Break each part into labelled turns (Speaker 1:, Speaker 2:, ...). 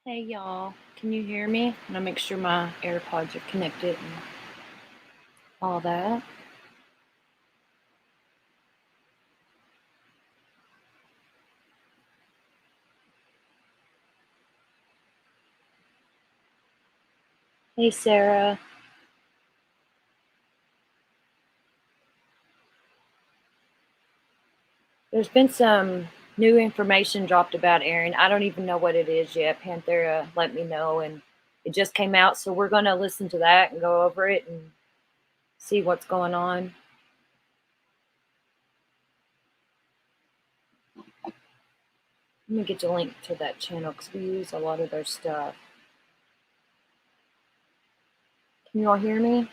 Speaker 1: Hey y'all, can you hear me? I'm gonna make sure my AirPods are connected and all that. Hey Sarah. There's been some new information dropped about Aaron. I don't even know what it is yet. Panthera let me know and it just came out, so we're gonna listen to that and go over it and see what's going on. Let me get the link to that channel because we use a lot of their stuff. Can you all hear me?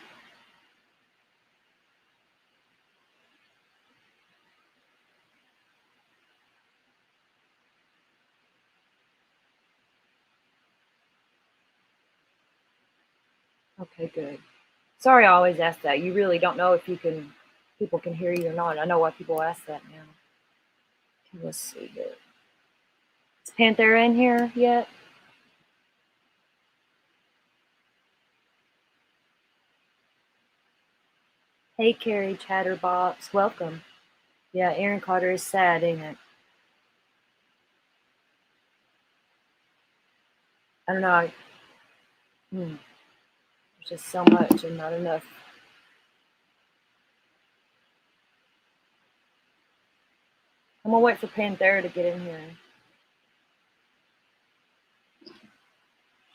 Speaker 1: Okay, good. Sorry I always ask that. You really don't know if people can hear you or not. I know why people ask that now. Okay, let's see here. Is Panthera in here yet? Hey Carrie Chatterbox, welcome. Yeah, Aaron Carter is sad, ain't it? I don't know. There's just so much and not enough. I'm gonna wait for Panthera to get in here.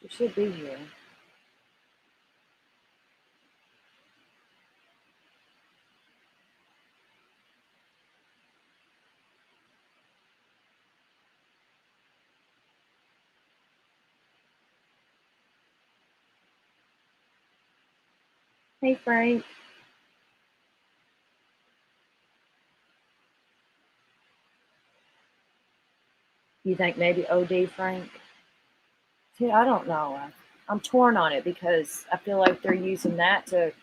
Speaker 1: She should be here. Hey Frank. You think maybe OD Frank? See, I don't know. I'm torn on it because I feel like they're using that to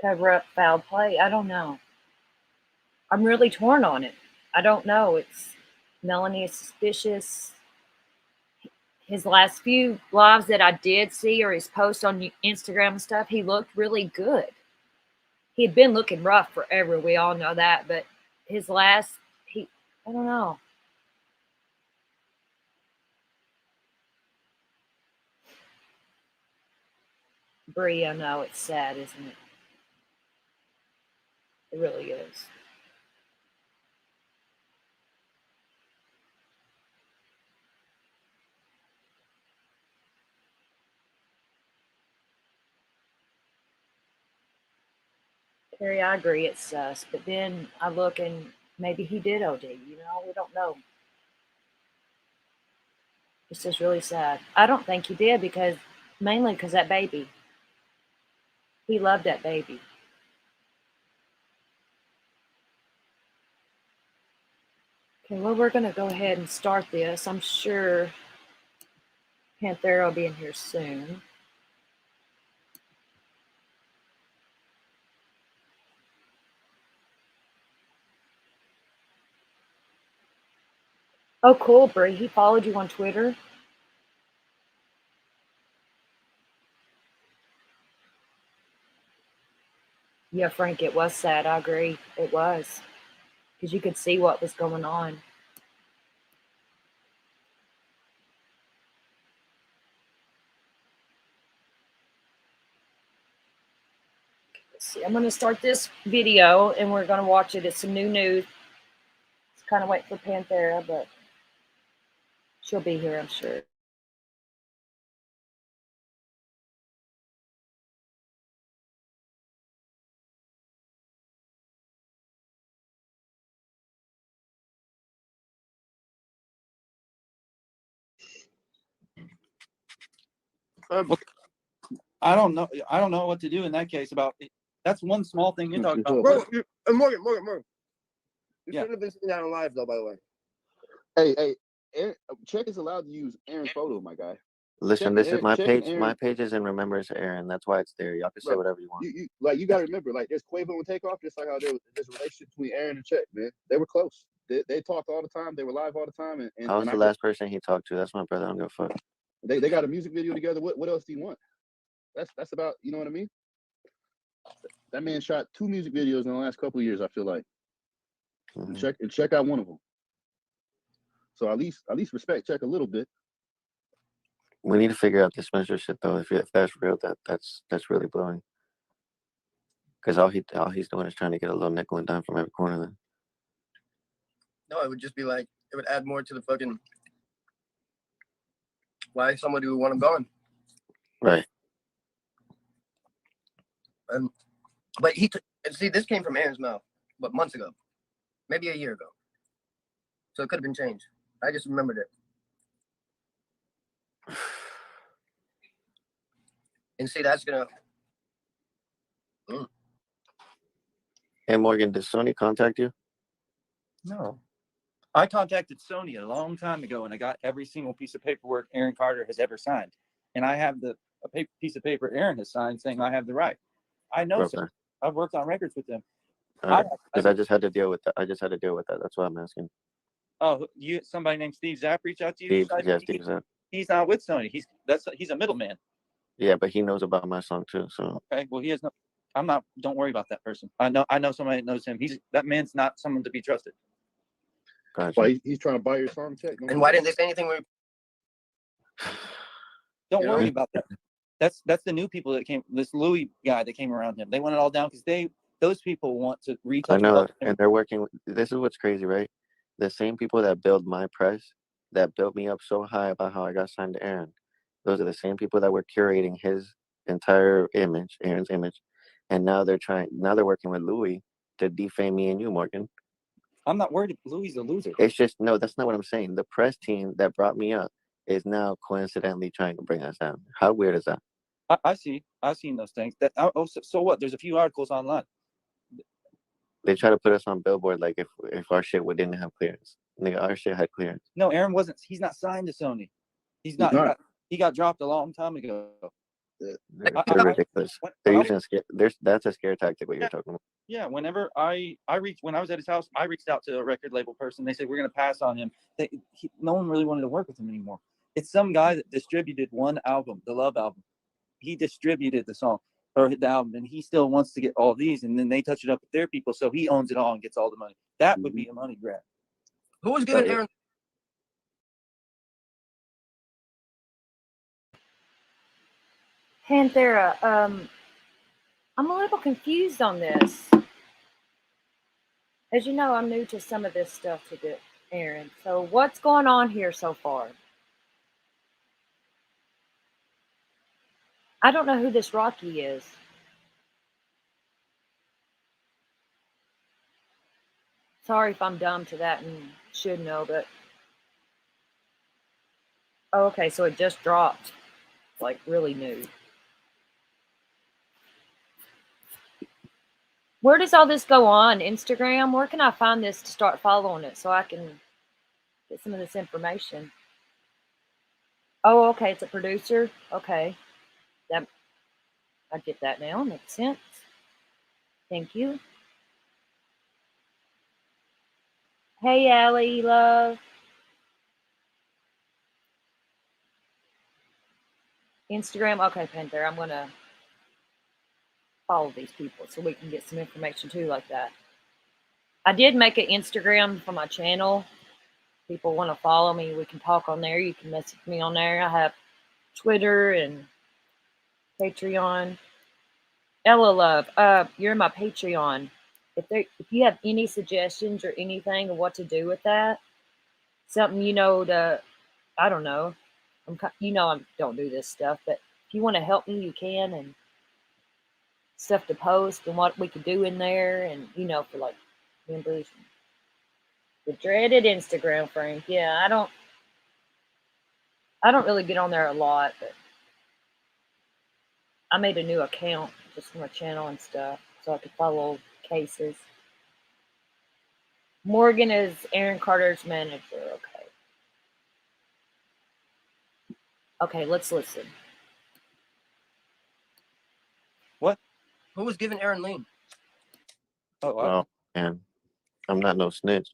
Speaker 1: cover up foul play. I don't know. I'm really torn on it. I don't know. It's Melanie is suspicious. His last few lives that I did see or his posts on Instagram and stuff, he looked really good. He had been looking rough forever. We all know that, but his last, I don't know. Bree, I know it's sad, isn't it? It really is. Carrie, I agree it's sus, but then I look and maybe he did OD. We don't know. It's just really sad. I don't think he did mainly because that baby. He loved that baby. Okay, well, we're going to go ahead and start this. I'm sure Panthera will be in here soon. Oh, cool, Bree. He followed you on Twitter. Yeah, Frank, it was sad. I agree. It was. Because you could see what was going on. Let's see. I'm going to start this video and we're going to watch it. It's some new news. It's kind of wait for Panthera, but she'll be here, I'm sure.
Speaker 2: I don't know. I don't know what to do in that case. That's one small thing you're talking about.
Speaker 3: Morgan. You shouldn't have been sitting down live, though, by the way.
Speaker 4: Hey, Aaron, Check is allowed to use Aaron's photo, my guy.
Speaker 5: Listen, this is my page. My page is in remembrance of Aaron. That's why it's there. Y'all can say whatever you want.
Speaker 4: You got to remember, there's Quavo and Takeoff, just like how there's a relationship between Aaron and Check, man. They were close. They talked all the time. They were live all the time.
Speaker 5: I was the last person he talked to. That's my brother. I don't give a fuck.
Speaker 4: They got a music video together. What else do you want? That's about, you know what I mean? That man shot 2 music videos in the last couple of years, I feel like. And
Speaker 5: Mhm.
Speaker 4: check out one of them. So at least respect Check a little bit.
Speaker 5: We need to figure out this Spencer shit though. If that's real, that's really blowing. Because all he's doing is trying to get a little nickel and dime from every corner. Then
Speaker 3: No, it would just be like it would add more to the fucking why somebody would want him gone.
Speaker 5: right.
Speaker 3: But see, this came from Aaron's mouth, but months ago, maybe a year ago. So it could have been changed. I just remembered it. And see, that's gonna.
Speaker 5: Hey Morgan, did Sony contact you?
Speaker 2: No. I contacted Sony a long time ago, and I got every single piece of paperwork Aaron Carter has ever signed. And I have piece of paper Aaron has signed saying I have the right. I know
Speaker 5: Okay.
Speaker 2: Sony. I've worked on records with them.
Speaker 5: Because I just had to deal with that. That's why I'm asking.
Speaker 2: Oh, somebody named Steve Zapp reached out to you?
Speaker 5: Steve Zapp.
Speaker 2: He's not with Sony. He's a middleman.
Speaker 5: Yeah, but he knows about my song too. So
Speaker 2: Okay. Well, he has no. I'm not. Don't worry about that person. I know somebody that knows him. That man's not someone to be trusted.
Speaker 5: gotcha.
Speaker 4: Why he's trying to buy your song, Check?
Speaker 3: And why didn't they say anything?
Speaker 2: Don't
Speaker 3: You know?
Speaker 2: worry about that. That's the new people that came. This Louis guy that came around him. They want it all down because those people want to retouch.
Speaker 5: I know, and they're working. This is what's crazy, right? The same people that build my press, that built me up so high about how I got signed to Aaron, those are the same people that were curating his entire image, Aaron's image, and now they're working with Louis to defame me and you, Morgan.
Speaker 2: I'm not worried. Louis a loser.
Speaker 5: It's just no, that's not what I'm saying. The press team that brought me up is now coincidentally trying to bring us down. How weird is that?
Speaker 2: I see. I've seen those things. So what? There's a few articles online.
Speaker 5: They try to put us on Billboard like if our shit didn't have clearance. Nigga, our shit had clearance.
Speaker 2: No, Aaron wasn't. He's not signed to Sony. He's not. He got dropped a long time ago.
Speaker 5: They're ridiculous. That's a scare tactic. What you're talking about.
Speaker 2: Yeah. Whenever when I was at his house, I reached out to a record label person. They said we're gonna pass on him. No one really wanted to work with him anymore. It's some guy that distributed one album, the Love album. He distributed the song or the album, and he still wants to get all these, and then they touch it up with their people, so he owns it all and gets all the money. That would be a money grab.
Speaker 3: Who was giving Aaron?
Speaker 1: Panthera, I'm a little confused on this. As you know, I'm new to some of this stuff to Aaron. So what's going on here so far? I don't know who this Rocky is. Sorry if I'm dumb to that and should know, but... Oh, okay, so it just dropped. Like, really new. Where does all this go on? Instagram? Where can I find this to start following it so I can get some of this information? Oh, okay, it's a producer. Okay. I get that now. Makes sense. Thank you. Hey, Allie, love. Instagram. Okay, Panther, I'm going to follow these people so we can get some information too like that. I did make an Instagram for my channel. People want to follow me, we can talk on there. You can message me on there. I have Twitter and Patreon. Ella Love, you're in my Patreon. If you have any suggestions or anything of what to do with that, something I don't know. I don't do this stuff, but if you want to help me, you can, and stuff to post and what we could do in there, and for like members. The dreaded Instagram, Frank. Yeah, I don't really get on there a lot, but I made a new account just for my channel and stuff so I could follow cases. Morgan is Aaron Carter's manager. Okay, let's listen.
Speaker 2: What?
Speaker 3: Who was giving Aaron lean?
Speaker 5: Oh, man, I'm not no snitch,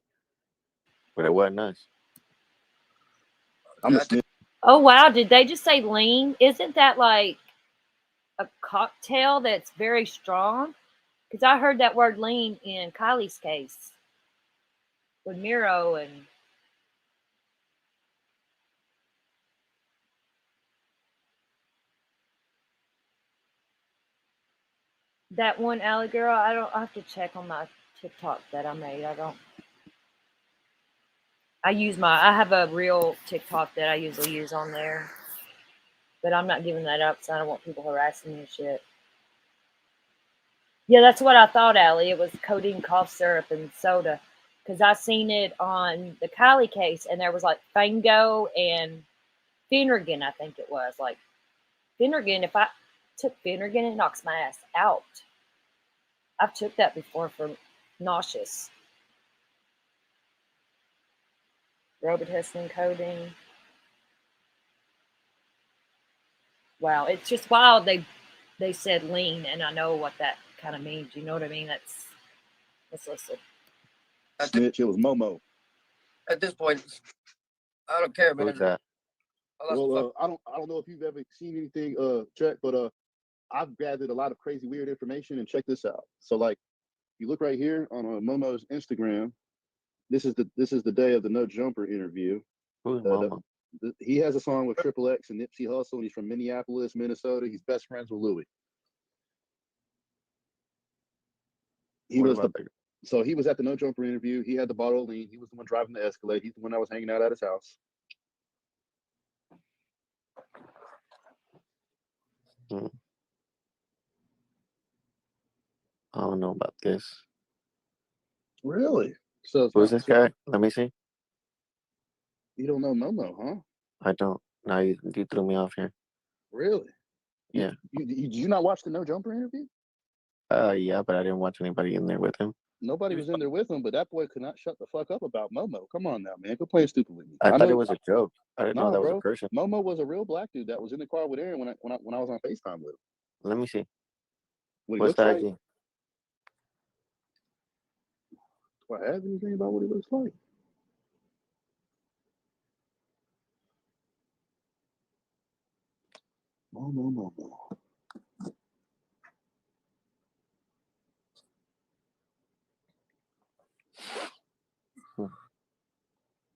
Speaker 5: but it wasn't us.
Speaker 4: I'm a snitch.
Speaker 1: Oh wow, did they just say lean? Isn't that like a cocktail that's very strong? Because I heard that word lean in Kylie's case with Miro and that one alley girl. I have to check on my TikTok that I made. I have a real TikTok that I usually use on there. But I'm not giving that up because I don't want people harassing me and shit. Yeah, that's what I thought, Allie. It was codeine, cough syrup, and soda. Because I seen it on the Kylie case, and there was like Fango and Phenergan, I think it was. Like, Phenergan, if I took Phenergan, it knocks my ass out. I've took that before for nauseous. Robitussin, codeine. Wow, it's just wild. They said lean, and I know what that kind of means. You know what I mean? Let's listen.
Speaker 4: Snitch. It was Momo.
Speaker 3: At this point, I don't care, man.
Speaker 5: Who's that?
Speaker 3: I lost the fuck.
Speaker 4: I don't know if you've ever seen anything, Check, but I've gathered a lot of crazy, weird information, and check this out. So, like, you look right here on Momo's Instagram. This is the day of the No Jumper interview.
Speaker 5: Who's Momo?
Speaker 4: He has a song with Triple X and Nipsey Hussle. And he's from Minneapolis, Minnesota. He's best friends with Louis. He was so he was at the No Jumper interview. He had the bottle of lean. He was the one driving the Escalade. He's the one that was hanging out at his house.
Speaker 5: I don't know about this.
Speaker 4: Really? So
Speaker 5: Who's this guy? Let me see.
Speaker 4: You don't know Momo, huh?
Speaker 5: I don't. Now you threw me off here.
Speaker 4: Really?
Speaker 5: Yeah.
Speaker 4: Did you not watch the No Jumper interview?
Speaker 5: Yeah, but I didn't watch anybody in there with him.
Speaker 4: Nobody was in there with him, but that boy could not shut the fuck up about Momo. Come on now, man. Quit playing stupid with me.
Speaker 5: I thought it was a joke. I didn't know that was
Speaker 4: bro.
Speaker 5: a person.
Speaker 4: Momo was a real black dude that was in the car with Aaron when I was on FaceTime with him.
Speaker 5: Let me see.
Speaker 4: What
Speaker 5: What's the
Speaker 4: like?
Speaker 5: ID?
Speaker 4: Do I have anything about what he looks like? Momo.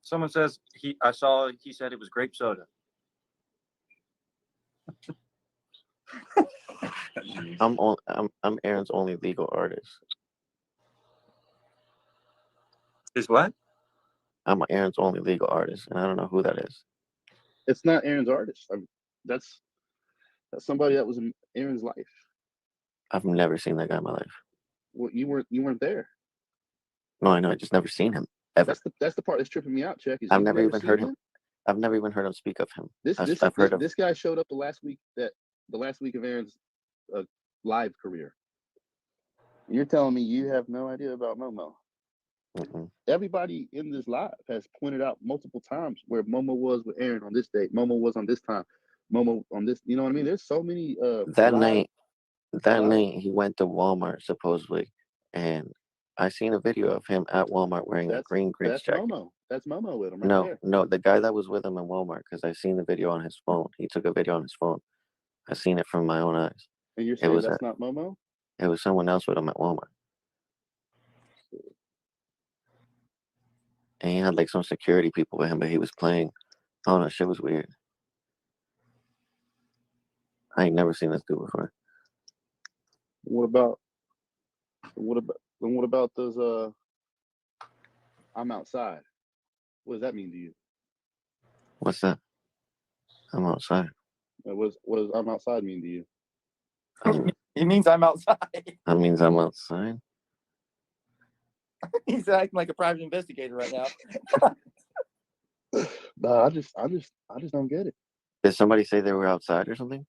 Speaker 2: Someone says I saw he said it was grape soda.
Speaker 5: I'm Aaron's only legal artist.
Speaker 2: Is what?
Speaker 5: I'm Aaron's only legal artist, and I don't know who that is.
Speaker 4: It's not Aaron's artist. That's somebody that was in Aaron's life.
Speaker 5: I've never seen that guy in my life.
Speaker 4: Well, you weren't there.
Speaker 5: No, I know. I just never seen him ever.
Speaker 4: That's the part that's tripping me out, Check.
Speaker 5: I've never even heard him. I've never even heard him speak of him.
Speaker 4: This guy showed up the last week of Aaron's live career. You're telling me you have no idea about Momo?
Speaker 5: Mm-mm.
Speaker 4: Everybody in this live has pointed out multiple times where Momo was with Aaron on this date. Momo was on this time. Momo on this. You know what I mean? There's so many.
Speaker 5: That night he went to Walmart supposedly, and I seen a video of him at Walmart wearing a green Grinch jacket.
Speaker 4: That's Momo with him.
Speaker 5: No, the guy that was with him in Walmart, because I seen the video on his phone. He took a video on his phone. I seen it from my own eyes.
Speaker 4: And you're saying that's not Momo?
Speaker 5: It was someone else with him at Walmart. And he had like some security people with him, but he was playing. Oh no, shit was weird. I ain't never seen this dude before.
Speaker 4: What about those I'm outside? What does that mean to you?
Speaker 5: What's that? I'm outside.
Speaker 4: What does I'm outside mean to you?
Speaker 2: It means I'm outside.
Speaker 5: That means I'm outside.
Speaker 2: He's acting like a private investigator right now.
Speaker 4: Nah, I just don't get it.
Speaker 5: Did somebody say they were outside or something?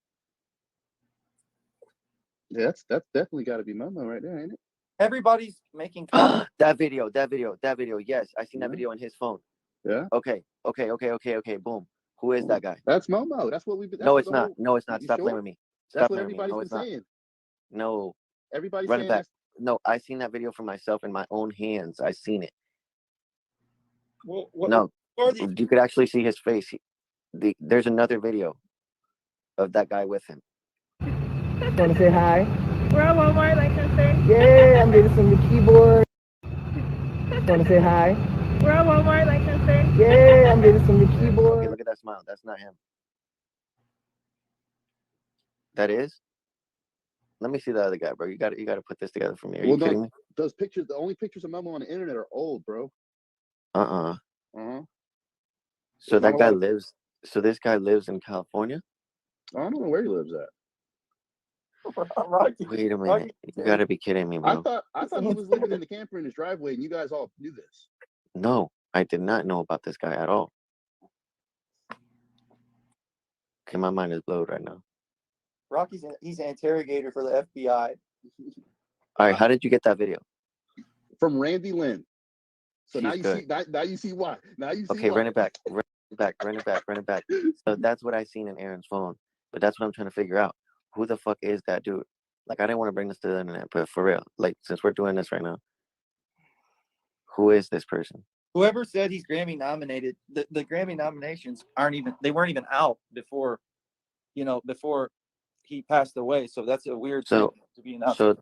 Speaker 4: Yeah, that's definitely got to be Momo right there, ain't it?
Speaker 2: Everybody's making comments.
Speaker 5: That video. Yes, I seen that video on his phone.
Speaker 4: Yeah.
Speaker 5: Okay. Boom. Who is that guy?
Speaker 4: That's Momo. That's what we've been.
Speaker 5: No, it's not. No, it's not. Stop playing with me.
Speaker 4: That's what everybody's been saying.
Speaker 5: No.
Speaker 4: Everybody's
Speaker 5: Run
Speaker 4: saying
Speaker 5: it back. No, I seen that video for myself in my own hands. I seen it.
Speaker 2: Well,
Speaker 5: No, you could actually see his face. there's another video of that guy with him.
Speaker 6: Wanna say hi?
Speaker 7: We're at Walmart, like I said.
Speaker 6: Yeah, I'm getting some new keyboard. Wanna say hi?
Speaker 7: We're at Walmart, like I said.
Speaker 6: Yeah, I'm getting some new
Speaker 5: Okay,
Speaker 6: keyboard.
Speaker 5: look at that smile. That's not him. That is. Let me see the other guy, bro. You got to put this together for me. Are you
Speaker 4: Well, no.
Speaker 5: kidding me?
Speaker 4: Those pictures, the only pictures of Momo on the internet are old, bro.
Speaker 5: Uh-uh.
Speaker 4: Uh-huh.
Speaker 5: So
Speaker 4: There's not
Speaker 5: that
Speaker 4: a
Speaker 5: guy
Speaker 4: lot.
Speaker 5: lives. So this guy lives in California.
Speaker 4: I don't know where he lives at.
Speaker 2: Rocky.
Speaker 5: Wait a
Speaker 2: Rocky,
Speaker 5: minute. You got to be kidding me,
Speaker 4: I
Speaker 5: bro.
Speaker 4: thought he was living in the camper in his driveway, and you guys all knew this.
Speaker 5: No, I did not know about this guy at all. Okay, my mind is blown right now.
Speaker 2: He's an interrogator for the FBI.
Speaker 5: All right, how did you get that video?
Speaker 4: From Randy Lynn. So now
Speaker 5: He's
Speaker 4: you
Speaker 5: good.
Speaker 4: see now you see why. Now you see
Speaker 5: Okay,
Speaker 4: why.
Speaker 5: run it back. Run it back. So that's what I seen in Aaron's phone. But that's what I'm trying to figure out. Who the fuck is that dude? Like, I didn't want to bring this to the internet, but for real, like, since we're doing this right now, who is this person?
Speaker 2: Whoever said he's Grammy nominated, the Grammy nominations weren't even out before he passed away. So that's a weird thing to be announced.
Speaker 5: So,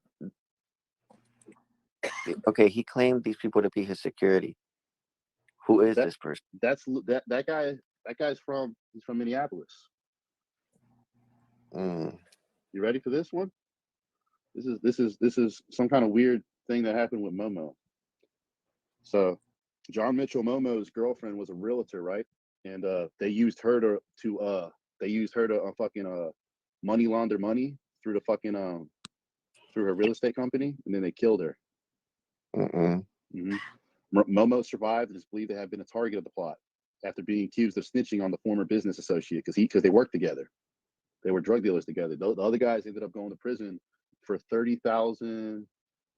Speaker 5: okay, he claimed these people to be his security. Who is this person?
Speaker 4: That guy. That guy's he's from Minneapolis.
Speaker 5: Mm.
Speaker 4: You ready for this one? This is some kind of weird thing that happened with Momo. So, John Mitchell Momo's girlfriend was a realtor, right? And they used her to fucking money launder money through the fucking through her real estate company, and then they killed her. Mm-hmm. Momo survived and is believed to have been a target of the plot after being accused of snitching on the former business associate because they worked together. They were drug dealers together. The other guys ended up going to prison for 30,000,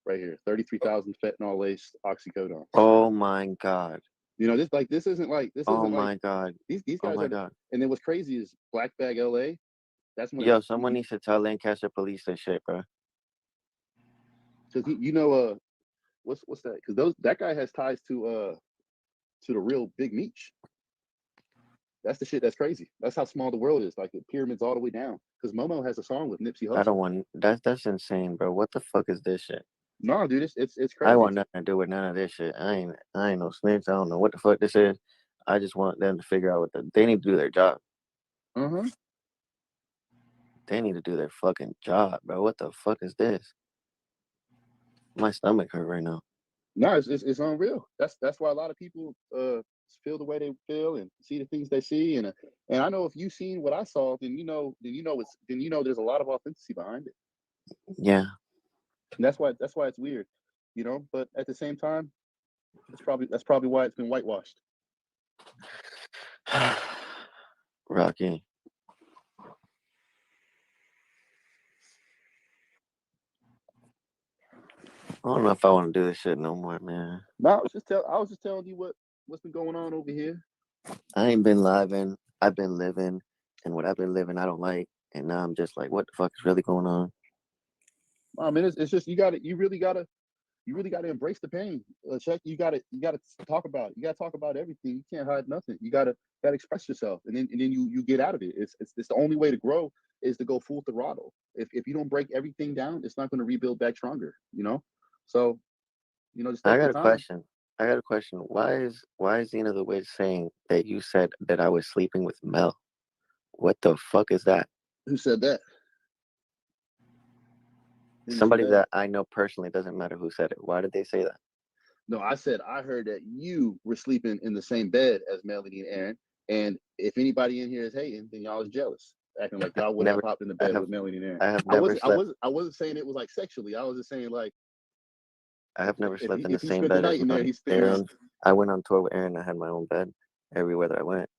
Speaker 4: right here, 33,000 fentanyl laced oxycodone.
Speaker 5: Oh my God.
Speaker 4: You know, this isn't like
Speaker 5: Oh my God.
Speaker 4: These guys
Speaker 5: Oh my
Speaker 4: are.
Speaker 5: God.
Speaker 4: And then what's crazy is Black Bag LA. That's when
Speaker 5: Someone needs to tell Lancaster police this shit, bro.
Speaker 4: Because what's that? Because that guy has ties to the real Big Meech. That's the shit that's crazy. That's how small the world is. Like the pyramids all the way down. Because Momo has a song with Nipsey Hussle.
Speaker 5: I don't want that's insane, bro. What the fuck is this shit?
Speaker 4: No, dude, it's crazy.
Speaker 5: I want nothing to do with none of this shit. I ain't no snitch. I don't know what the fuck this is. I just want them to figure out they need to do their job.
Speaker 4: Uh-huh.
Speaker 5: They need to do their fucking job, bro. What the fuck is this? My stomach hurt right now.
Speaker 4: No, it's unreal. That's why a lot of people feel the way they feel and see the things they see. And I know if you've seen what I saw, then you know there's a lot of authenticity behind it.
Speaker 5: Yeah.
Speaker 4: And that's why it's weird, you know. But at the same time, that's probably why it's been whitewashed.
Speaker 5: Rocky. I don't know if I want to do this shit no more, man.
Speaker 4: No, I was just telling you what's been going on over here.
Speaker 5: I ain't been living. I've been living, and what I've been living, I don't like. And now I'm just like, what the fuck is really going on?
Speaker 4: I mean, it's just you really gotta embrace the pain. Check, you gotta talk about it. You gotta talk about everything. You can't hide nothing. You gotta express yourself, and then you get out of it. It's the only way to grow is to go full throttle. If you don't break everything down, it's not going to rebuild back stronger. You know, so just
Speaker 5: I got a question. Why is Zena the Witch saying that you said that I was sleeping with Mel? What the fuck is that?
Speaker 4: Who said that?
Speaker 5: Somebody that I know personally. Doesn't matter who said it. Why did they say that?
Speaker 4: No, I heard that you were sleeping in the same bed as Melody and Aaron, and if anybody in here is hating, then y'all is jealous, acting like y'all would have popped in the bed with Melody and Aaron.
Speaker 5: I have never slept.
Speaker 4: I wasn't saying it was like sexually. I was just saying like
Speaker 5: I have never slept in the same bed as Aaron. I went on tour with Aaron. I had my own bed everywhere that I went,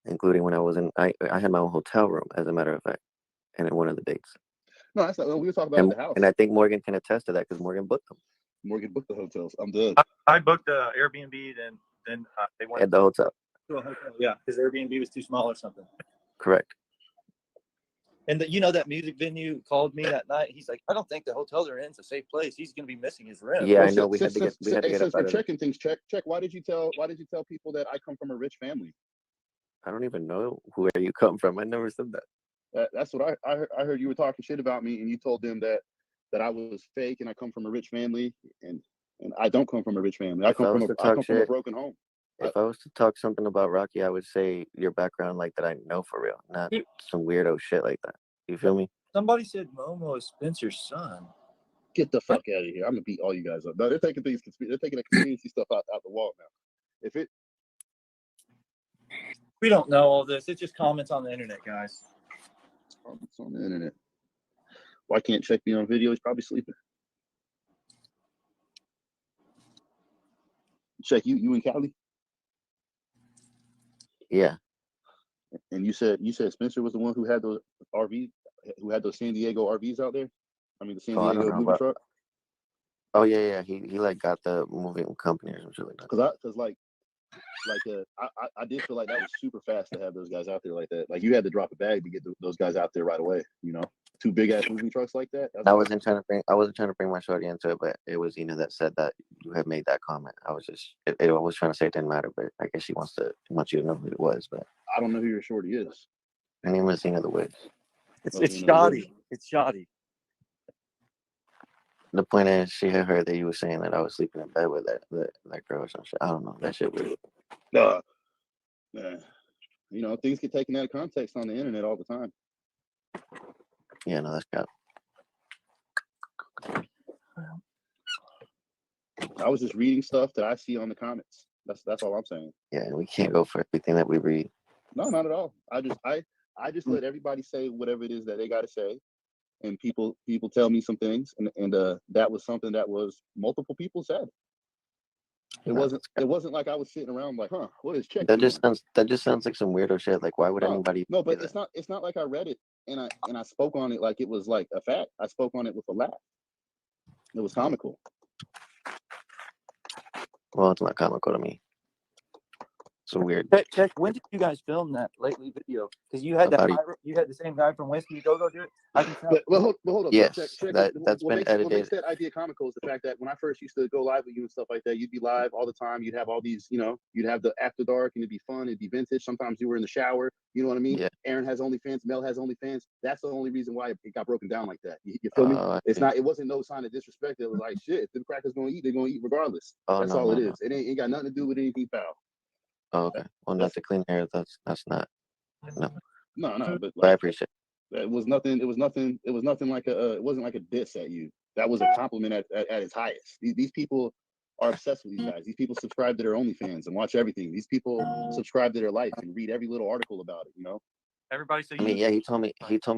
Speaker 5: including when I was I had my own hotel room, as a matter of fact, and in one of the dates.
Speaker 4: No, that's not. We were talking about the house.
Speaker 5: And I think Morgan can attest to that because Morgan booked them.
Speaker 4: Morgan booked the hotels. I'm done.
Speaker 2: I booked the Airbnb, then they went
Speaker 5: at the hotel.
Speaker 2: To a hotel, yeah, because Airbnb was too small or something.
Speaker 5: Correct.
Speaker 2: And that music venue called me that night. He's like, I don't think the hotel they're in is a safe place. He's gonna be missing his room.
Speaker 5: Yeah, I know. We had to get
Speaker 4: up. Since we're checking things, check. Why did you tell people that I come from a rich family?
Speaker 5: I don't even know where you come from. I never said that.
Speaker 4: That's what I heard. You were talking shit about me, and you told them that I was fake, and I come from a rich family, and I don't come from a rich family. I
Speaker 5: If I
Speaker 4: come
Speaker 5: was
Speaker 4: from
Speaker 5: to
Speaker 4: I
Speaker 5: talk
Speaker 4: come from a
Speaker 5: shit,
Speaker 4: broken home.
Speaker 5: if I was to talk something about Rocky, I would say your background like that I know for real, not some weirdo shit like that. You feel me?
Speaker 2: Somebody said Momo is Spencer's son.
Speaker 4: Get the fuck out of here! I'm gonna beat all you guys up. No, they're taking things. They're taking the conspiracy stuff out the wall now. If it
Speaker 2: We don't know all this. It's just comments on the internet, guys.
Speaker 4: it's on the internet, why can't check me on video? He's probably sleeping. Check you in Cali,
Speaker 5: Yeah.
Speaker 4: and you said Spencer was the one who had those RVs, who had those San Diego RVs out there. I mean, the San
Speaker 5: Oh, I don't
Speaker 4: Diego
Speaker 5: know
Speaker 4: movie
Speaker 5: about.
Speaker 4: truck.
Speaker 5: Oh yeah. He like got the moving company or something like that.
Speaker 4: Because I did feel like that was super fast to have those guys out there like that. Like you had to drop a bag to get those guys out there right away. You know, 2 big ass moving trucks like that. That's
Speaker 5: I
Speaker 4: like-
Speaker 5: wasn't trying to bring my shorty into it, but it was Ina that said that you had made that comment. I was trying to say it didn't matter, but I guess she wants you to know who it was. But
Speaker 4: I don't know who your shorty is.
Speaker 5: her name was Ina the Witch.
Speaker 2: It's
Speaker 4: Okay, no,
Speaker 2: shoddy. It's shoddy.
Speaker 5: The point is, she had heard that you were saying that I was sleeping in bed with that girl or some shit. I don't know. That shit weird.
Speaker 4: Man, you know, things get taken out of context on the internet all the time.
Speaker 5: Yeah, no, that's got.
Speaker 4: I was just reading stuff that I see on the comments. That's all I'm saying.
Speaker 5: Yeah, and we can't go for everything that we read.
Speaker 4: No, not at all. I just let everybody say whatever it is that they got to say, and people tell me some things, and that was something that was multiple people said. It
Speaker 5: No,
Speaker 4: wasn't like I was sitting around like, huh, what is check?
Speaker 5: that just sounds like some weirdo shit. Like, why would anybody?
Speaker 4: No,
Speaker 5: do
Speaker 4: but
Speaker 5: that?
Speaker 4: it's not like I read it and I spoke on it like it was like a fact. I spoke on it with a laugh. It was comical.
Speaker 5: Well, it's not comical to me. It's weird.
Speaker 2: Check. When did you guys film that lately video? Because you had
Speaker 5: About
Speaker 2: you had the same guy from Whiskey Go Go do it. I can tell.
Speaker 4: But hold up.
Speaker 5: Yes,
Speaker 4: check.
Speaker 5: that's been
Speaker 4: What
Speaker 5: edited.
Speaker 4: makes that idea comical is the fact that when I first used to go live with you and stuff like that, you'd be live all the time. You'd have all these, you know, you'd have the after dark and it'd be fun. It'd be vintage. Sometimes you were in the shower. You know what I mean?
Speaker 5: Yeah.
Speaker 4: Aaron has OnlyFans. Mel has OnlyFans. That's the only reason why it got broken down like that. You feel me?
Speaker 5: I
Speaker 4: It's
Speaker 5: see.
Speaker 4: not. It wasn't no sign of disrespect. It was like shit. If the crackers gonna eat, they're gonna eat regardless.
Speaker 5: Oh,
Speaker 4: That's
Speaker 5: no,
Speaker 4: all it
Speaker 5: no,
Speaker 4: is. It ain't got nothing to do with anything foul.
Speaker 5: Oh, okay. Well, not to clean hair. That's not. No,
Speaker 4: No. But
Speaker 5: but I
Speaker 4: like,
Speaker 5: appreciate
Speaker 4: it was nothing. It was nothing. It was nothing like a. It wasn't like a diss at you. That was a compliment at its highest. These people are obsessed with these guys. These people subscribe to their OnlyFans and watch everything. These people subscribe to their life and read every little article about it. You know.
Speaker 2: Everybody, so
Speaker 5: it. I mean, yeah, he told me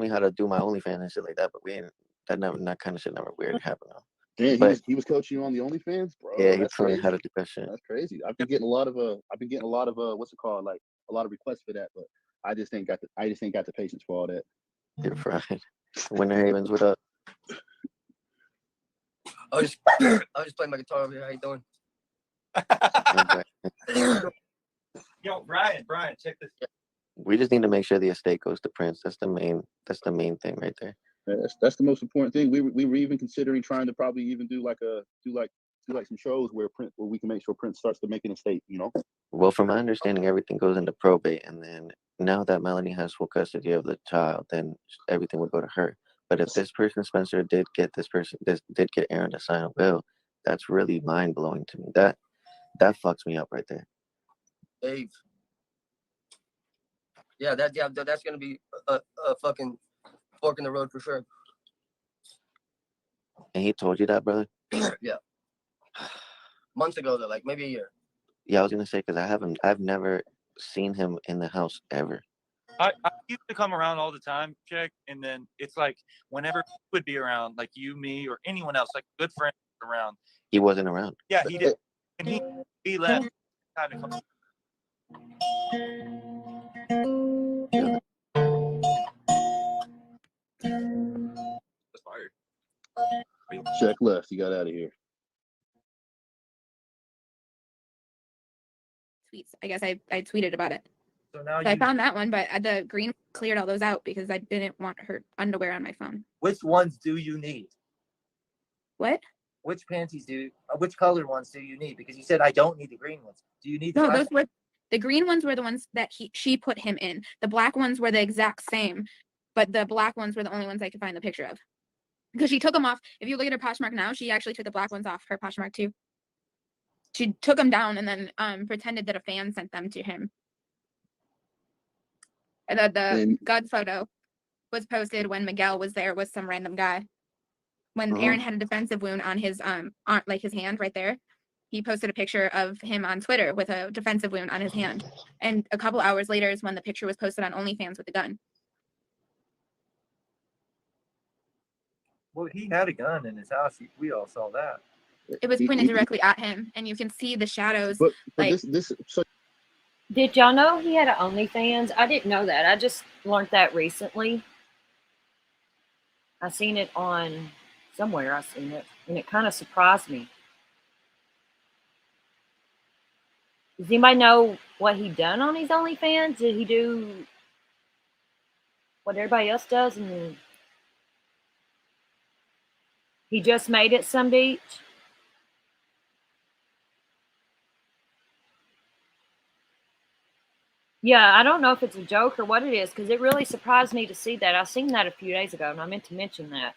Speaker 5: how to do my OnlyFans and shit like that, but we ain't that kind of shit never weird happened though.
Speaker 4: Damn,
Speaker 5: But-
Speaker 4: he was coaching you on the OnlyFans, bro.
Speaker 5: Yeah, he
Speaker 4: That's
Speaker 5: told me
Speaker 4: crazy.
Speaker 5: how to do that shit.
Speaker 4: That's crazy. I've been getting a lot of what's it called, like a lot of requests for that, but I just ain't got the patience for all that.
Speaker 5: You're fried. Winter Havens, what up?
Speaker 3: I was just playing my guitar over here. How you doing?
Speaker 5: Okay.
Speaker 2: Yo, Brian, check this.
Speaker 5: We just need to make sure the estate goes to Prince. That's the main thing right there.
Speaker 4: That's the most important thing. We were even considering trying to probably even do some shows where we can make sure Prince starts to make an estate. You know.
Speaker 5: Well, from my understanding, everything goes into probate, and then now that Melanie has full custody of the child, then everything would go to her. But if this person, Spencer, did get Aaron to sign a will, that's really mind blowing to me. That fucks me up right there.
Speaker 3: Dave. Yeah, that's gonna be a fucking fork in the road for sure.
Speaker 5: And he told you that, brother?
Speaker 3: Yeah. Months ago, though, like maybe a year.
Speaker 5: Yeah, I was gonna say because I've never seen him in the house ever.
Speaker 2: I used to come around all the time, check, and then it's like whenever he would be around, like you, me, or anyone else, like good friends around.
Speaker 5: He wasn't around.
Speaker 2: Yeah, he did, and he left. Time to come. That's fired.
Speaker 4: Check left. You got out of here.
Speaker 8: Tweets. I guess I tweeted about it.
Speaker 2: So now
Speaker 8: So I
Speaker 2: you,
Speaker 8: found that one, but the green cleared all those out because I didn't want her underwear on my phone.
Speaker 2: which ones do you need?
Speaker 8: What?
Speaker 2: Which panties which colored ones do you need? Because you said I don't need the green ones. Do you need the
Speaker 8: No,
Speaker 2: black?
Speaker 8: those were The green ones were the ones that she put him in. The black ones were the exact same, but the black ones were the only ones I could find the picture of. Because she took them off. If you look at her Poshmark now, she actually took the black ones off her Poshmark too. She took them down and then pretended that a fan sent them to him. And the
Speaker 4: And-
Speaker 8: God photo was posted when Miguel was there with some random guy. When Aaron had a defensive wound on his like his hand right there, he posted a picture of him on Twitter with a defensive wound on his hand. And a couple hours later is when the picture was posted on OnlyFans with the gun.
Speaker 2: Well, he had a gun in his house. We all saw that.
Speaker 8: It was
Speaker 4: He-
Speaker 8: pointed
Speaker 4: he-
Speaker 8: directly at him, and you can see the shadows.
Speaker 4: But
Speaker 8: like-
Speaker 4: so
Speaker 1: Did y'all know he had an OnlyFans? I didn't know that. I just learned that recently. I seen it on somewhere. I seen it, and it kind of surprised me. Does anybody know what he done on his OnlyFans? Did he do what everybody else does, and he just made it some beach? Yeah, I don't know if it's a joke or what it is, because it really surprised me to see that. I seen that a few days ago, and I meant to mention that.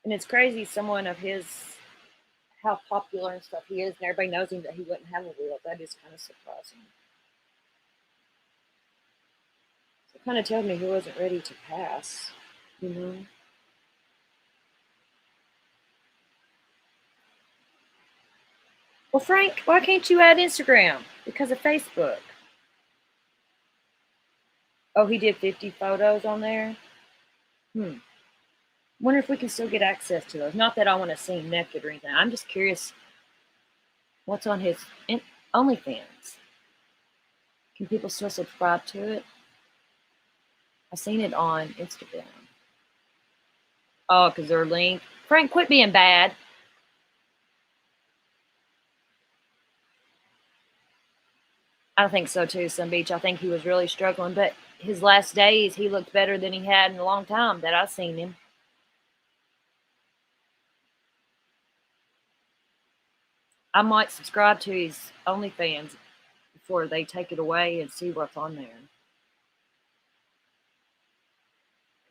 Speaker 1: And it's crazy, someone of his, how popular and stuff he is, and everybody knows him, that he wouldn't have a wheel. That is kind of surprising. So it kind of tells me he wasn't ready to pass, you know? Well, Frank, why can't you add Instagram? Because of Facebook. Oh, he did 50 photos on there? Wonder if we can still get access to those. Not that I want to see him naked or anything. I'm just curious what's on his OnlyFans. Can people still subscribe to it? I've seen it on Instagram. Oh, because they're linked. Frank, quit being bad. I think so too, Sun Beach. I think he was really struggling, but his last days, he looked better than he had in a long time that I've seen him. I might subscribe to his OnlyFans before they take it away and see what's on there.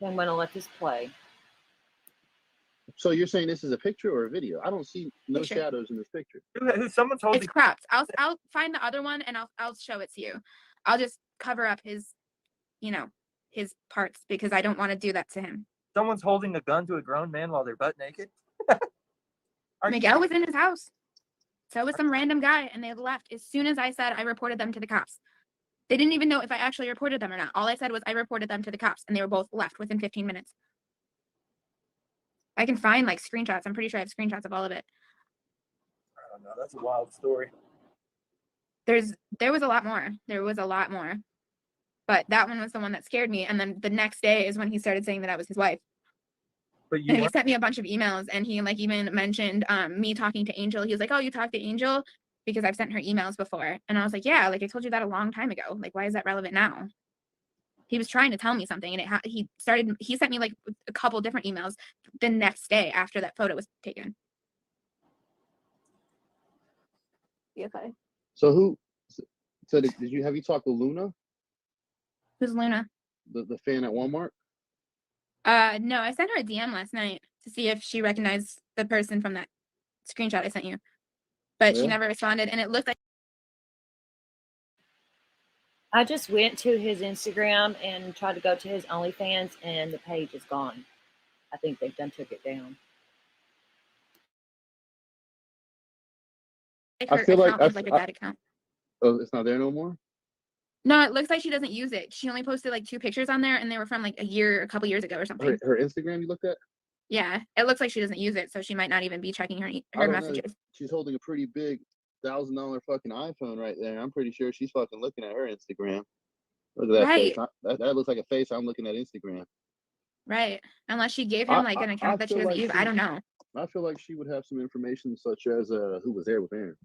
Speaker 1: I'm going to let this play.
Speaker 4: So you're saying this is a picture or a video? I don't see no
Speaker 8: Picture.
Speaker 4: shadows in this picture.
Speaker 2: Someone's holding.
Speaker 8: It's cropped. I'll find the other one and I'll show it to you. I'll just cover up his, his parts because I don't want to do that to him.
Speaker 2: Someone's holding a gun to a grown man while they're butt naked. Are you-
Speaker 8: Miguel was in his house. So was some random guy, and they left as soon as I said I reported them to the cops. They didn't even know if I actually reported them or not. All I said was I reported them to the cops, and they were both left within 15 minutes. I can find like screenshots. I'm pretty sure I have screenshots of all of it.
Speaker 2: I don't know. That's a wild story.
Speaker 8: There was a lot more. There was a lot more. But that one was the one that scared me. And then the next day is when he started saying that I was his wife.
Speaker 2: But you
Speaker 8: And he
Speaker 2: weren't-
Speaker 8: sent me a bunch of emails, and he like even mentioned me talking to Angel. He was like, "Oh, you talked to Angel?" Because I've sent her emails before. And I was like, "Yeah, like I told you that a long time ago. Like, why is that relevant now?" He was trying to tell me something, and he sent me like a couple different emails the next day after that photo was taken. Yes,
Speaker 4: So did you talked to Luna,
Speaker 8: who's Luna?
Speaker 4: the fan at Walmart?
Speaker 8: No, I sent her a DM last night to see if she recognized the person from that screenshot I sent you, but she
Speaker 4: Yeah.
Speaker 8: never responded, and it looked like
Speaker 1: I just went to his Instagram and tried to go to his OnlyFans, and the page is gone. I think they've done took it down.
Speaker 8: her
Speaker 4: I feel like
Speaker 8: account is like a dead account.
Speaker 4: Oh, it's not there no more.
Speaker 8: No, it looks like she doesn't use it. She only posted like 2 pictures on there, and they were from like a couple years ago or something.
Speaker 4: Her Instagram you looked at?
Speaker 8: Yeah, it looks like she doesn't use it, so she might not even be checking her
Speaker 4: I
Speaker 8: her
Speaker 4: don't know.
Speaker 8: messages.
Speaker 4: She's holding a pretty big $1,000 fucking iPhone right there. I'm pretty sure she's fucking looking at her Instagram. Look at that
Speaker 8: Right.
Speaker 4: face. That looks like a face. I'm looking at Instagram.
Speaker 8: Right, unless she gave him like an
Speaker 4: I
Speaker 8: account that she
Speaker 4: feel
Speaker 8: doesn't
Speaker 4: like
Speaker 8: use. I don't know.
Speaker 4: I feel like she would have some information such as who was there with Aaron.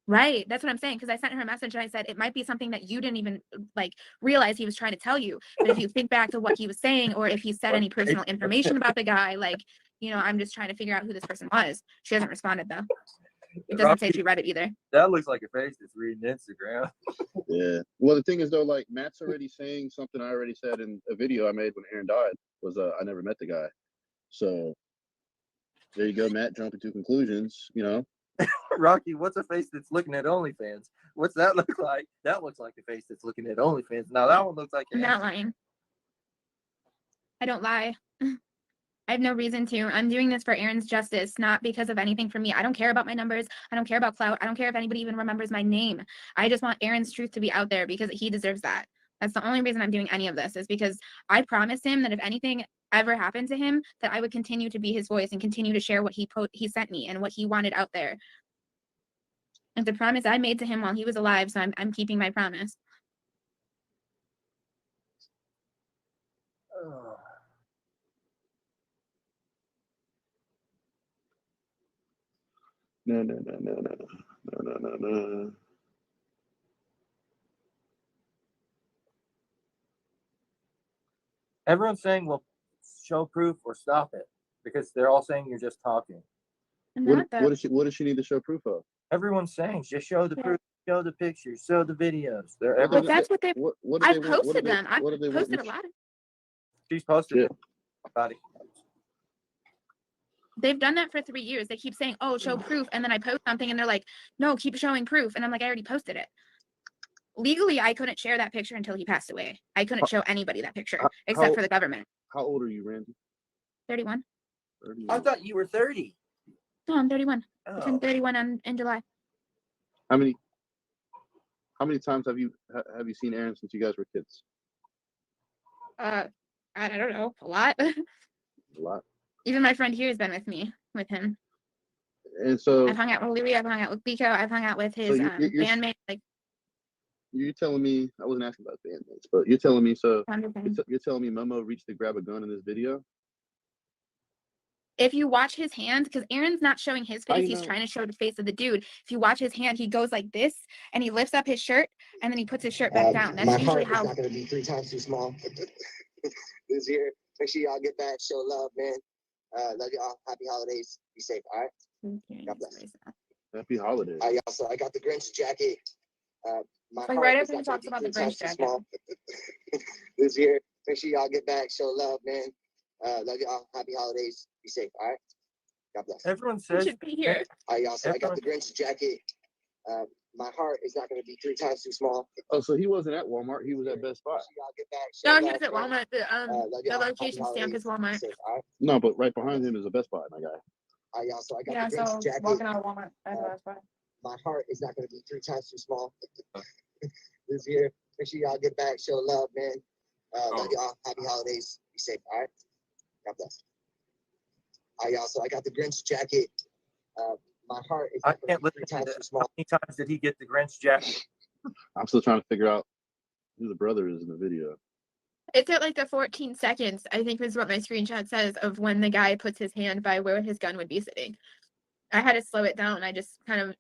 Speaker 8: Right. That's what I'm saying. Because I sent her a message and I said it might be something that you didn't even like realize he was trying to tell you. But if you think back to what he was saying, or if he said any personal information about the guy, like, I'm just trying to figure out who this person was. She hasn't responded though. It doesn't say
Speaker 2: Rocky,
Speaker 8: she read it either.
Speaker 2: that looks like a face that's reading Instagram.
Speaker 4: Yeah. Well, the thing is though, like Matt's already saying something I already said in a video I made when Aaron died was I never met the guy. So there you go, Matt jumping to conclusions,
Speaker 2: Rocky, what's a face that's looking at OnlyFans? What's that look like? That looks like a face that's looking at OnlyFans. Now that one looks like
Speaker 8: I'm not lying. I don't lie. I have no reason to. I'm doing this for Aaron's justice, not because of anything for me. I don't care about my numbers. I don't care about clout. I don't care if anybody even remembers my name. I just want Aaron's truth to be out there because he deserves that. That's the only reason I'm doing any of this, is because I promised him that if anything ever happened to him, that I would continue to be his voice and continue to share what he sent me and what he wanted out there. It's a promise I made to him while he was alive, so I'm keeping my promise.
Speaker 4: No.
Speaker 2: Everyone's saying, well, show proof or stop it, because they're all saying you're just talking.
Speaker 4: What does she need to show proof of?
Speaker 2: Everyone's saying just show the proof, show the pictures, show the videos.
Speaker 8: But that's what they.
Speaker 4: What do
Speaker 8: I've
Speaker 4: they want-
Speaker 8: posted them. I've
Speaker 4: what do they want
Speaker 8: posted a
Speaker 4: me-
Speaker 8: lot of.
Speaker 2: She's posted
Speaker 4: Yeah.
Speaker 2: it. About it.
Speaker 8: They've done that for 3 years. They keep saying, "Oh, show proof," and then I post something, and they're like, "No, keep showing proof," and I'm like, "I already posted it." Legally, I couldn't share that picture until he passed away. I couldn't show anybody that picture except for the government.
Speaker 4: How old are you, Randy?
Speaker 8: 31.
Speaker 4: 31.
Speaker 2: I thought you were 30.
Speaker 8: No, I'm 31. I
Speaker 2: Oh.
Speaker 8: turned 31 in July.
Speaker 4: How many times have you seen Aaron since you guys were kids?
Speaker 8: I don't know, a lot.
Speaker 4: A lot.
Speaker 8: Even my friend here has been with him.
Speaker 4: And so
Speaker 8: I've hung out with Louis. I've hung out with Biko. I've hung out with his
Speaker 4: you're-
Speaker 8: bandmate. Like,
Speaker 4: you're telling me, I wasn't asking about bandmates, but you're telling me, so
Speaker 8: wonderful.
Speaker 4: you're telling me Momo reached to grab a gun in this video?
Speaker 8: If you watch his hand, because Aaron's not showing his
Speaker 4: How
Speaker 8: face,
Speaker 4: you
Speaker 8: he's
Speaker 4: know?
Speaker 8: trying to show the face of the dude. If you watch his hand, he goes like this and he lifts up his shirt and then he puts his shirt back down. That's
Speaker 9: My
Speaker 8: usually
Speaker 9: heart is
Speaker 8: how.
Speaker 9: not gonna be 3 times too small this year. Make sure y'all get back, show love, man. Love y'all. Happy holidays. Be safe. All right. God bless.
Speaker 4: Happy holidays.
Speaker 9: All right, y'all. So I got the Grinch jacket. My
Speaker 8: Like
Speaker 9: heart
Speaker 8: right
Speaker 9: is
Speaker 8: after he
Speaker 9: not gonna
Speaker 8: talks
Speaker 9: be
Speaker 8: about the
Speaker 9: 3 times
Speaker 8: Grinch
Speaker 9: too
Speaker 8: jacket.
Speaker 9: small this year. Make sure y'all get back, show love, man. Love y'all. Happy holidays. Be safe. All right. God bless.
Speaker 2: Everyone
Speaker 8: He
Speaker 2: says
Speaker 8: should be here.
Speaker 9: All right, y'all. So I got the Grinch jacket. My heart is not gonna be 3 times too small.
Speaker 4: Oh, so he wasn't at Walmart, he was at Best Buy.
Speaker 9: Make sure y'all get back, show
Speaker 8: No, he
Speaker 9: love,
Speaker 8: was at
Speaker 9: man.
Speaker 8: Walmart.
Speaker 9: Love
Speaker 8: The
Speaker 9: y'all. Happy
Speaker 8: location stamp is
Speaker 9: holidays. Be
Speaker 8: Walmart.
Speaker 9: safe. All right.
Speaker 4: No, but right behind him is a Best Buy, my guy.
Speaker 9: All right, y'all. So I got
Speaker 8: Yeah,
Speaker 9: the
Speaker 8: so
Speaker 9: Grinch jacket.
Speaker 8: walking out of Walmart.
Speaker 9: My heart is not going to be 3 times too small this year. Make sure y'all get back, show love, man. Love y'all. Happy holidays. Be safe. All right. God bless. All right, y'all. So I got the Grinch jacket. My heart is
Speaker 2: I
Speaker 9: not going
Speaker 2: can't
Speaker 9: to be
Speaker 2: listen
Speaker 9: 3
Speaker 2: to
Speaker 9: times
Speaker 2: this.
Speaker 9: too
Speaker 2: How
Speaker 9: small.
Speaker 2: many times did he get the Grinch jacket?
Speaker 4: I'm still trying to figure out who the brother is in the video.
Speaker 8: It's at like the 14 seconds, I think is what my screenshot says, of when the guy puts his hand by where his gun would be sitting. I had to slow it down. I just kind of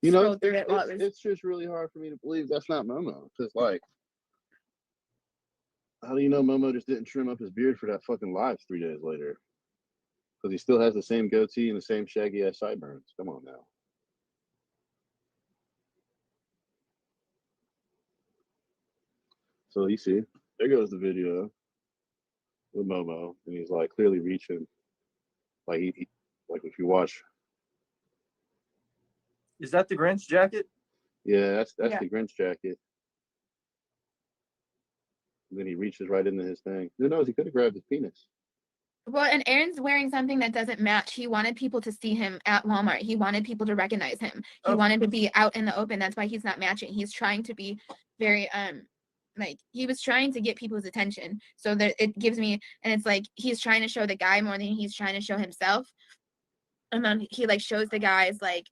Speaker 8: scrolled through it while it was.
Speaker 4: It's just really hard for me to believe that's not Momo. Because, like, how do you know Momo just didn't trim up his beard for that fucking live 3 days later? Because he still has the same goatee and the same shaggy ass sideburns. Come on now. So you see, there goes the video with Momo, and he's like clearly reaching. Like he like if you watch,
Speaker 2: Is that the Grinch jacket?
Speaker 4: yeah, that's
Speaker 8: Yeah.
Speaker 4: the Grinch jacket. And then he reaches right into his thing. Who knows? He could have grabbed his penis.
Speaker 8: Well, and Aaron's wearing something that doesn't match. He wanted people to see him at Walmart. He wanted people to recognize him. He
Speaker 2: Oh.
Speaker 8: wanted to be out in the open. That's why he's not matching. He's trying to be very like he was trying to get people's attention. So that it gives me, and it's like he's trying to show the guy more than he's trying to show himself. And then he like shows the guy's like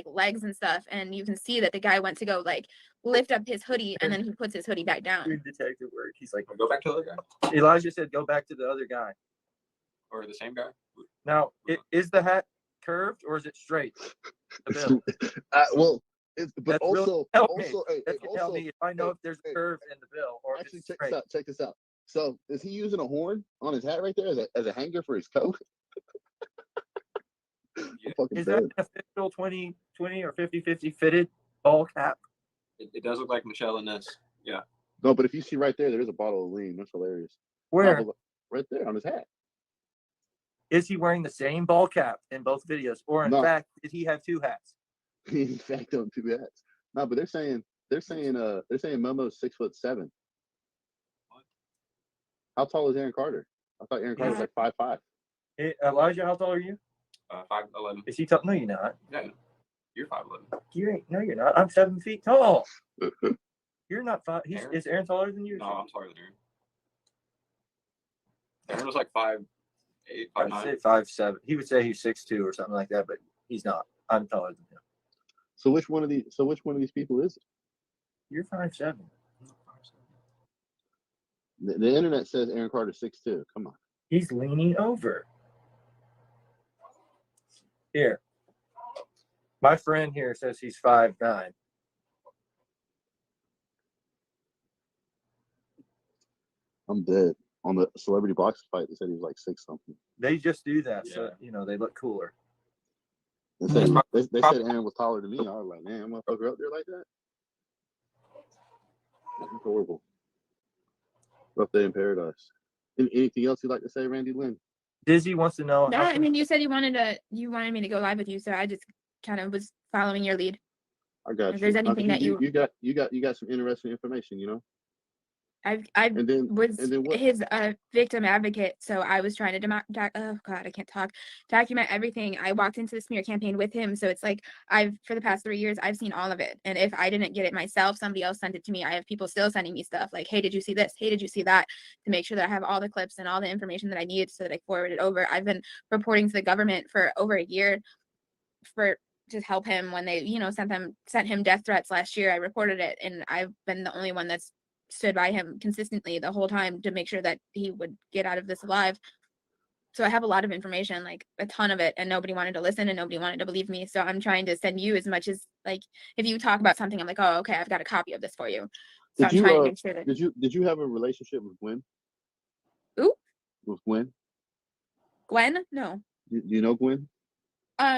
Speaker 8: legs and stuff, and you can see that the guy went to go like lift up his hoodie, and then he puts his hoodie back down.
Speaker 2: Good detective work. He's like,
Speaker 10: Go back to the other guy
Speaker 2: Elijah said, go back to the other guy.
Speaker 10: or the same guy.
Speaker 2: Now, is the hat curved or is it straight? The bill.
Speaker 4: Well, But
Speaker 2: That's really
Speaker 4: also,
Speaker 2: help me.
Speaker 4: also, hey,
Speaker 2: That
Speaker 4: hey,
Speaker 2: can tell
Speaker 4: also,
Speaker 2: me if I know
Speaker 4: hey,
Speaker 2: if there's a
Speaker 4: hey,
Speaker 2: curve in the bill or if
Speaker 4: actually,
Speaker 2: it's
Speaker 4: check
Speaker 2: straight.
Speaker 4: this out. Check this out. So, is he using a horn on his hat right there as a hanger for his coat? I'm fucking
Speaker 2: Is that
Speaker 4: dead.
Speaker 2: an official 2020 or 50-50 fitted ball cap?
Speaker 10: It does look like Michelle and this. Yeah.
Speaker 4: No, but if you see right there, there's a bottle of lean. That's hilarious.
Speaker 2: Where
Speaker 4: No, but right there on his hat.
Speaker 2: is he wearing the same ball cap in both videos, or in
Speaker 4: No.
Speaker 2: fact, did he have two hats?
Speaker 4: In fact, on 2 hats. No, but they're saying Momo's 6'7". How tall is Aaron Carter? I thought Aaron Carter was like 5'5".
Speaker 2: Hey, Elijah, how tall are you?
Speaker 10: 5'11".
Speaker 2: Is he tall? No, you're not.
Speaker 10: Yeah. You're 5'11".
Speaker 2: You ain't. No, you're not. I'm 7 feet tall. You're not 5.
Speaker 10: Aaron?
Speaker 2: Is Aaron taller than you?
Speaker 10: No, I'm taller than Aaron. Aaron was like 5'8",
Speaker 2: I'd
Speaker 10: 5'9".
Speaker 2: say 5'7". He would say he's 6'2" or something like that, but he's not. I'm taller than him.
Speaker 4: So which one of these people is it?
Speaker 2: You're 5'7".
Speaker 4: The internet says Aaron Carter 6'2". Come on.
Speaker 2: He's leaning over. Here. My friend here says he's 5'9".
Speaker 4: I'm dead. On the celebrity boxing fight, they said he was like 6 something.
Speaker 2: They just do that, so they look cooler.
Speaker 4: They said they said Aaron was taller than me. I was like, man, motherfucker up there like that. That's horrible. Up there in paradise. Anything else you'd like to say, Randy Lynn?
Speaker 2: Dizzy wants to know.
Speaker 8: No, I mean, you said you wanted me to go live with you, so I just kind of was following your lead.
Speaker 4: I got
Speaker 8: If
Speaker 4: you.
Speaker 8: there's anything that
Speaker 4: you got some interesting information, you know.
Speaker 8: I
Speaker 4: And then what?
Speaker 8: his victim advocate, so I was trying to oh god, I can't talk. Document everything. I walked into the smear campaign with him, so it's like for the past 3 years I've seen all of it. And if I didn't get it myself, somebody else sent it to me. I have people still sending me stuff like, hey, did you see this? Hey, did you see that? To make sure that I have all the clips and all the information that I need so that I forward it over. I've been reporting to the government for over a year for to help him when they, sent him death threats last year. I reported it, and I've been the only one that's stood by him consistently the whole time to make sure that he would get out of this alive. So I have a lot of information, like a ton of it, and nobody wanted to listen and nobody wanted to believe me. So I'm trying to send you as much as, like, if you talk about something, I'm like, oh, okay, I've got a copy of this for you. So I'm trying to make sure that.
Speaker 4: Did you have a relationship with Gwen?
Speaker 8: Ooh.
Speaker 4: With Gwen?
Speaker 8: Gwen? No.
Speaker 4: Do you know Gwen?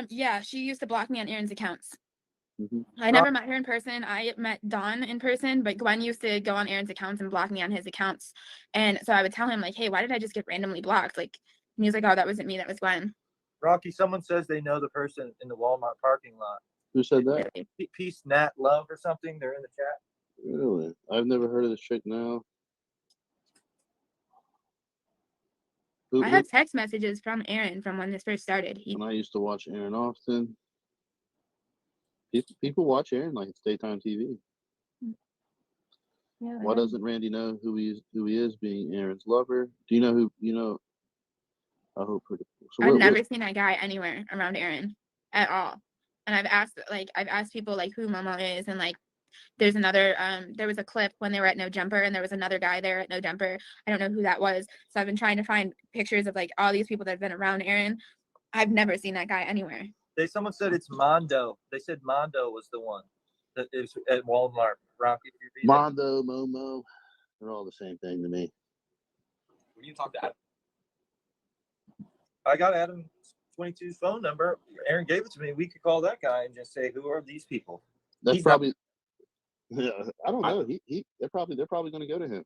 Speaker 8: Yeah, she used to block me on Aaron's accounts.
Speaker 4: Mm-hmm.
Speaker 8: I never met her in person. I met Dawn in person, but Gwen used to go on Aaron's accounts and block me on his accounts. And so I would tell him, like, hey, why did I just get randomly blocked? Like, and he was like, oh, that wasn't me, that was Gwen.
Speaker 2: Rocky, someone says they know the person in the Walmart parking lot.
Speaker 4: Who said that?
Speaker 2: Peace, Nat Love or something. They're in the chat.
Speaker 4: Really? I've never heard of this chick now.
Speaker 8: I have text messages from Aaron from when this first started.
Speaker 4: When I used to watch Aaron often. People watch Aaron like it's daytime TV.
Speaker 8: Yeah,
Speaker 4: why doesn't Randy know who he is, being Aaron's lover? Do you know who? I hope.
Speaker 8: I've never seen that guy anywhere around Aaron at all. And I've asked people like who Momo is, and like there's another there was a clip when they were at No Jumper, and there was another guy there at No Jumper. I don't know who that was. So I've been trying to find pictures of like all these people that have been around Aaron. I've never seen that guy anywhere.
Speaker 2: Someone said it's Mondo. They said Mondo was the one that is at Walmart. Rocky,
Speaker 4: Mondo, Momo, they're all the same thing to me.
Speaker 10: When you talk to Adam,
Speaker 2: I got Adam 22's phone number. Aaron gave it to me. We could call that guy and just say, who are these people?
Speaker 4: That's probably. Yeah, I don't know. They're probably going to go to him.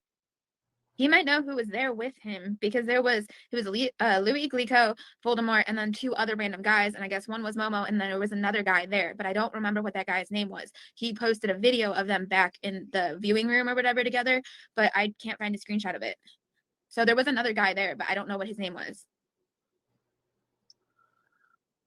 Speaker 8: He might know who was there with him, because it was Louis Glico, Voldemort, and then 2 other random guys, and I guess one was Momo, and then there was another guy there, but I don't remember what that guy's name was. He posted a video of them back in the viewing room or whatever together, but I can't find a screenshot of it. So there was another guy there, but I don't know what his name was.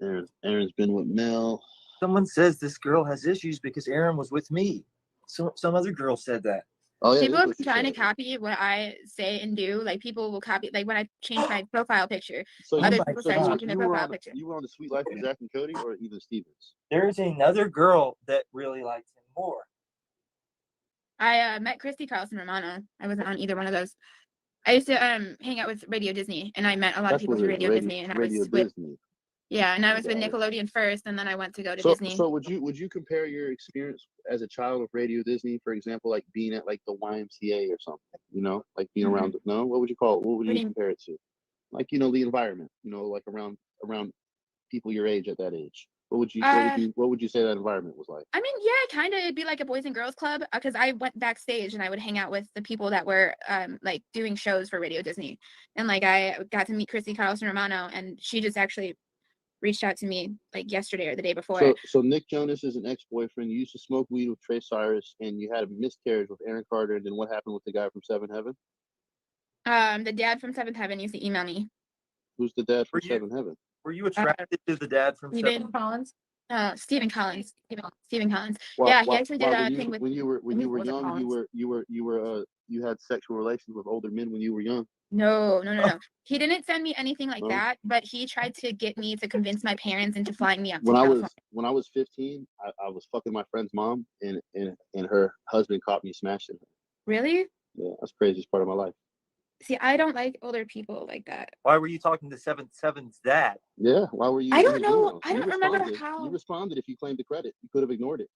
Speaker 4: Aaron's been with Mel.
Speaker 2: Someone says this girl has issues because Aaron was with me. So some other girl said that.
Speaker 4: Oh, yeah,
Speaker 8: people have been trying to copy what I say and do. Like people will copy, like when I change my profile picture,
Speaker 4: so
Speaker 8: other people start changing their profile picture.
Speaker 4: You were on the Sweet Life of Zach and Cody, or even Stevens?
Speaker 2: There's another girl that really likes him more.
Speaker 8: I met Christy Carlson Romano. I wasn't on either one of those. I used to hang out with Radio Disney, and I met a lot of people through Radio Disney, and I was with. Yeah, and I was with
Speaker 4: Got it.
Speaker 8: Nickelodeon first, and then I went to go to
Speaker 4: So,
Speaker 8: Disney.
Speaker 4: so would you compare your experience as a child of Radio Disney, for example, like being at like the YMCA or something, you know, like being
Speaker 8: Mhm.
Speaker 4: around, no, what would you call it? What would
Speaker 8: What
Speaker 4: you
Speaker 8: do you-
Speaker 4: compare it to? Like, you know, the environment, you know, like around people your age at that age. What would you say that environment was like?
Speaker 8: I mean, yeah, kind of. It'd be like a boys and girls club because I went backstage and I would hang out with the people that were like doing shows for Radio Disney, and like I got to meet Chrissy Carlson Romano, and she just actually reached out to me like yesterday or the day before.
Speaker 4: So Nick Jonas is an ex-boyfriend. You used to smoke weed with Trey Cyrus, and you had a miscarriage with Aaron Carter. And then what happened with the guy from Seventh Heaven?
Speaker 8: The dad from Seventh Heaven used to email me.
Speaker 4: Who's the dad from
Speaker 2: Were you-
Speaker 4: Seventh Heaven?
Speaker 2: Were you attracted to the dad from
Speaker 8: Stephen Collins. Stephen Collins. Stephen Collins.
Speaker 4: Why-
Speaker 8: Yeah,
Speaker 4: why-
Speaker 8: he actually
Speaker 4: why,
Speaker 8: did
Speaker 4: when
Speaker 8: a thing with.
Speaker 4: when you were
Speaker 8: who was it,
Speaker 4: young,
Speaker 8: Collins?
Speaker 4: you had sexual relations with older men when you were young.
Speaker 8: No. He didn't send me anything like
Speaker 4: No?
Speaker 8: that, but he tried to get me to convince my parents into flying me up to
Speaker 4: When
Speaker 8: California.
Speaker 4: I was 15, I was fucking my friend's mom, and her husband caught me smashing her.
Speaker 8: Really?
Speaker 4: Yeah, that's the craziest part of my life.
Speaker 8: See, I don't like older people like that.
Speaker 2: Why were you talking to 7's dad?
Speaker 4: Yeah, why were you?
Speaker 8: I
Speaker 4: in
Speaker 8: don't
Speaker 4: his
Speaker 8: know.
Speaker 4: emails?
Speaker 8: I
Speaker 4: You
Speaker 8: don't remember
Speaker 4: responded.
Speaker 8: how.
Speaker 4: You responded if you claimed the credit. You could have ignored it.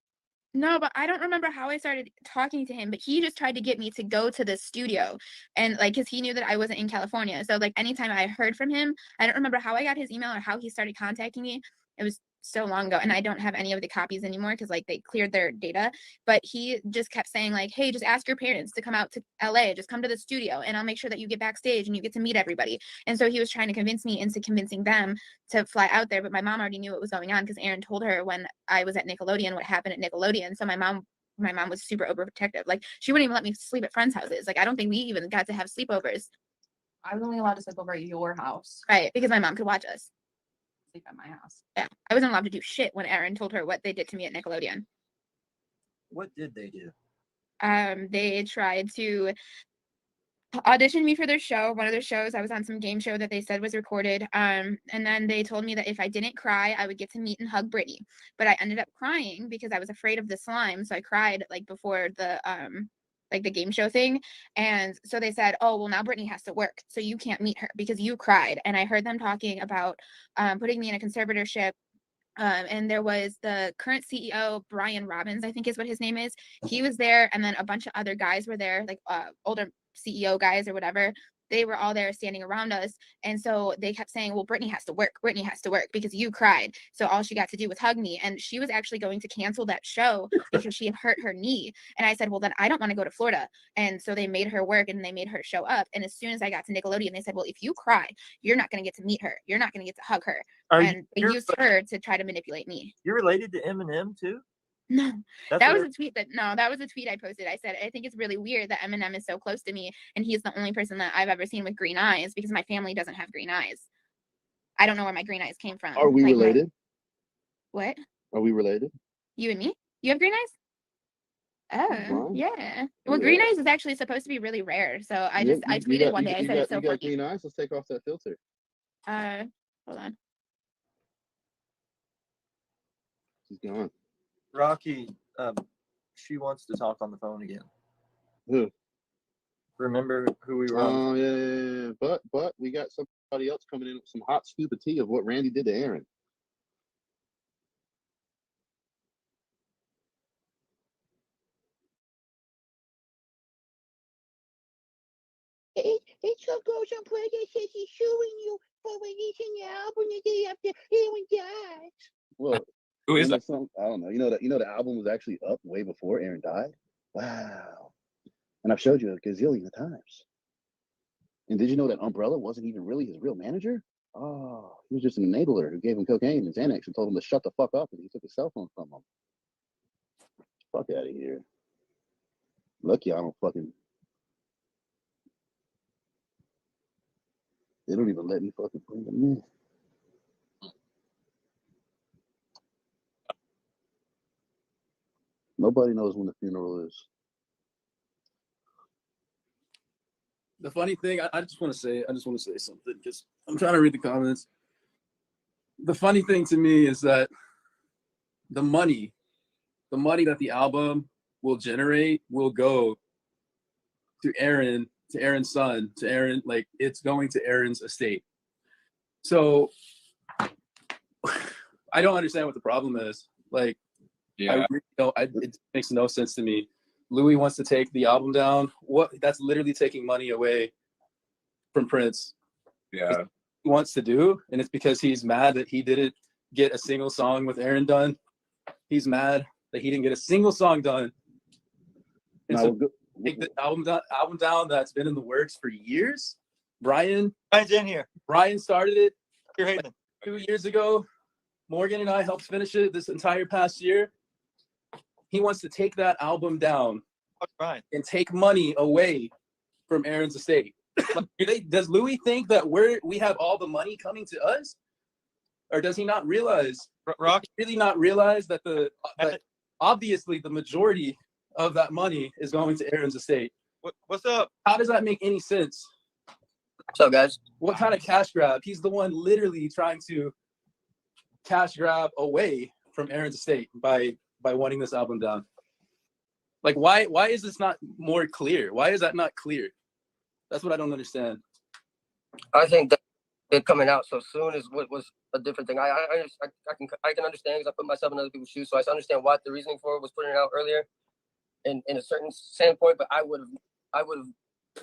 Speaker 8: No, but I don't remember how I started talking to him, but he just tried to get me to go to the studio and like, cause he knew that I wasn't in California. So like anytime I heard from him, I don't remember how I got his email or how he started contacting me. It was so long ago and I don't have any of the copies anymore because like they cleared their data, but he just kept saying like, hey, just ask your parents to come out to LA, just come to the studio and I'll make sure that you get backstage and you get to meet everybody. And so he was trying to convince me into convincing them to fly out there, but my mom already knew what was going on because Aaron told her when I was at Nickelodeon what happened at Nickelodeon. So my mom was super overprotective. Like she wouldn't even let me sleep at friends' houses. Like I don't think we even got to have sleepovers.
Speaker 11: I was only allowed to sleep over at your house.
Speaker 8: Right, because my mom could watch us.
Speaker 11: Sleep at my house.
Speaker 8: Yeah, I wasn't allowed to do shit when Aaron told her what they did to me at Nickelodeon.
Speaker 2: What did they do?
Speaker 8: They tried to audition me for their show, one of their shows. I was on some game show that they said was recorded. And then they told me that if I didn't cry, I would get to meet and hug Brittany. But I ended up crying because I was afraid of the slime. So I cried like before the game show thing. And so they said, oh, well, now Brittany has to work. So you can't meet her because you cried. And I heard them talking about putting me in a conservatorship. And there was the current CEO, Brian Robbins, I think is what his name is. He was there. And then a bunch of other guys were there, like older CEO guys or whatever. They were all there standing around us. And so they kept saying, well, Brittany has to work. Brittany has to work because you cried. So all she got to do was hug me. And she was actually going to cancel that show because she had hurt her knee. And I said, well, then I don't want to go to Florida. And so they made her work and they made her show up. And as soon as I got to Nickelodeon, they said, well, if you cry, you're not going to get to meet her. You're not going to get to hug her. And they used her to try to manipulate me.
Speaker 2: You're related to Eminem too?
Speaker 8: No,
Speaker 2: That's
Speaker 8: that
Speaker 2: what
Speaker 8: was a tweet that was a tweet I posted. I said, I think it's really weird that Eminem is so close to me and he's the only person that I've ever seen with green eyes because my family doesn't have green eyes. I don't know where my green eyes came from.
Speaker 4: Are we related?
Speaker 8: What?
Speaker 4: Are we related?
Speaker 8: You and me? You have green eyes? Oh,
Speaker 4: Mine?
Speaker 8: yeah. Well,
Speaker 4: Yeah.
Speaker 8: green eyes is actually supposed to be really rare. So I
Speaker 4: Yeah,
Speaker 8: tweeted
Speaker 4: got-
Speaker 8: one day. I
Speaker 4: you
Speaker 8: said
Speaker 4: got,
Speaker 8: it's so
Speaker 4: you got
Speaker 8: funny.
Speaker 4: green eyes. Let's take off that filter.
Speaker 8: Hold on.
Speaker 4: She's gone.
Speaker 2: Rocky, she wants to talk on the phone again.
Speaker 4: Who?
Speaker 2: Remember who we were on?
Speaker 4: Oh yeah. But we got somebody else coming in with some hot stupid tea of what Randy did to Aaron.
Speaker 6: It's a girl on play that says he's suing you for releasing the album the day after Aaron died.
Speaker 4: Well,
Speaker 10: Who is
Speaker 4: isn't
Speaker 10: that?
Speaker 4: it some- I don't know. You know the album was actually up way before Aaron died. Wow. And I've showed you a gazillion times. And did you know that Umbrella wasn't even really his real manager? Oh, he was just an enabler who gave him cocaine and Xanax and told him to shut the fuck up, and he took his cell phone from him. Fuck out of here. Lucky I don't fucking. They don't even let me fucking bring them in. Nobody knows when the funeral is.
Speaker 12: The funny thing, I just want to say something because I'm trying to read the comments. The funny thing to me is that the money that the album will generate will go to Aaron, to Aaron's son, to Aaron, like it's going to Aaron's estate. So I don't understand what the problem is. Like,
Speaker 10: Yeah.
Speaker 12: I really don't. It makes no sense to me. Louis wants to take the album down. What? That's literally taking money away from Prince.
Speaker 10: Yeah.
Speaker 12: He wants to do, and it's because he's mad that he didn't get a single song with Aaron done. He's mad that he didn't get a single song done. And
Speaker 4: Now,
Speaker 12: so
Speaker 4: go-
Speaker 12: take the album down that's been in the works for years. Brian's
Speaker 2: in here.
Speaker 12: Brian started it
Speaker 2: You're hating.
Speaker 12: 2 years ago. Morgan and I helped finish it this entire past year. He wants to take that album down
Speaker 2: Right.
Speaker 12: and take money away from Aaron's estate. Like, does Louis think that we have all the money coming to us, or does he not realize?
Speaker 2: Rock.
Speaker 12: Really not realize that that obviously the majority of that money is going to Aaron's estate.
Speaker 2: What's up?
Speaker 12: How does that make any sense?
Speaker 3: What's up, guys?
Speaker 12: What kind of cash grab? He's the one literally trying to cash grab away from Aaron's estate by wanting this album down. Like, why is this not more clear? Why is that not clear? That's what I don't understand.
Speaker 3: I think that it coming out so soon is what was a different thing. I can understand because I put myself in other people's shoes, so I understand what the reasoning for it was putting it out earlier, in a certain standpoint. But I would have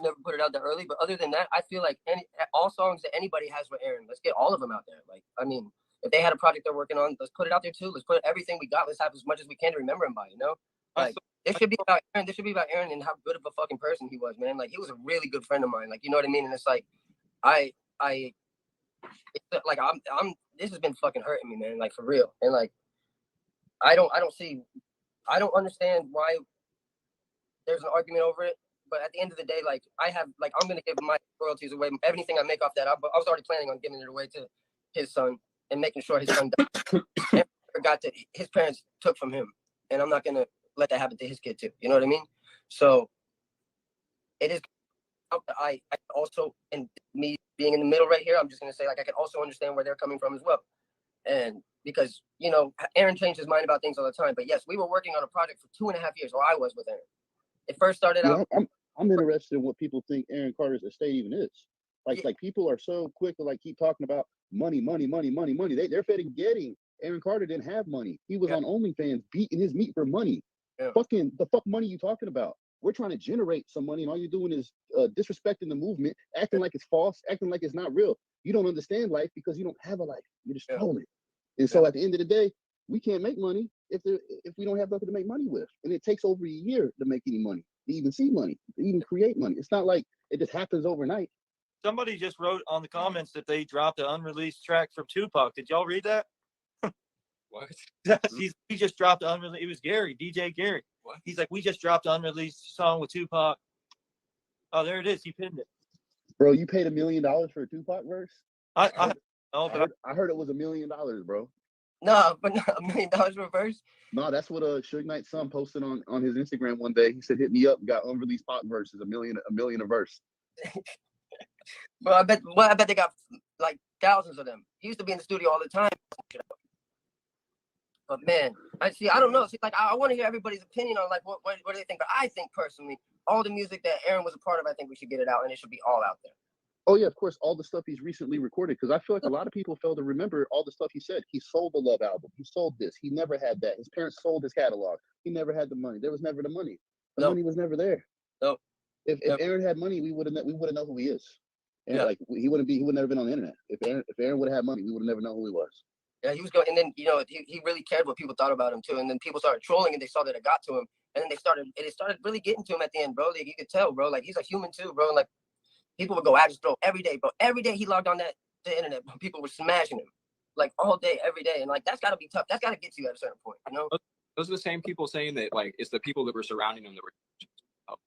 Speaker 3: never put it out that early. But other than that, I feel like all songs that anybody has with Aaron, let's get all of them out there. Like, I mean, if they had a project they're working on, let's put it out there too. Let's put everything we got. Let's have as much as we can to remember him by. You know, like it should be about Aaron. This should be about Aaron and how good of a fucking person he was, man. Like, he was a really good friend of mine. Like, you know what I mean? And it's like, it's like I'm. This has been fucking hurting me, man. Like, for real. And like, I don't understand why there's an argument over it. But at the end of the day, like, I'm gonna give my royalties away. Everything I make off that, I was already planning on giving it away to his son and making sure his son forgot that his parents took from him, and I'm not gonna let that happen to his kid too. You know what I mean? So it is. I also, and me being in the middle right here, I'm just gonna say, like, I can also understand where they're coming from as well, and because, you know, Aaron changed his mind about things all the time. But yes, we were working on a project for 2.5 years, or I was with Aaron. It first started out.
Speaker 4: I'm interested in what people think Aaron Carter's estate even is. Like people are so quick to like keep talking about money. They're forgetting Aaron Carter didn't have money. He was on OnlyFans beating his meat for money. Fucking the fuck money you talking about? We're trying to generate some money, and all you're doing is disrespecting the movement, acting like it's false, acting like it's not real. You don't understand life because you don't have a life. You're just trolling. And so at the end of the day, we can't make money if we don't have nothing to make money with. And it takes over a year to make any money, to even see money, to even create money. It's not like it just happens overnight.
Speaker 2: Somebody just wrote on the comments that they dropped an unreleased track from Tupac. Did y'all read that?
Speaker 10: What?
Speaker 2: He just dropped an unreleased. It was Gary, DJ Gary.
Speaker 10: What?
Speaker 2: He's like, we just dropped an unreleased song with Tupac. Oh, there it is. He pinned it.
Speaker 4: Bro, you paid $1 million for a Tupac verse?
Speaker 2: I
Speaker 4: heard it was $1 million, bro.
Speaker 3: No, but not $1 million for a verse.
Speaker 4: No, that's what Suge Knight's son posted on his Instagram one day. He said, "Hit me up, got unreleased Pac verses, $1 million a verse."
Speaker 3: Bro, I bet they got like thousands of them. He used to be in the studio all the time. But man, I don't know. See, like, I want to hear everybody's opinion on like what do they think. But I think personally, all the music that Aaron was a part of, I think we should get it out, and it should be all out there.
Speaker 4: Oh yeah, of course, all the stuff he's recently recorded. Because I feel like a lot of people fail to remember all the stuff he said. He sold the Love album. He sold this. He never had that. His parents sold his catalog. He never had the money. There was never the money. The money was never there.
Speaker 3: No.
Speaker 4: If Aaron had money, we would have known who he is. And like he would never have been on the internet. If Aaron would have had money, we would have never known who he was.
Speaker 3: Yeah, he was going, and then, you know, he really cared what people thought about him too. And then people started trolling, and they saw that it got to him, and then it started really getting to him at the end, bro. Like, you could tell, bro. Like, he's a human too, bro. And like, people would go at his throat every day, bro. Every day he logged on the internet, people were smashing him, like, all day, every day. And like, that's got to be tough. That's got to get to you at a certain point, you know.
Speaker 10: Those are the same people saying that, like, it's the people that were surrounding him that were.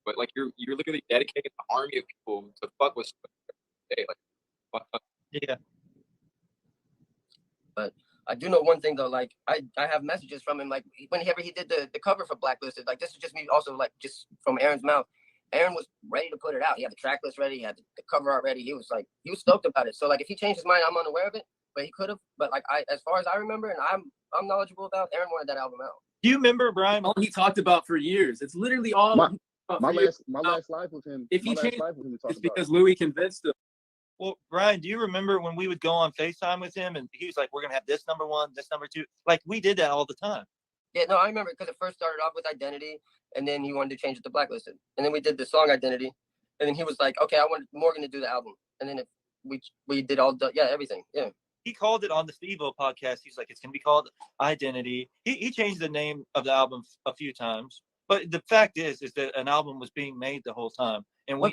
Speaker 10: But like, you're literally dedicating an army of people to fuck with. Like,
Speaker 2: yeah.
Speaker 3: But I do know one thing though, like, I have messages from him, like, whenever he did the cover for Blacklisted. Like, this is just me also, like, just from Aaron's mouth. Aaron was ready to put it out. He had the track list ready. He had the cover art ready. He was stoked about it. So like, if he changed his mind, I'm unaware of it, but he could have. But like, as far as I remember, and I'm knowledgeable about, Aaron wanted that album out.
Speaker 2: Do you remember, Brian?
Speaker 12: All he talked about for years. It's literally all
Speaker 4: my last live with him.
Speaker 12: If he changed,
Speaker 4: live with him,
Speaker 12: it's because Louis convinced him.
Speaker 2: Well, Brian, do you remember when we would go on FaceTime with him and he was like, we're going to have this number one, this number two? Like, we did that all the time.
Speaker 3: Yeah, no, I remember because it first started off with Identity, and then he wanted to change it to Blacklisted, and then we did the song Identity, and then he was like, okay, I want Morgan to do the album, and then we did all the everything. Yeah.
Speaker 2: He called it on the Steve-O podcast. He's like, it's going to be called Identity. He changed the name of the album a few times. But the fact is that an album was being made the whole time. And
Speaker 3: what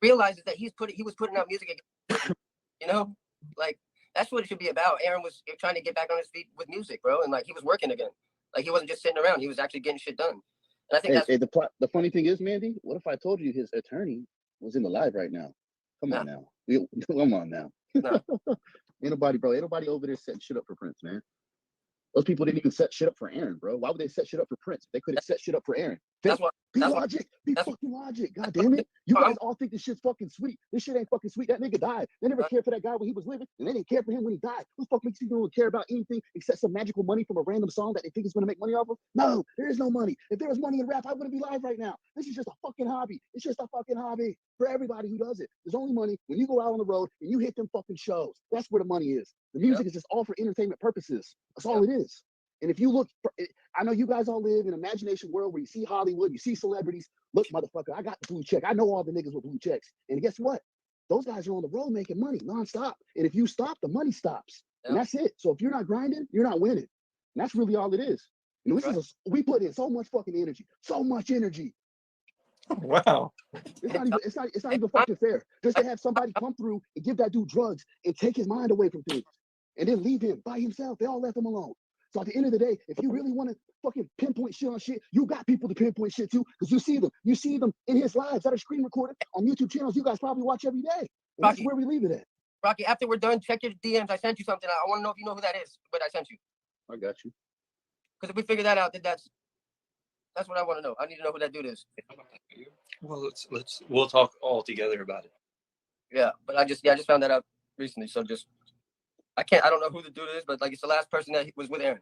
Speaker 2: we
Speaker 3: realized that he was putting out music again. You know, like that's what it should be about. Aaron was trying to get back on his feet with music, bro, and like he was working again. Like he wasn't just sitting around; he was actually getting shit done. And I think
Speaker 4: the funny thing is, Mandy, what if I told you his attorney was in the live right now? Come on now. Come on now.
Speaker 3: No.
Speaker 4: Ain't nobody over there setting shit up for Prince, man. Those people didn't even set shit up for Aaron, bro. Why would they set shit up for Prince? They could have set shit up for Aaron. Be fucking logic. God damn it. You guys all think this shit's fucking sweet. This shit ain't fucking sweet. That nigga died. They never cared for that guy when he was living, and they didn't care for him when he died. Who the fuck makes you care about anything except some magical money from a random song that they think is gonna make money off of? No, there is no money. If there was money in rap, I wouldn't be live right now. This is just a fucking hobby. It's just a fucking hobby for everybody who does it. There's only money when you go out on the road and you hit them fucking shows. That's where the money is. The music is just all for entertainment purposes. That's all it is. And if you look, I know you guys all live in an imagination world where you see Hollywood, you see celebrities. Look, motherfucker, I got the blue check. I know all the niggas with blue checks. And guess what? Those guys are on the road making money nonstop. And if you stop, the money stops. And that's it. So if you're not grinding, you're not winning. And that's really all it is. You know, we put in so much fucking energy, so much energy.
Speaker 2: Wow.
Speaker 4: It's not even fucking fair. Just to have somebody come through and give that dude drugs and take his mind away from things and then leave him by himself. They all left him alone. So at the end of the day, if you really want to fucking pinpoint shit on shit, you got people to pinpoint shit too, because you see them in his lives that are screen recorded on YouTube channels you guys probably watch every day. And that's where we leave it at.
Speaker 3: Rocky, after we're done, check your DMs. I sent you something. I want to know if you know who that is, but I sent you.
Speaker 4: I got you.
Speaker 3: Because if we figure that out, then that's what I want to know. I need to know who that dude is.
Speaker 2: Well, we'll talk all together about it.
Speaker 3: Yeah, but I just found that out recently. So I don't know who the dude is, but like it's the last person that was with Aaron.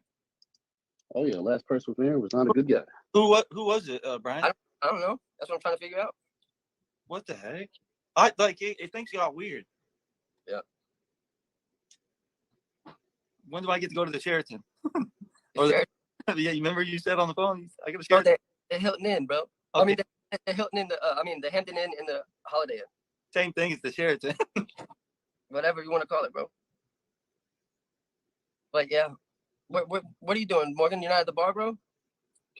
Speaker 4: Oh yeah, last person with Aaron was not a good guy.
Speaker 2: Who was it, Brian?
Speaker 3: I don't know. That's what I'm trying to figure out.
Speaker 2: What the heck? It things got weird.
Speaker 3: Yeah.
Speaker 2: When do I get to go to the Sheraton?
Speaker 3: Sheraton.
Speaker 2: Yeah, you remember you said on the phone, I got to
Speaker 3: Sheraton. The Hilton Inn, bro.
Speaker 2: Okay.
Speaker 3: I mean the Hilton Inn, the Hampton Inn and the Holiday Inn.
Speaker 2: Same thing as the Sheraton.
Speaker 3: Whatever you want to call it, bro. But yeah, what are you doing, Morgan? You're not at the bar, bro?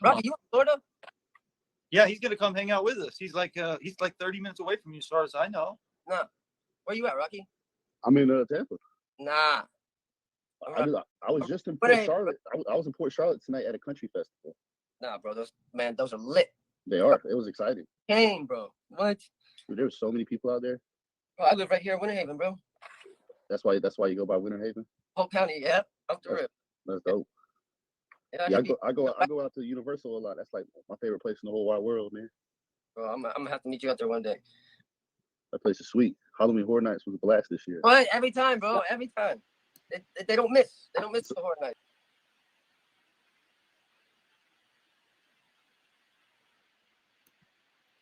Speaker 3: Rocky, you in Florida?
Speaker 2: Yeah, he's gonna come hang out with us. He's like 30 minutes away from you, as far as I know.
Speaker 3: Nah. Where you at, Rocky?
Speaker 4: I'm in Tampa.
Speaker 3: Nah.
Speaker 4: I was just in Port Charlotte. I was in Port Charlotte tonight at a country festival.
Speaker 3: Nah, bro. Those are lit.
Speaker 4: They are. It was exciting.
Speaker 3: Dang, bro. What?
Speaker 4: There were so many people out there.
Speaker 3: Bro, I live right here in Winter Haven, bro.
Speaker 4: That's why you go by Winter Haven.
Speaker 3: Polk County, yeah. Up the rip.
Speaker 4: That's dope. Yeah, I go out to Universal a lot. That's like my favorite place in the whole wide world, man.
Speaker 3: Bro, I'm gonna have to meet you out there one day.
Speaker 4: That place is sweet. Halloween Horror Nights was a blast this year.
Speaker 3: But every time, bro, every time. They don't miss. They don't miss the Horror Nights.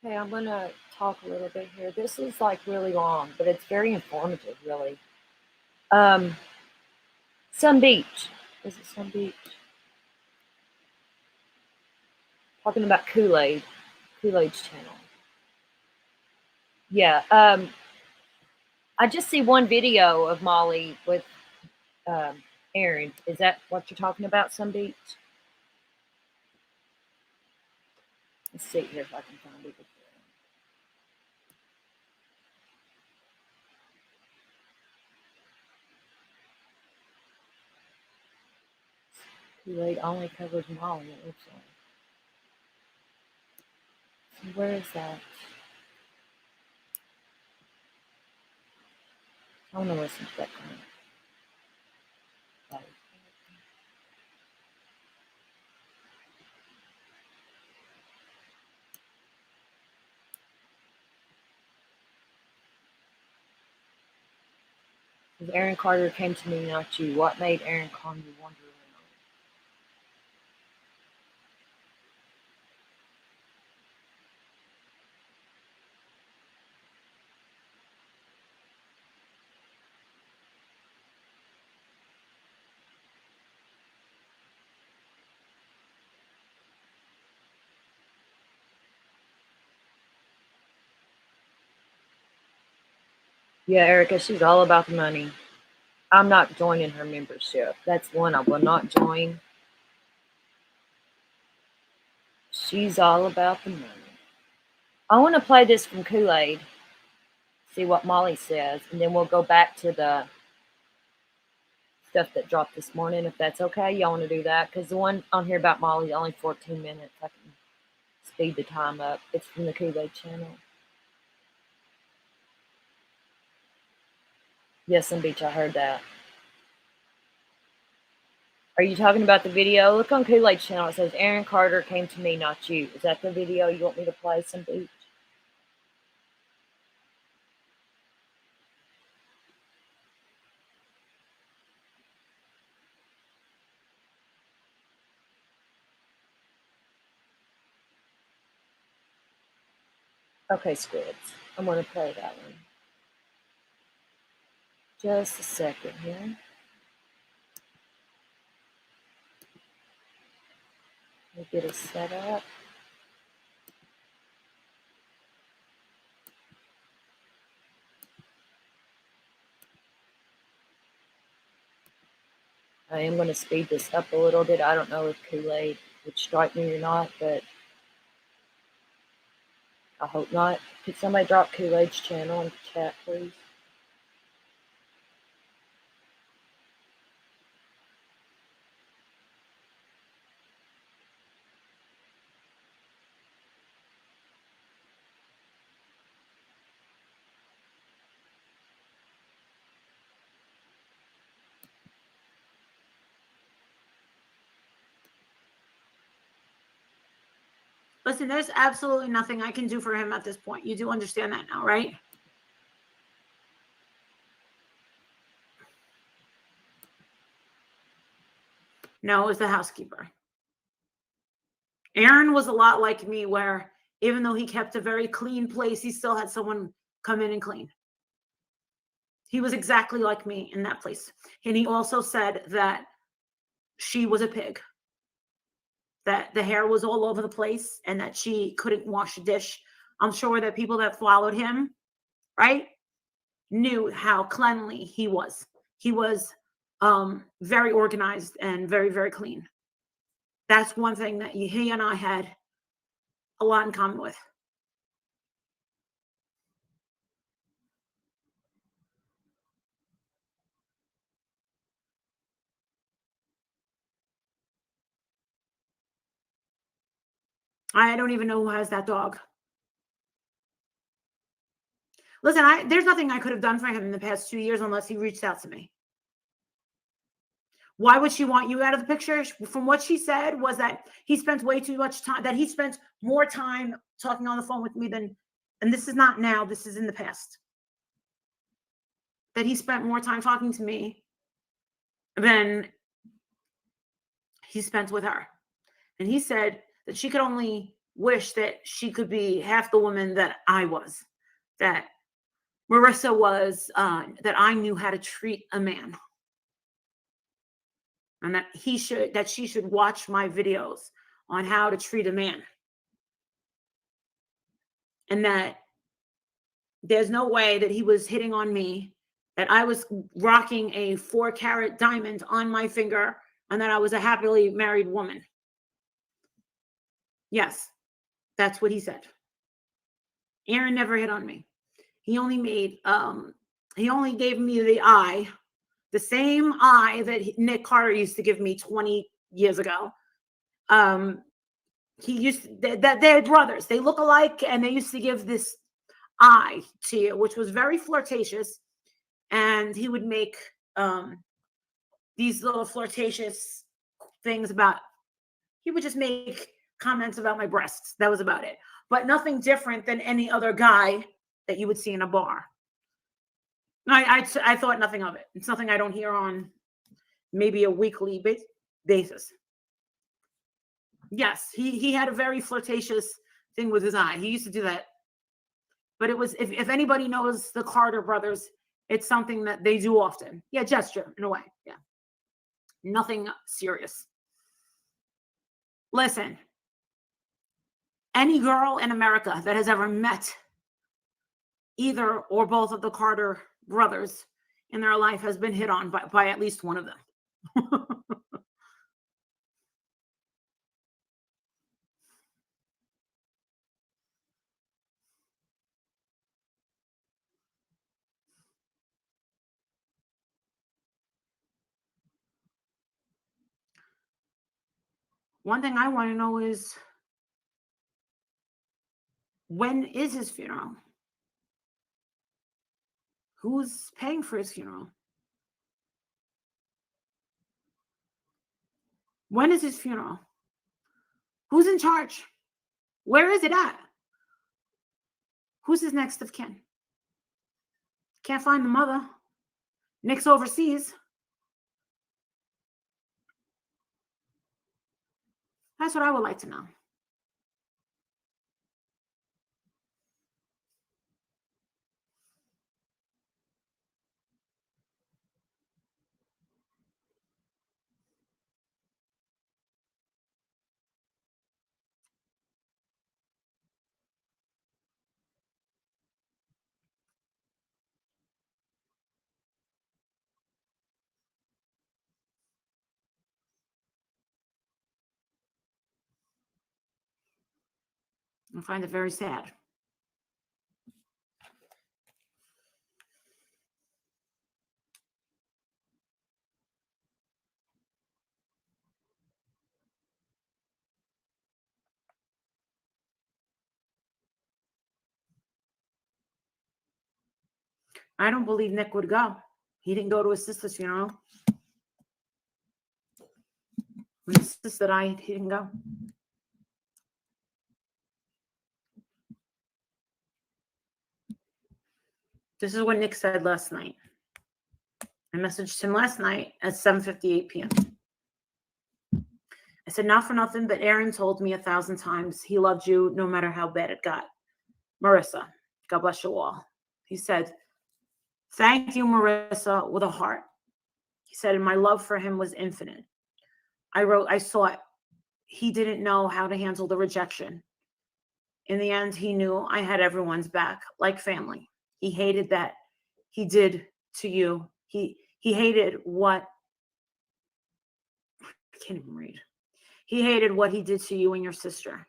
Speaker 1: Hey, I'm gonna talk a little bit here. This is like really long, but it's very informative, really. Sun Beach. Is it Sun Beach? Talking about Kool-Aid's channel. Yeah. I just see one video of Molly with Aaron. Is that what you're talking about, Sun Beach? Let's see here if I can find it. Kool-Aid only covers Molly, it looks like. So where is that? I want to listen to that comment. Because Aaron Carter came to me, not you. What made Aaron Carter wonder? Yeah, Erica, she's all about the money. I'm not joining her membership. That's one I will not join. She's all about the money. I want to play this from Kool-Aid, see what Molly says, and then we'll go back to the stuff that dropped this morning, if that's okay. Y'all want to do that? Because the one on here about Molly is only 14 minutes. I can speed the time up. It's from the Kool-Aid channel. Yes, and Beach, I heard that. Are you talking about the video? Look on Kool-Aid channel. It says Aaron Carter came to me, not you. Is that the video you want me to play, some Beach? Okay, Squids. I'm going to play that one. Just a second here. Let me get it set up. I am going to speed this up a little bit. I don't know if Kool-Aid would strike me or not, but I hope not. Could somebody drop Kool-Aid's channel in the chat, please?
Speaker 13: Listen, there's absolutely nothing I can do for him at this point. You do understand that now, right? No, it was the housekeeper. Aaron was a lot like me, where even though he kept a very clean place, he still had someone come in and clean. He was exactly like me in that place. And he also said that she was a pig, that the hair was all over the place, and that she couldn't wash a dish. I'm sure that people that followed him, right, knew how cleanly he was. He was very organized and very, very clean. That's one thing that he and I had a lot in common with. I don't even know who has that dog. Listen, there's nothing I could have done for him in the past 2 years unless he reached out to me. Why would she want you out of the picture? From what she said was that he spent way too much time, that he spent more time talking on the phone with me than, and this is not now, this is in the past, that he spent more time talking to me than he spent with her. And he said that she could only wish that she could be half the woman that I was, that Marissa was, that I knew how to treat a man. And that she should watch my videos on how to treat a man. And that there's no way that he was hitting on me, that I was rocking a 4-carat diamond on my finger, and that I was a happily married woman. Yes, that's what he said. Aaron never hit on me. He only made, he only gave me the eye, the same eye that Nick Carter used to give me 20 years ago. He used that they're brothers. They look alike, and they used to give this eye to you, which was very flirtatious. And he would make these little flirtatious things about. He would just make comments about my breasts. That was about it. But nothing different than any other guy that you would see in a bar. I thought nothing of it. It's nothing I don't hear on maybe a weekly basis. Yes, he had a very flirtatious thing with his eye. He used to do that. But it was, if anybody knows the Carter brothers, it's something that they do often. Yeah, gesture in a way. Yeah. Nothing serious. Listen, any girl in America that has ever met either or both of the Carter brothers in their life has been hit on by at least one of them. One thing I want to know is, when is his funeral? Who's paying for his funeral? When is his funeral? Who's in charge? Where is it at? Who's his next of kin? Can't find the mother. Nick's overseas. That's what I would like to know. I find it very sad. I don't believe Nick would go. He didn't go to his sister's funeral. When his sister died, he didn't go. This is what Nick said last night. I messaged him last night at 7:58 p.m. I said, not for nothing, but Aaron told me 1,000 times he loved you no matter how bad it got. Marissa, God bless you all. He said, thank you, Marissa, with a heart. He said, and my love for him was infinite. I wrote, I saw it. He didn't know how to handle the rejection. In the end, he knew I had everyone's back, like family. He hated that he did to you. He hated what, I can't even read. He hated what he did to you and your sister.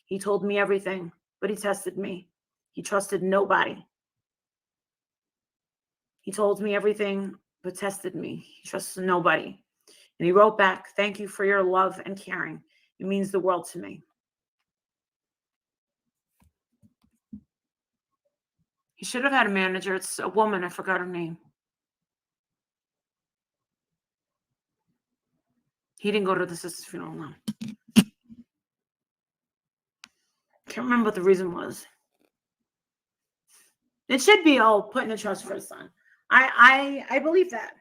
Speaker 13: He told me everything, but he tested me. He trusted nobody. He told me everything, but tested me. He trusted nobody. And he wrote back, thank you for your love and caring. It means the world to me. He should have had a manager. It's a woman. I forgot her name. He didn't go to the sister's funeral, no. Can't remember what the reason was. It should be, put in a trust for his son. I believe that.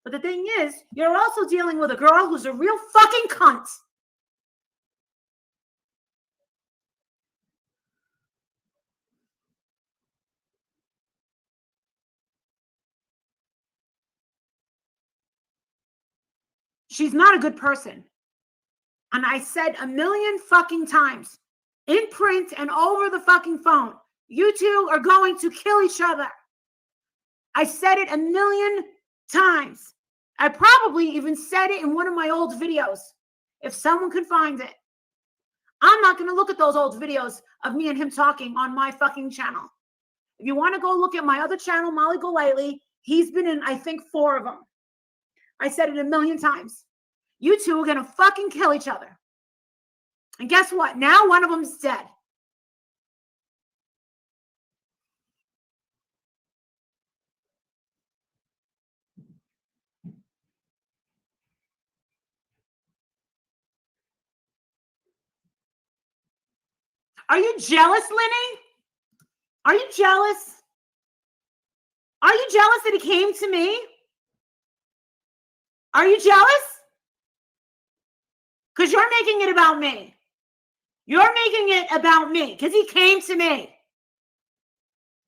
Speaker 13: But the thing is, you're also dealing with a girl who's a real fucking cunt. She's not a good person. And I said a million fucking times, in print and over the fucking phone, you two are going to kill each other. I said it a million times. I probably even said it in one of my old videos, if someone could find it. I'm not going to look at those old videos of me and him talking on my fucking channel. If you want to go look at my other channel, Molly Golightly, he's been in, I think, 4 of them. I said it a million times. You two are going to fucking kill each other. And guess what? Now one of them's dead. Are you jealous, Lenny? Are you jealous? Are you jealous that he came to me? Are you jealous? Because you're making it about me. You're making it about me because he came to me.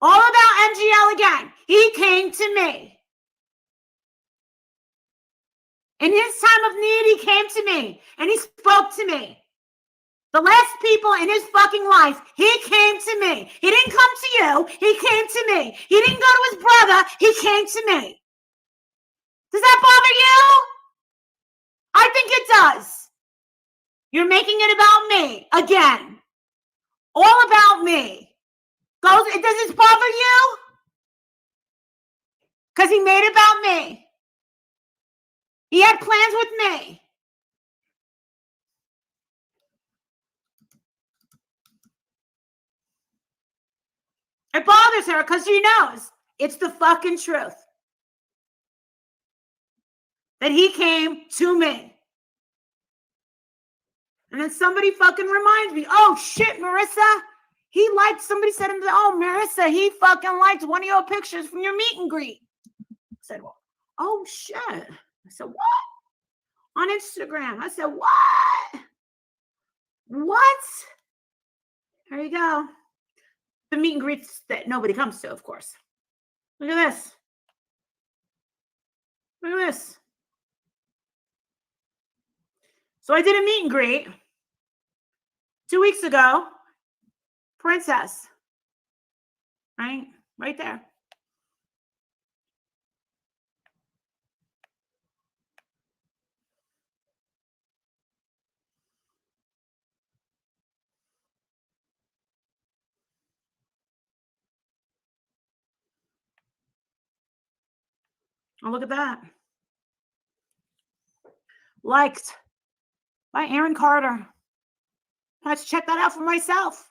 Speaker 13: All about MGL again. He came to me. In his time of need, he came to me and he spoke to me. The last people in his fucking life, he came to me. He didn't come to you. He came to me. He didn't go to his brother. He came to me. Does that bother you? I think it does. You're making it about me again. All about me. Does this bother you? Because he made it about me. He had plans with me. It bothers her because she knows it's the fucking truth. That he came to me. And then somebody fucking reminds me, oh shit, Marissa, he liked, somebody said, oh, Marissa, he fucking liked one of your pictures from your meet and greet. I said, well, oh shit. I said, what? On Instagram. I said, what? What? There you go. The meet and greets that nobody comes to, of course. Look at this. Look at this. So I did a meet and greet 2 weeks ago. Princess. Right? Right there. Oh, look at that. Liked by Aaron Carter. I had to check that out for myself.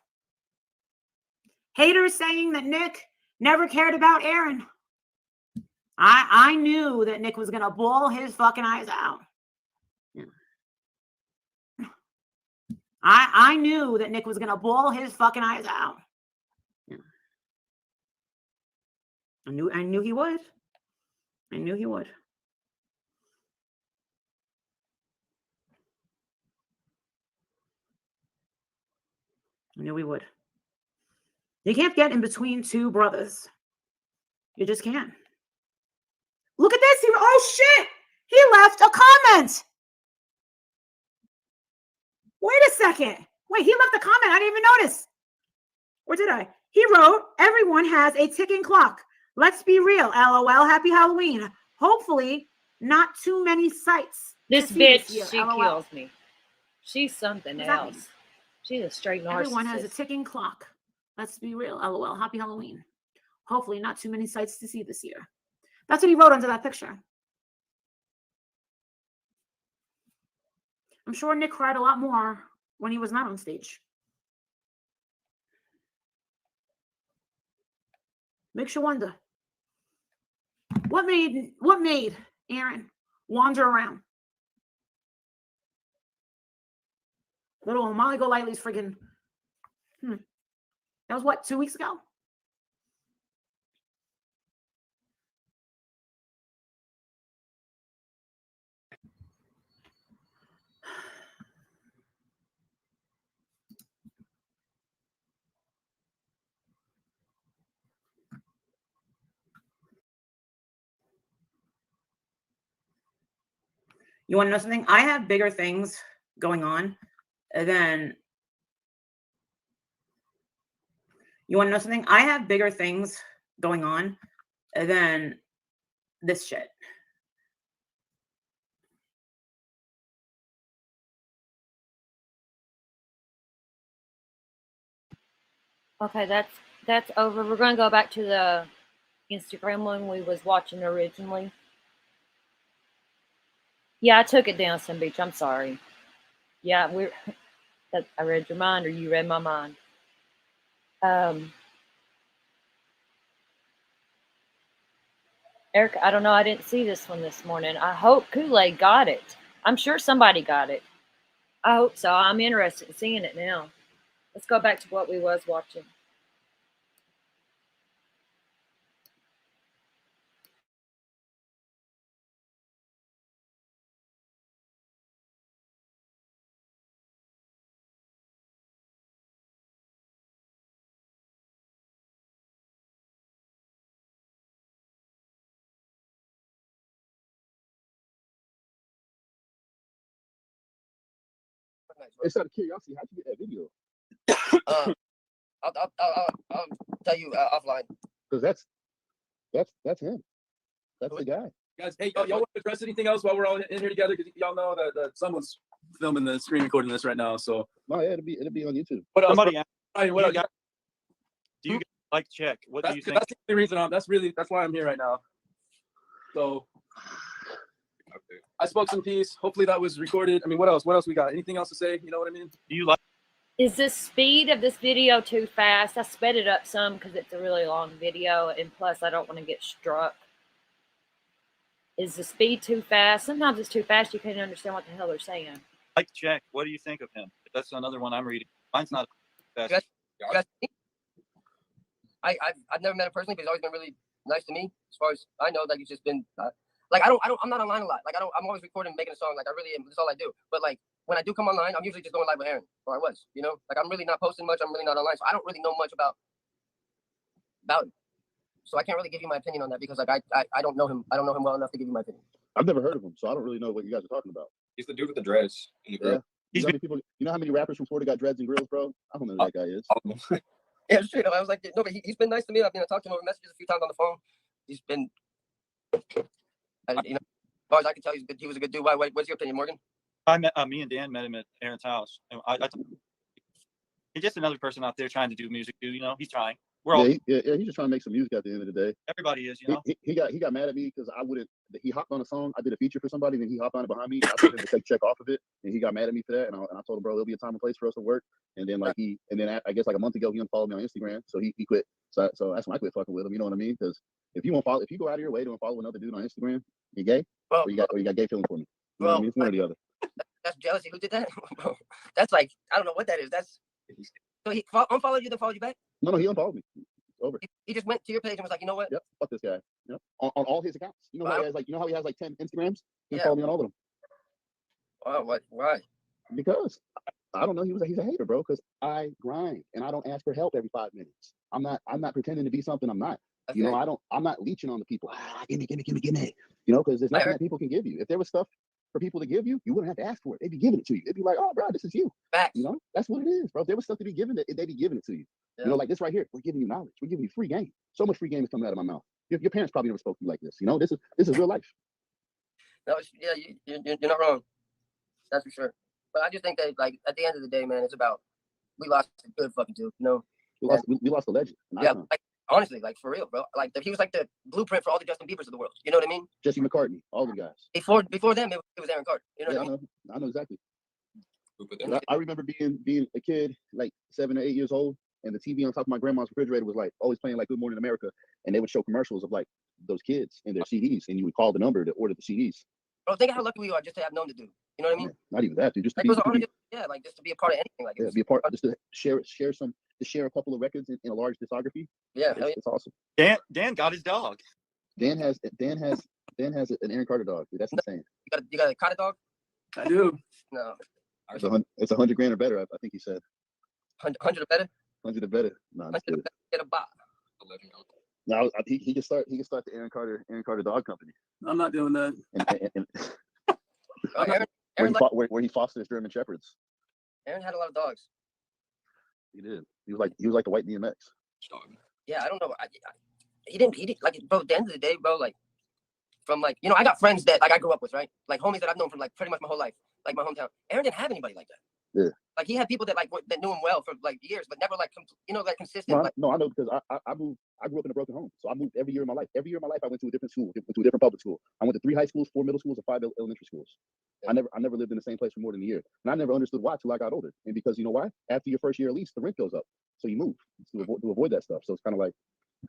Speaker 13: Haters saying that Nick never cared about Aaron. I knew that Nick was going to bawl his fucking eyes out. Yeah. I knew that Nick was going to bawl his fucking eyes out. Yeah. I knew he would. I knew he would. I knew he would. You can't get in between two brothers. You just can't. Look at this. Oh, shit. He left a comment. Wait a second. Wait, he left a comment. I didn't even notice. Or did I? He wrote, everyone has a ticking clock. Let's be real. LOL. Happy Halloween. Hopefully, not too many sites.
Speaker 1: This
Speaker 13: to see
Speaker 1: bitch,
Speaker 13: year.
Speaker 1: she
Speaker 13: LOL.
Speaker 1: kills me. She's something
Speaker 13: What does that mean?
Speaker 1: else. She's a straight narcissist.
Speaker 13: Everyone has a ticking clock. Let's be real. LOL. Happy Halloween. Hopefully, not too many sights to see this year. That's what he wrote under that picture. I'm sure Nick cried a lot more when he was not on stage. Makes you wonder. What made Aaron wander around? Little Molly Golightly's friggin'. That was what, 2 weeks ago? You want to know something? I have bigger things going on than. You want to know something? I have bigger things going on than this shit.
Speaker 1: Okay, that's over. We're going to go back to the Instagram one we was watching originally. Yeah, I took it down, Sun Beach. I'm sorry. Yeah, I read your mind, or you read my mind. Eric, I don't know. I didn't see this one this morning. I hope Kool-Aid got it. I'm sure somebody got it. I hope so. I'm interested in seeing it now. Let's go back to what we was watching.
Speaker 3: nice,
Speaker 4: It's out of curiosity. How'd you get that video?
Speaker 3: I'll tell you offline.
Speaker 4: Because that's him. That's the guy.
Speaker 12: Guys, hey, y'all want to address anything else while we're all in here together? Because y'all know that someone's filming the screen recording this right now. So
Speaker 4: No, yeah, it'll be on YouTube.
Speaker 12: what else?
Speaker 2: Somebody asked,
Speaker 12: Ryan, what else?
Speaker 2: do you like check? What do you think?
Speaker 12: That's the only reason that's why I'm here right now. So I spoke some piece. Hopefully that was recorded. I mean, what else? What else we got? Anything else to say? You know what I mean?
Speaker 2: Do you like?
Speaker 1: Is the speed of this video too fast? I sped it up some because it's a really long video, and plus I don't want to get struck. Is the speed too fast? Sometimes it's too fast. You can't understand what the hell they're saying.
Speaker 2: Like check. What do you think of him? That's another one I'm reading. Mine's not fast.
Speaker 3: I've never met him personally, but he's always been really nice to me. As far as I know, like he's just been like I'm not online a lot. Like I'm always recording, making a song. Like I really am. That's all I do. But like when I do come online, I'm usually just going live with Aaron, or I was. You know, like I'm really not posting much. I'm really not online, so I don't really know much about him. So I can't really give you my opinion on that because like I don't know him. I don't know him well enough to give you my opinion.
Speaker 4: I've never heard of him, so I don't really know what you guys are talking about.
Speaker 10: He's the dude with the dreads in the group.
Speaker 4: You know, you know how many rappers from Florida got dreads and grills, bro? I don't know who that guy is.
Speaker 3: Yeah, straight up. I was like, no, but he's been nice to me. I've talked to him over messages a few times on the phone. He's been, you know, as far as I can tell, he's good. He was a good dude. What's your opinion, Morgan?
Speaker 2: I met me and Dan met him at Aaron's house. And he's just another person out there trying to do music too. You know, he's trying. We're all
Speaker 4: He's just trying to make some music at the end of the day.
Speaker 2: everybody is. You know,
Speaker 4: He got mad at me because I wouldn't. He hopped on a song. I did a feature for somebody, and then he hopped on it behind me. I told him to take check off of it, and he got mad at me for that. And I told him, bro, there'll be a time and place for us to work. And then I guess like a month ago, he unfollowed me on Instagram, so he quit. So that's when I quit fucking with him. You know what I mean? Because if you go out of your way to follow another dude on Instagram, you're gay, or you got gay feelings for me. You know what I mean? It's one or the other.
Speaker 3: That's jealousy. Who did that? That's like I don't know what that is. That's so he unfollowed you, then followed you back.
Speaker 4: No, he unfollowed me. Over.
Speaker 3: He just went to your page and was like, you know what?
Speaker 4: Yep, fuck this guy. Yep. On all his accounts. You know how he has like, how he has like 10 Instagrams? He follow me on all of them.
Speaker 3: Wow, why?
Speaker 4: Because I don't know. He's a hater, bro. Because I grind and I don't ask for help every 5 minutes. I'm not pretending to be something I'm not.
Speaker 3: Okay.
Speaker 4: You know, I'm not leeching on the people. Give me. You know, because there's nothing that people can give you. If there was stuff for people to give you, you wouldn't have to ask for it. They'd be giving it to you. It'd be like, oh, bro, this is you.
Speaker 3: Facts.
Speaker 4: You know, that's what it is, bro. If there was stuff to be given, they'd be giving it to you. Yeah. You know, like this right here. We're giving you knowledge. We're giving you free game. So much free game is coming out of my mouth. Your parents probably never spoke to you like this. You know, this is real life.
Speaker 3: No, you're not wrong. That's for sure. But I just think that, like, at the end of the day, man, it's about we lost a good fucking dude. You know,
Speaker 4: we lost a legend.
Speaker 3: Yeah, like, honestly, like for real, bro. Like he was like the blueprint for all the Justin Biebers of the world. You know what I mean?
Speaker 4: Jesse McCartney, all the guys.
Speaker 3: Before them, it was Aaron Carter. You know what I mean?
Speaker 4: I know exactly. I remember being a kid, like 7 or 8 years old, and the TV on top of my grandma's refrigerator was like always playing like Good Morning America, and they would show commercials of like those kids and their CDs, and you would call the number to order the CDs.
Speaker 3: Bro, think of how lucky we are just to have known the dude. You know what I mean?
Speaker 4: Not even that, dude. Just to
Speaker 3: like just to be a part of anything like
Speaker 4: be a part, just to share a couple of records in a large discography.
Speaker 3: Yeah,
Speaker 4: it's awesome.
Speaker 2: Dan got his dog.
Speaker 4: Dan has an Aaron Carter dog. Dude, that's insane.
Speaker 3: You got a Carter dog?
Speaker 12: I do.
Speaker 3: No.
Speaker 4: It's $100,000 or better. I think he said.
Speaker 3: 100 or better.
Speaker 4: 100 or better. No, that's good.
Speaker 3: Get a bot.
Speaker 4: No, he can start the Aaron Carter Dog Company.
Speaker 12: I'm not doing that.
Speaker 4: Where he fosters German Shepherds.
Speaker 3: Aaron had a lot of dogs.
Speaker 4: He did. He was like the white DMX.
Speaker 3: Yeah, I don't know. He didn't like, bro. At the end of the day, bro, like from like, you know, I got friends that like I grew up with, right? Like homies that I've known from like pretty much my whole life, like my hometown. Aaron didn't have anybody like that.
Speaker 4: Yeah.
Speaker 3: Like he had people that that knew him well for like years, but never like like consistent.
Speaker 4: No, I know because I grew up in a broken home, so I moved every year of my life. Every year of my life, I went to a different school, went to a different public school. I went to 3 high schools, 4 middle schools, and 5 elementary schools. Yeah. I never lived in the same place for more than a year, and I never understood why till I got older. And because you know why? After your first year at least, the rent goes up, so you move to avoid that stuff. So it's kind of like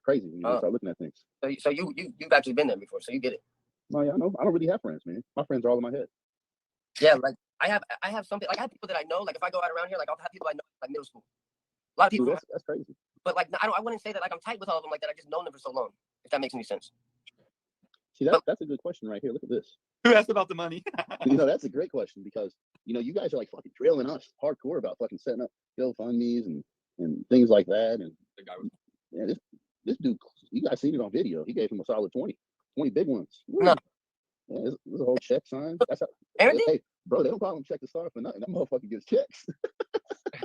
Speaker 4: crazy when you start looking at things.
Speaker 3: So you've actually been there before, so you get it.
Speaker 4: No, yeah, I know. I don't really have friends, man. My friends are all in my head.
Speaker 3: Yeah, like I have something like I have people that I know. Like if I go out around here, like I'll have people I know like middle school. A lot of people.
Speaker 4: Dude, that's crazy.
Speaker 3: But like I wouldn't say that like I'm tight with all of them like that. I just known them for so long. If that makes any sense.
Speaker 4: See, that's a good question right here. Look at this.
Speaker 2: Who asked about the money?
Speaker 4: That's a great question because you guys are like fucking drilling us hardcore about fucking setting up GoFundMe's and things like that. And
Speaker 10: the guy was,
Speaker 4: yeah, this dude, you guys seen it on video. He gave him a solid 20 big ones.
Speaker 3: No.
Speaker 4: Yeah, there's a whole check sign. That's how.
Speaker 3: Aaron
Speaker 4: Hey, Bro, they don't call him Check the Star for nothing. That motherfucker gets checks.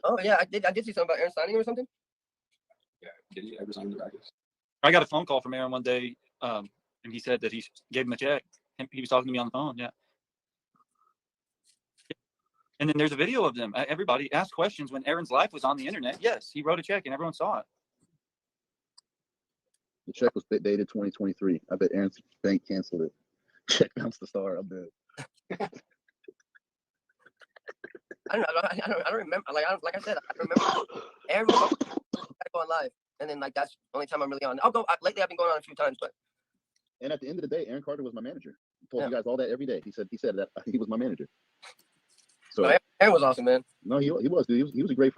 Speaker 3: Oh yeah, I did see something about Aaron signing or something.
Speaker 10: Yeah, did he ever sign the Rackets?
Speaker 2: I got a phone call from Aaron one day, and he said that he gave him a check. He was talking to me on the phone. Yeah. And then there's a video of them. Everybody asked questions when Aaron's life was on the internet. Yes, he wrote a check and everyone saw it.
Speaker 4: The check was dated 2023. I bet Aaron's bank canceled it. Check bounced the Star. I'm dead.
Speaker 3: I don't remember. Like I said, I don't remember. Aaron was going live, and then like that's the only time I'm really on. Lately I've been going on a few times, but.
Speaker 4: And at the end of the day, Aaron Carter was my manager. He told you guys all that every day. He said that he was my manager. So
Speaker 3: Aaron was awesome, man.
Speaker 4: No, he was, dude. He was a great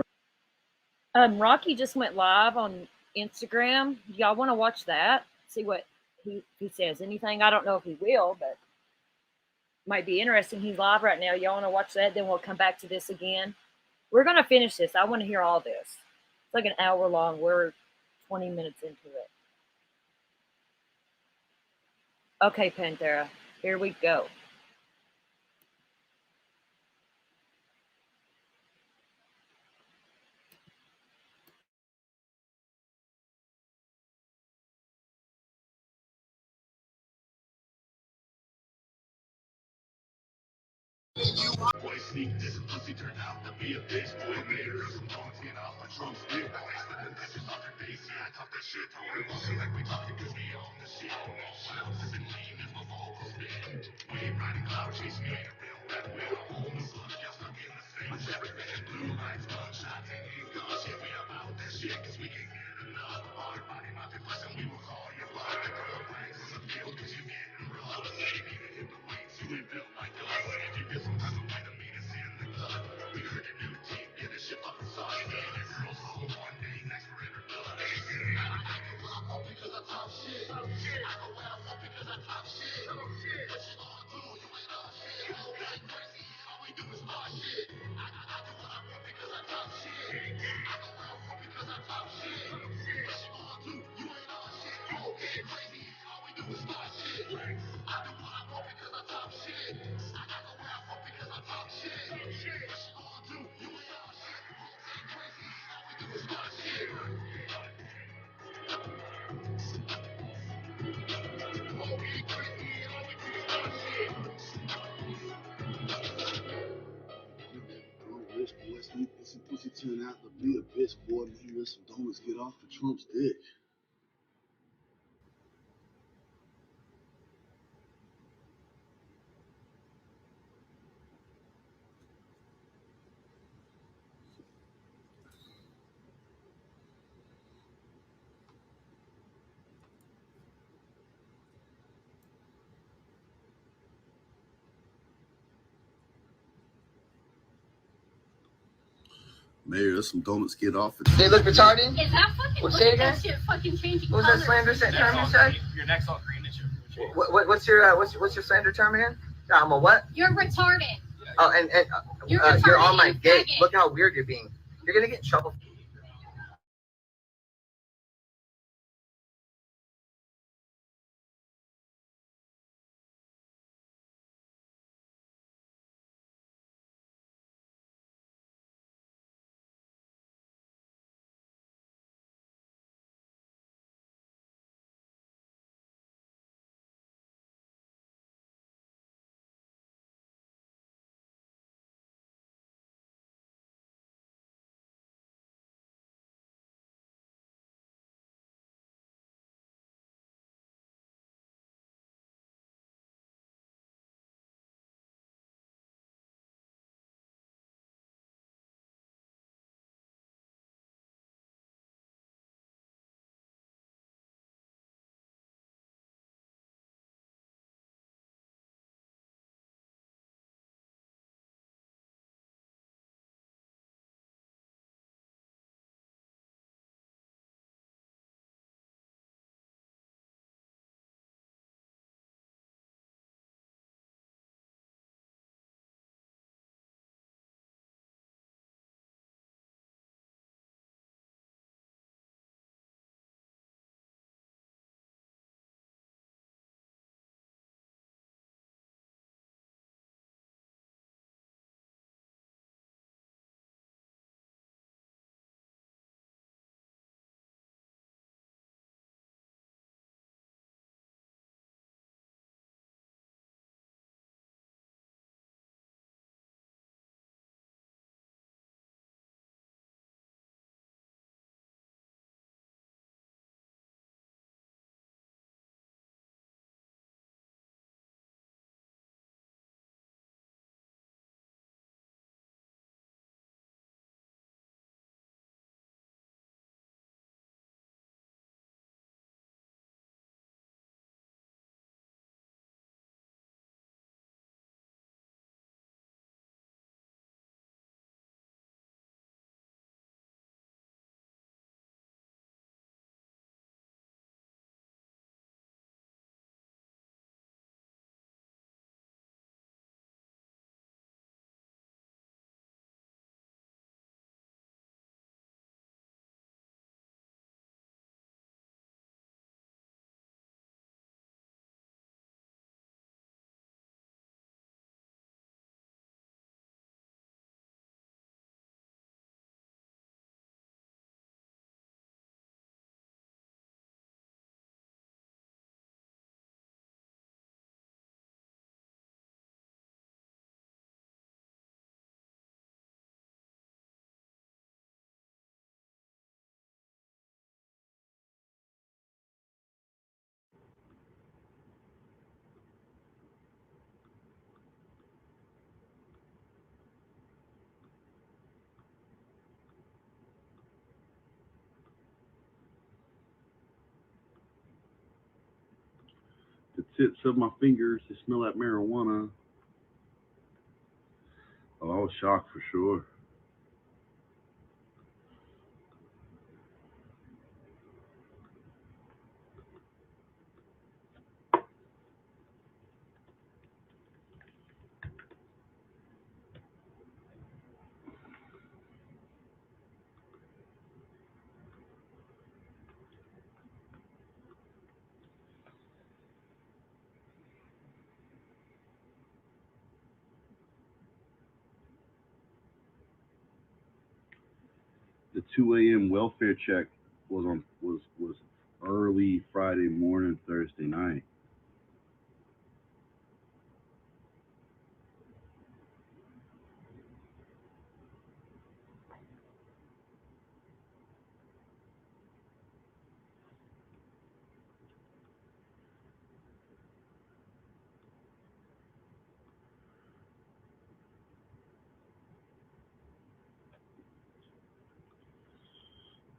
Speaker 4: friend.
Speaker 1: Rocky just went live on Instagram. Y'all want to watch that? See what he says. Anything? I don't know if he will, but might be interesting. He's live right now. Y'all want to watch that? Then we'll come back to this again. We're gonna finish this. I want to hear all this. It's like an hour long. We're 20 minutes into it. Okay, Panthera, here we go.
Speaker 14: Boy sneak this pussy turned out to be a bitch. Boy made her some dogs get off a Trump's dick. This is other days, yeah, I talk that shit. Don't worry about it like we talking cause we on the shit. Shout to the lean is my vocal spin. We ain't riding cloud chase, me ain't a real rap. We are homeless, look, y'all stuck in the same shit. Blue lights, gunshots, and these guns shit. We about that shit cause we can't get enough. Hard body, my depression, we will call your blood. The girl brings us a deal cause you getting rough. They need to hit the weights, you ain't built like us. If you get some type of vitamins in the blood, we heard the new team, get this shit up inside. Man, this girl's home one day, next we're in her blood. I can rock up because I talk shit. I go well up because I talk shit. What you gonna do? You ain't on shit. Okay, crazy, all we do is talk shit. I do what I want because I talk shit. I go well up because I talk shit. What you gonna do? You ain't on shit. Okay, crazy, all we do is talk shit. I do what I want because I talk shit. I go well up because I talk shit. What you gonna do? You ain't on shit. Okay, crazy, all we do is talk shit. Rich boy sneak this pussy turn out to be a bitch. Boy made her some donuts get off of Trump's dick. Mayor, there's some donuts get off it.
Speaker 3: They look retarded?
Speaker 15: Is that fucking,
Speaker 3: Well,
Speaker 15: look
Speaker 3: say
Speaker 15: at
Speaker 3: again?
Speaker 15: that shit fucking changing
Speaker 3: What was that
Speaker 15: colors.
Speaker 3: slander term you said?
Speaker 15: Your neck's all green and shit.
Speaker 3: What's your slander term again? I'm a what?
Speaker 15: You're retarded.
Speaker 3: Oh, and
Speaker 15: You're
Speaker 3: you're on
Speaker 15: retarded
Speaker 3: my
Speaker 15: and
Speaker 3: dick.
Speaker 15: faggot.
Speaker 3: Look how weird you're being. You're gonna get in trouble.
Speaker 16: tips of my fingers, they smell like marijuana. Oh, I was shocked for sure. The 2 a.m. welfare check was early Friday morning, Thursday night.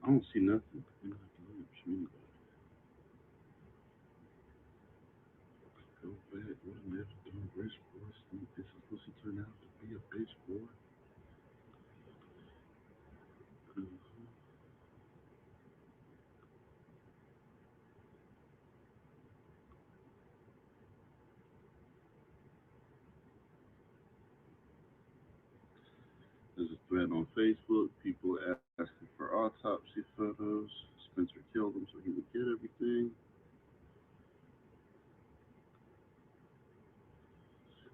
Speaker 16: I don't see nothing. Go back, what a never done rich boy. Think this is supposed to turn out to be a bitch boy. There's a thread on Facebook. People asking for autopsy photos. Spencer killed him so he would get everything.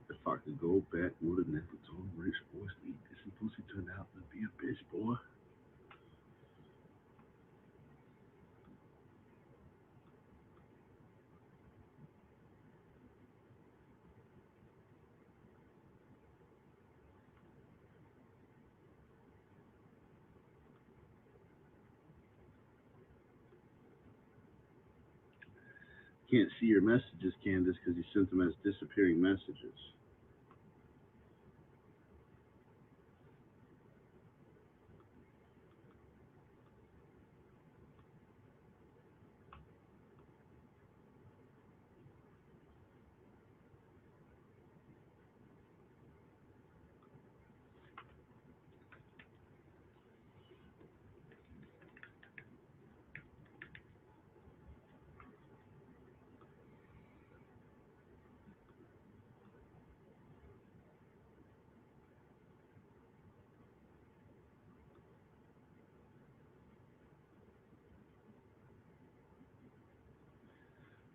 Speaker 16: If I could go back, would have never told rich boys to eat this and pussy turned out to be a bitch boy. Can't see your messages, Candace, because you sent them as disappearing messages.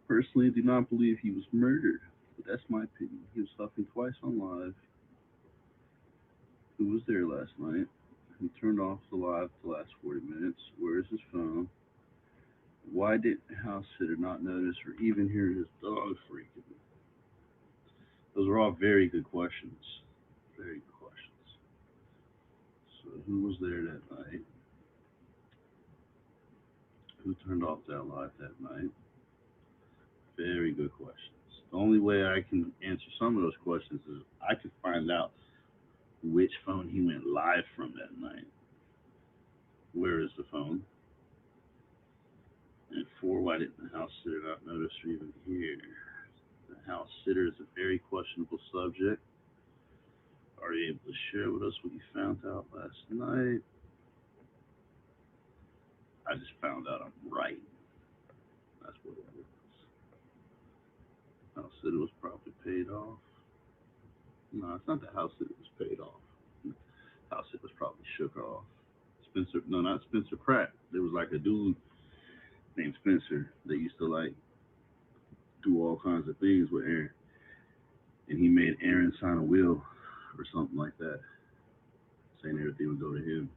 Speaker 16: Personally, I do not believe he was murdered, but that's my opinion. He was huffing twice on live. Who was there last night? He turned off the live the last 40 minutes. Where is his phone? Why did the house sitter not notice or even hear his dog freaking? Those are all very good questions. Very good questions. So, who was there that night? Who turned off that live that night? Very good questions. The only way I can answer some of those questions is I could find out which phone he went live from that night. Where is the phone? And four, why didn't the house sitter not notice or even hear? The house sitter is a very questionable subject. Are you able to share with us what you found out last night? I just found out I'm right. That's what it was. House sitter was probably paid off. No, it's not the house sitter was paid off. House sitter was probably shook off. Spencer, no, not Spencer Pratt. There was like a dude named Spencer that used to like do all kinds of things with Aaron, and he made Aaron sign a will or something like that, saying everything would go to him.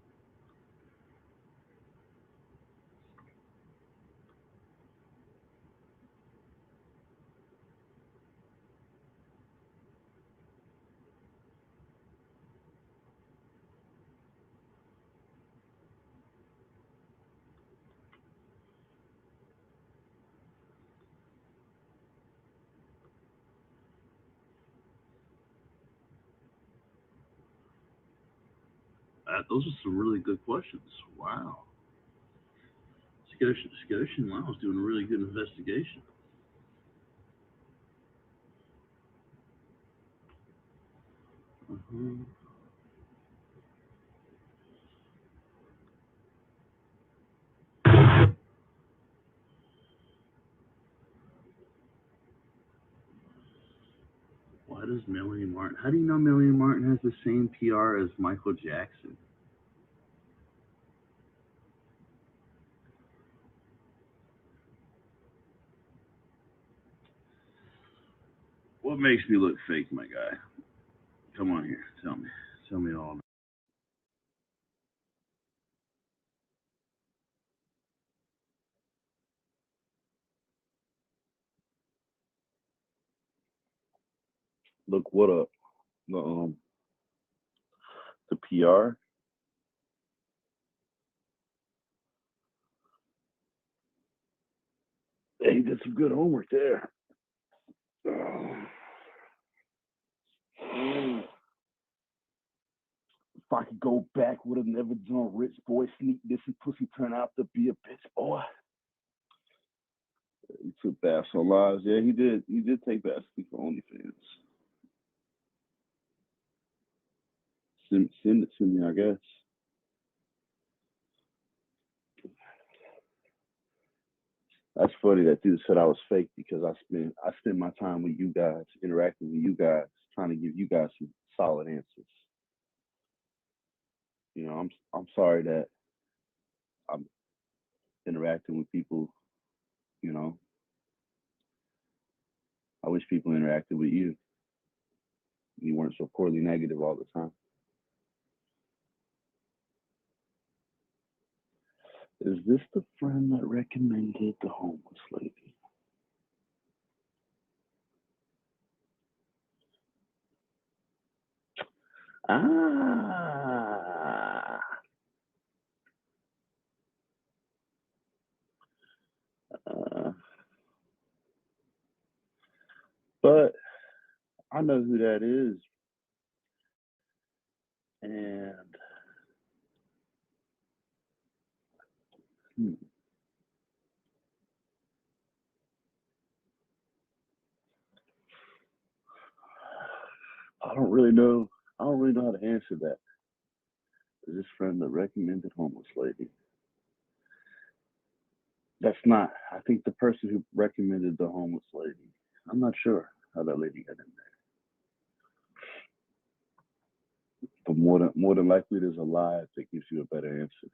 Speaker 16: Those are some really good questions. Wow. Scotian Wow was doing a really good investigation. Uh-huh. Why does Melanie Martin? How do you know Melanie Martin has the same PR as Michael Jackson? What makes me look fake, my guy? Come on here, tell me. Tell me all. Look what up? The PR. Hey, he did some good homework there. If I could go back, would have never done rich boy sneak this and pussy turn out to be a bitch boy. He took baths on lives. Yeah, he did. He did take baths for OnlyFans. Send it to me, I guess. That's funny that dude said I was fake because I spend my time with you guys, interacting with you guys, trying to give you guys some solid answers. You know, I'm sorry that I'm interacting with people. You know, I wish people interacted with you. You weren't so poorly negative all the time. Is this the friend that recommended the homeless lady? Ah. But I know who that is. And I don't really know. I don't really know how to answer that. Is this friend that recommended homeless lady? That's not. I think the person who recommended the homeless lady. I'm not sure how that lady got in there. But more than likely, there's a lie that gives you a better answer.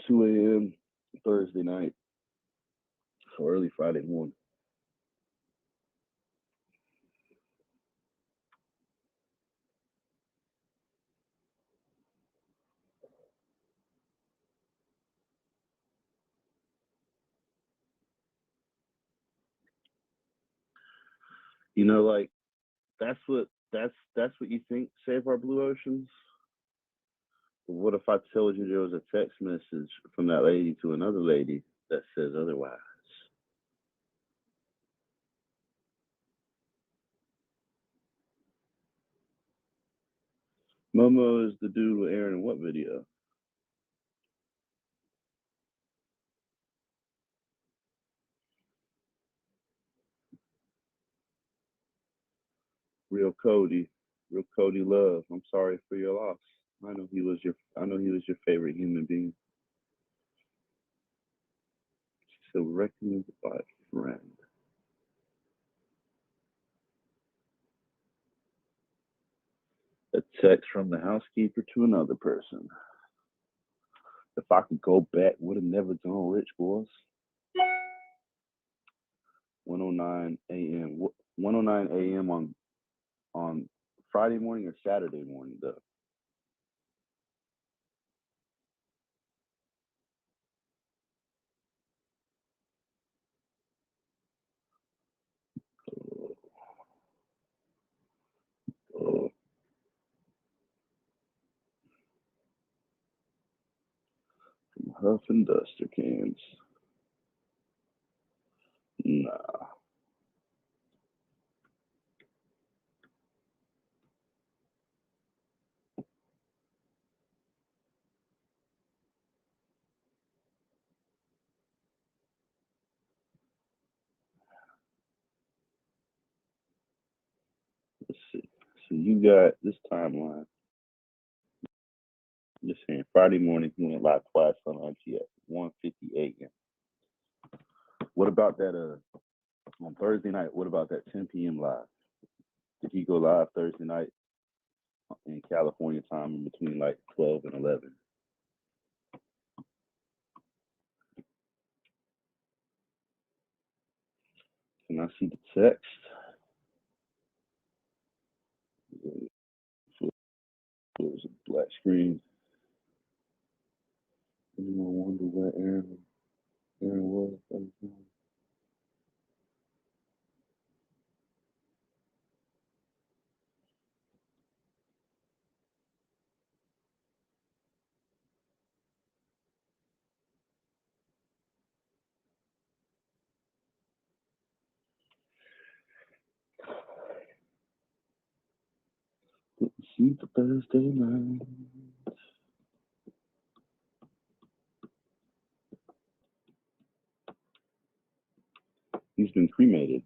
Speaker 16: Two a.m. Thursday night, so early Friday morning. You know, like that's what you think. Save our blue oceans. But what if I told you there was a text message from that lady to another lady that says otherwise? Momo is the dude with Aaron in what video? Real Cody Love. I'm sorry for your loss. I know he was your favorite human being. So recommended by a friend. A text from the housekeeper to another person. If I could go back, would have never done rich boys. 1:09 a.m. 1:09 a.m. on Friday morning or Saturday morning though. Oh.
Speaker 4: Huff and Duster cans. Nah. Let's see. So you got this timeline. Just saying, Friday morning he went live twice on IG at 1:50 a.m. What about that? On Thursday night, what about that 10 p.m. live? Did he go live Thursday night in California time in between like 12 and 11? Can I see the text? It was a black screen. Anyone wonder where Aaron was? Didn't see the Thursday night. He's been cremated.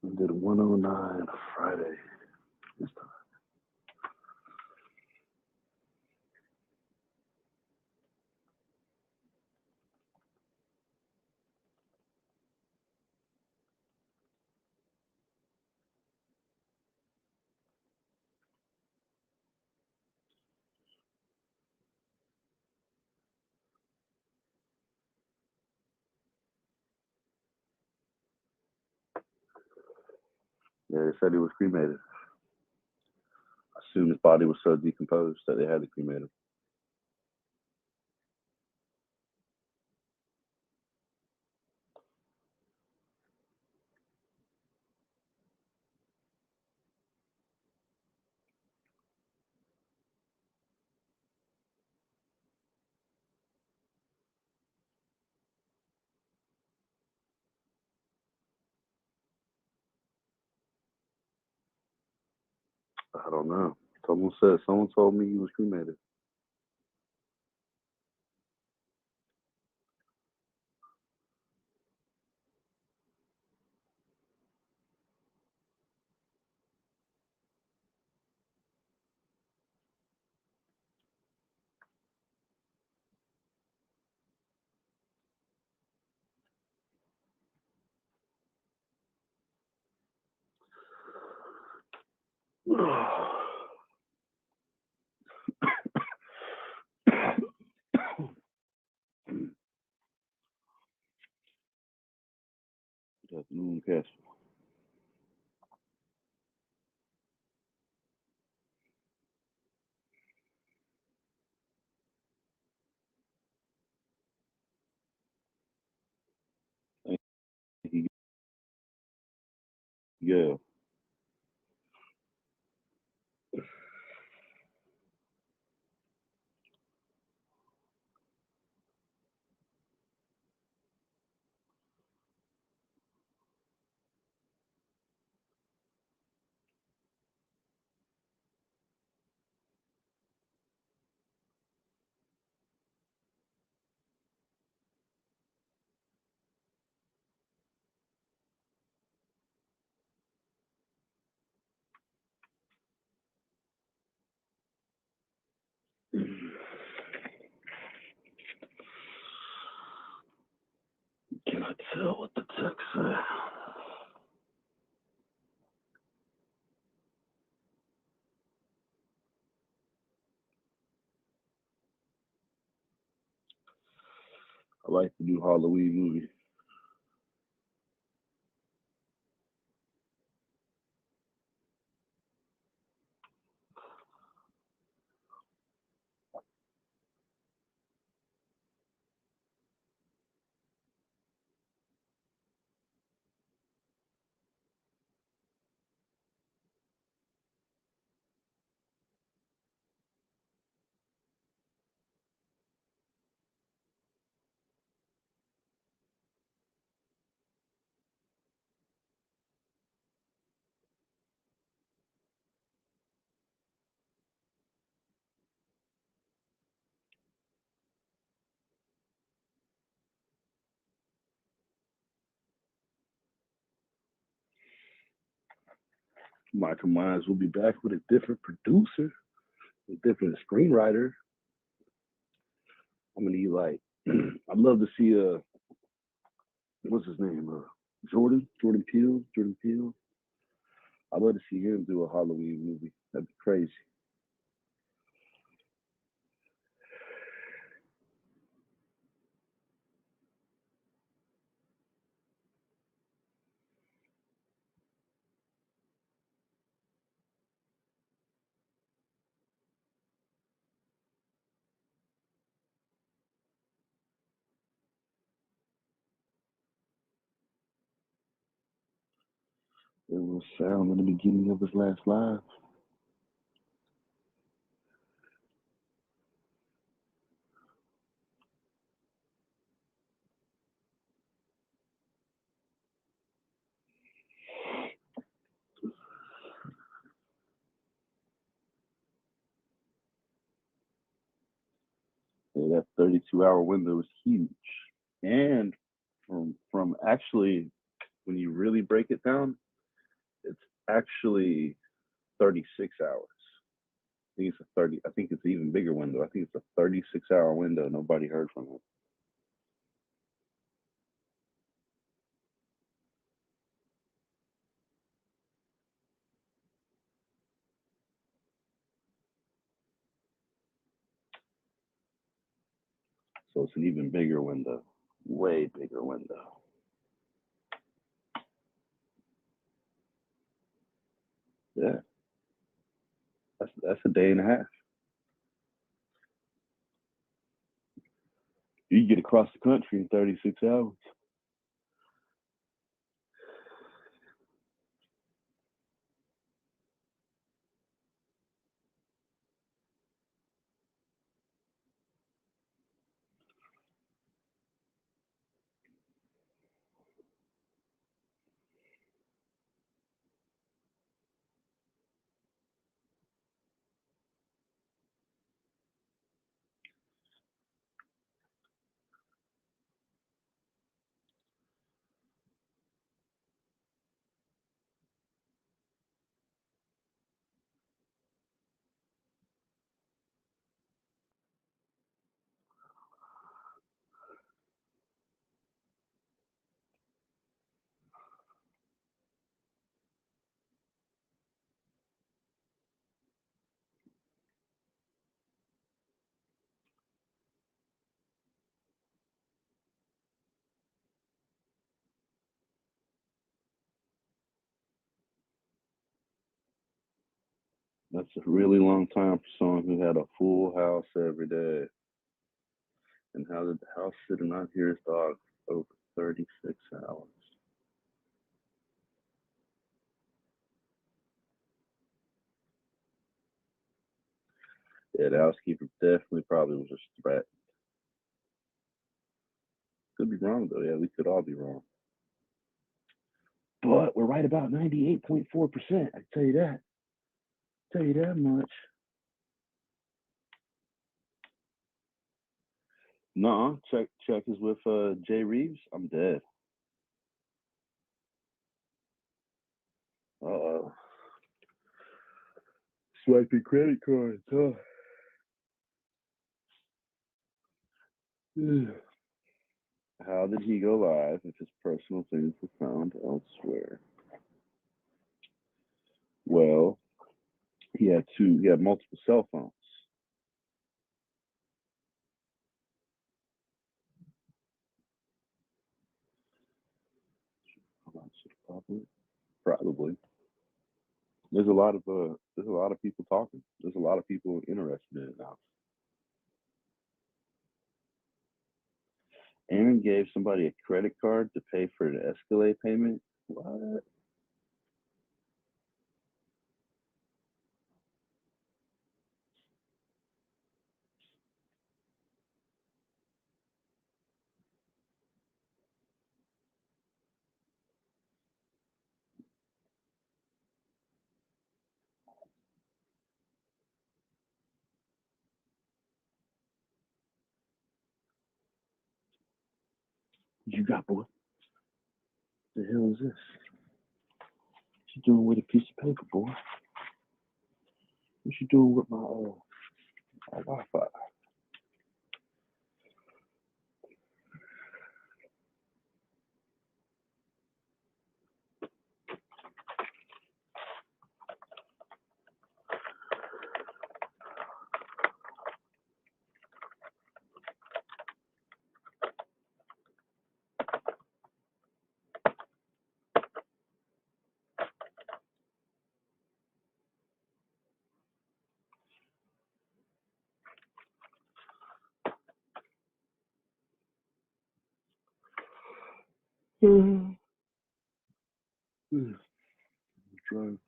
Speaker 4: We did 109 Friday. This time. Yeah, they said he was cremated. I assume his body was so decomposed that they had to cremate him. I don't know. Someone told me he was cremated. Good afternoon, Casper. Thank you. Yeah. Can I tell what the text said? I like the new Halloween movie.
Speaker 16: Michael Myers will be back with a different producer, a different screenwriter. I'm gonna need like I'd love to see what's his name? Jordan Peele. I'd love to see him do a Halloween movie. That'd be crazy. There was sound in the beginning of his last live. Yeah, that 32-hour window is huge. And from actually, when you really break it down, it's actually 36 hours. I think it's an even bigger window. I think it's a 36-hour window. Nobody heard from it. So it's an even bigger window. Way bigger window. Yeah. That's a day and a half. You get across the country in 36 hours. That's a really long time for someone who had a full house every day. And how did the house sit not hear his dog over 36 hours? Yeah, the housekeeper definitely probably was just threatened. Could be wrong though. Yeah, we could all be wrong. But we're right about 98.4%. I tell you that. Tell you that much. No, check is with Jay Reeves. I'm dead. Uh-oh. Swiping credit cards, huh? How did he go live if his personal things were found elsewhere? Well, he had multiple cell phones. Probably. There's a lot of people talking. There's a lot of people interested in it now. Aaron gave somebody a credit card to pay for an Escalade payment. What? What you got, boy? The hell is this?
Speaker 14: you doing with a piece of paper, boy? What you doing with my Wi-Fi? Drunk.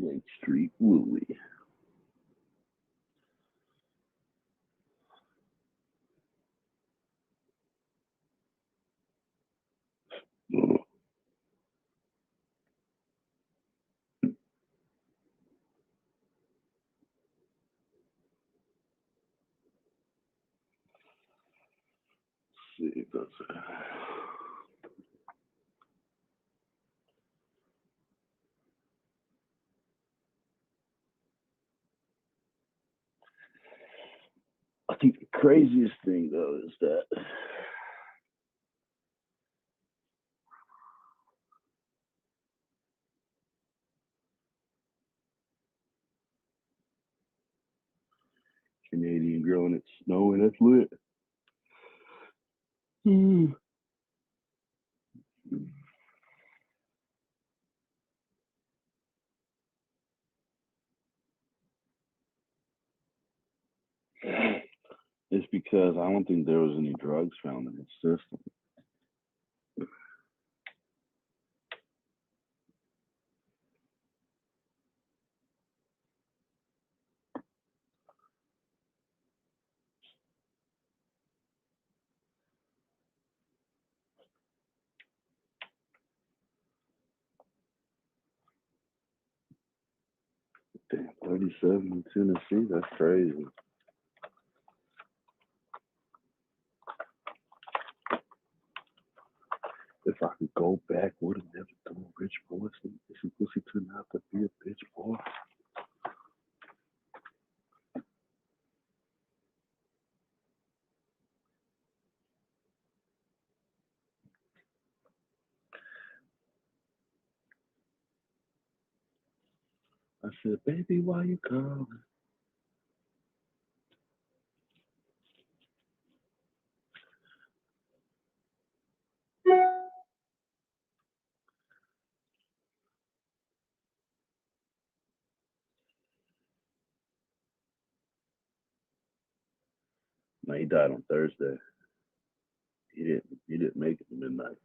Speaker 14: Lake Street Willie. See if that's I think the craziest thing though is that Canadian girl and it's snowing, that's lit. It's because I don't think there was any drugs found in his system. Damn, 37 in Tennessee, that's crazy. If I could go back, would have never done rich boys. This pussy turned out to be a bitch boy. I said, baby, why you calling? No, he died on Thursday. He didn't make it to midnight.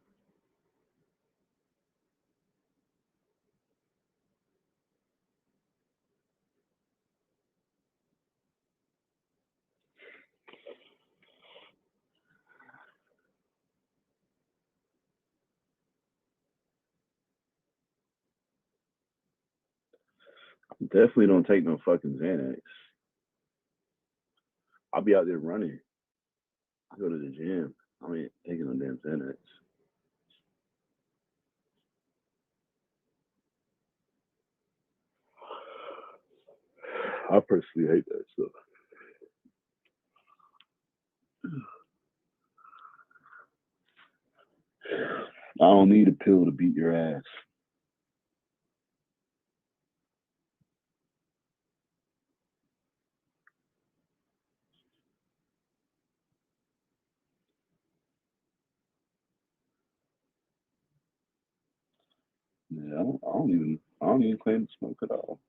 Speaker 14: Definitely don't take no fucking Xanax. I'll be out there running. I go to the gym. I ain't taking no damn Xanax. I personally hate that stuff. I don't need a pill to beat your ass. Yeah.
Speaker 16: Yeah, I don't even claim to smoke at all.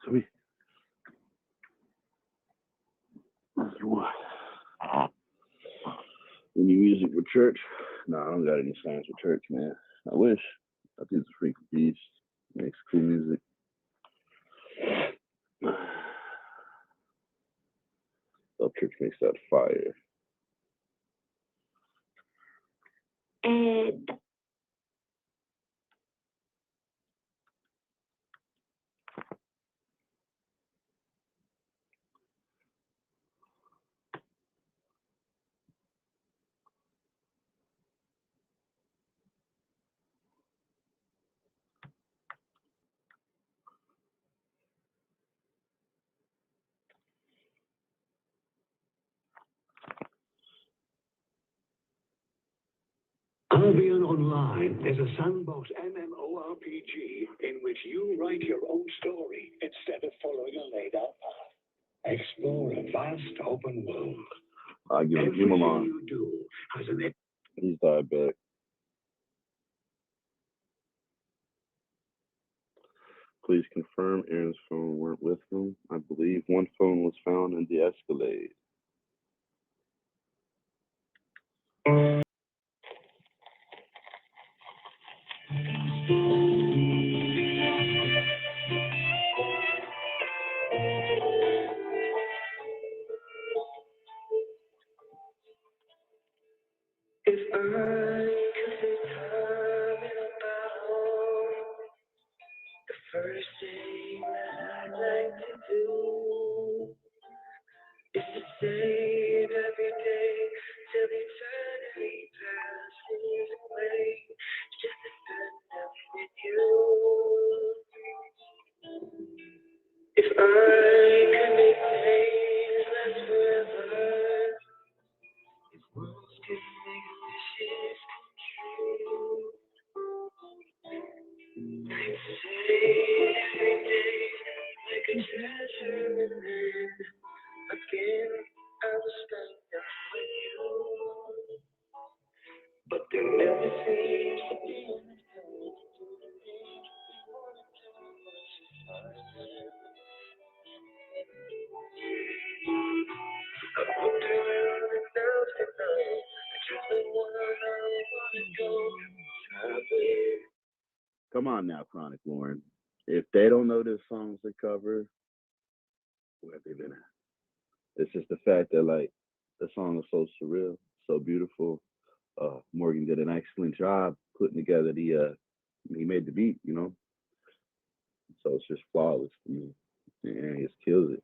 Speaker 16: Sweet. What? Any music for church? No, I don't got any songs for church, man. I wish. I think it's a freaking beast. Makes cool music. Love Church makes that fire.
Speaker 14: Albion Online is a sandbox MMORPG in which you write your own story instead of following a laid out path. Explore a vast open world.
Speaker 16: I give him a line.
Speaker 14: You do has an
Speaker 16: He's diabetic. Please confirm Aaron's phone weren't with him. I believe one phone was found in the Escalade.
Speaker 14: If I could determine about the first thing that I'd like to do is to save every day till eternity passes away, just to spend them with you. If I could make days last forever, if worlds could make wishes come true, I'd say every day like a treasure, and then again I will spend them with you. But there never seems to be enough time to do the things we want to do most of the time. I looked around and now tonight, I just don't wanna go traveling.
Speaker 16: Come on now, Chronic Lauren. If they don't know this song's the cover, where have they been at? It's just the fact that like the song is so surreal, so beautiful. Morgan did an excellent job putting together the he made the beat, you know. So it's just flawless to me. And he just kills it.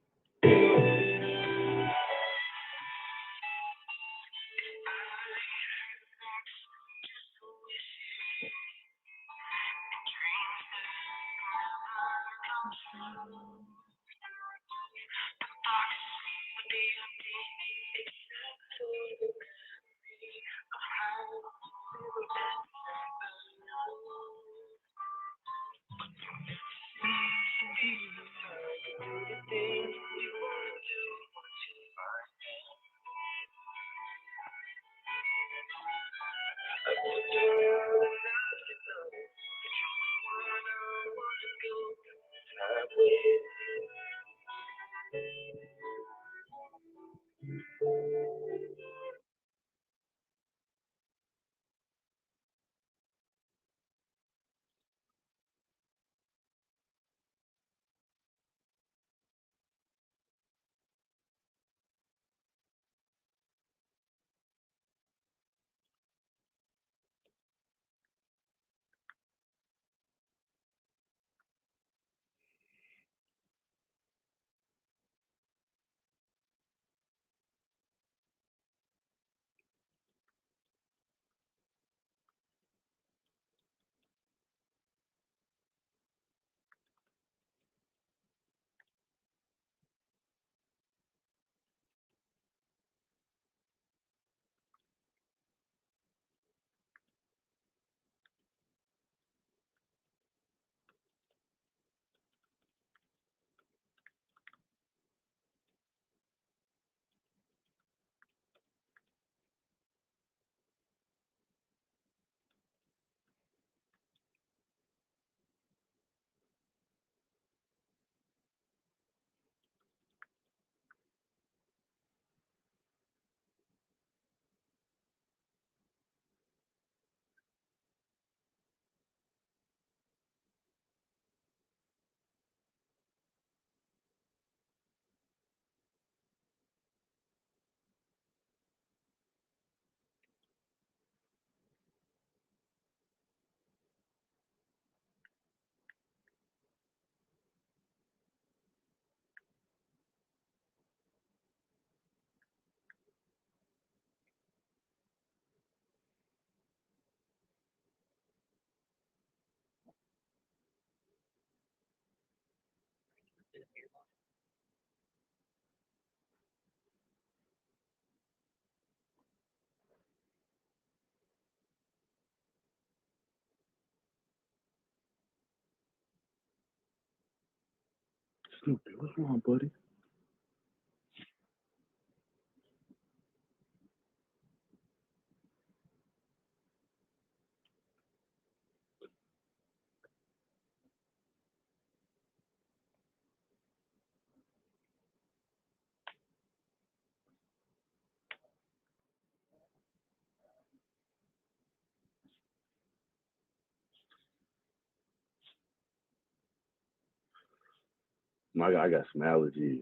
Speaker 4: Stupid. What's wrong, buddy? I got some allergies.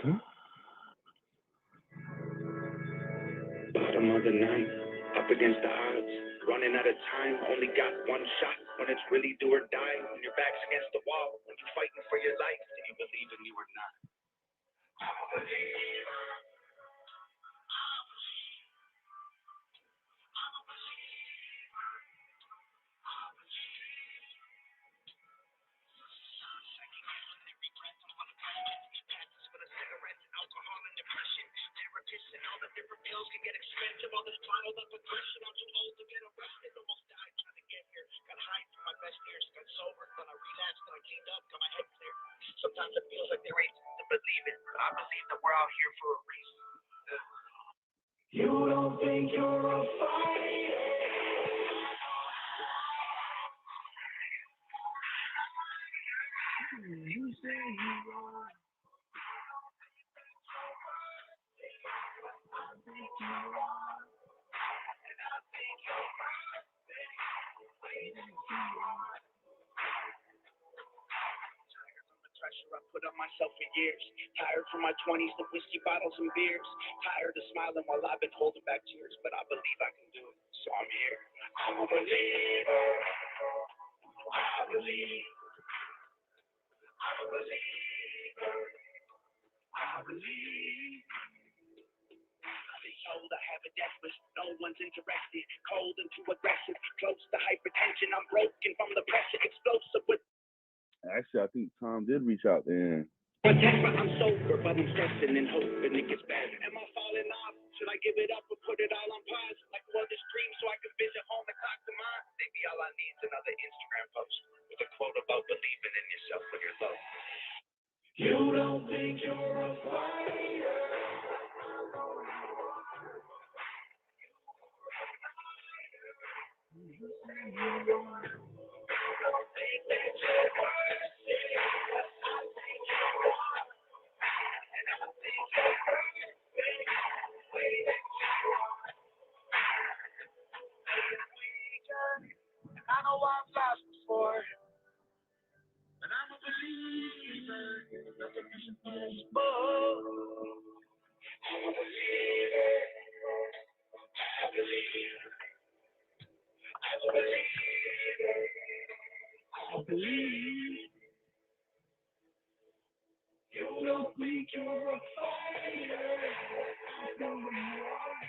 Speaker 4: Huh?
Speaker 14: Bottom of the ninth, up against the odds, running out of time, only got one shot. When it's really do or die, when your back's against the wall, when you're fighting for your life, do you believe in me or not? I'm a believer. Therapists and all the different pills can get expensive. All this bottled up aggression. I'm too old to get arrested. Almost died trying to get here. Got high for my best years. Got sober. Then I relapsed. Then I cleaned up. Got my head clear. Sometimes it feels like there ain't to believe it. But I believe that we're out here for a reason. You don't think you're a fighter? You say you are. Pressure I put on myself for years. Tired from my 20s, the whiskey bottles and beers. Tired of smiling while I've been holding back tears, but I believe I can do it, so I'm here. I'm a believer. I believe. I'm a believer. I believe. I've been told I have a death wish, no one's interested. Cold and too aggressive, close to hypertension. I'm broken from the pressure, explosive with.
Speaker 4: Actually, I think Tom did reach out there.
Speaker 14: I'm sober, but I'm stressing and hoping it gets better. Am I falling off? Should I give it up or put it all on pause? Like one this dream so I can visit home and talk to mine? Maybe all I need is another Instagram post with a quote about believing in yourself when you're low. You don't think you're a fighter? I know I've lost before, but I'm a believer. Nothing is impossible. I'm a believer. I believe. I'm a believer. I believe. You don't think you're a fighter. I know you are.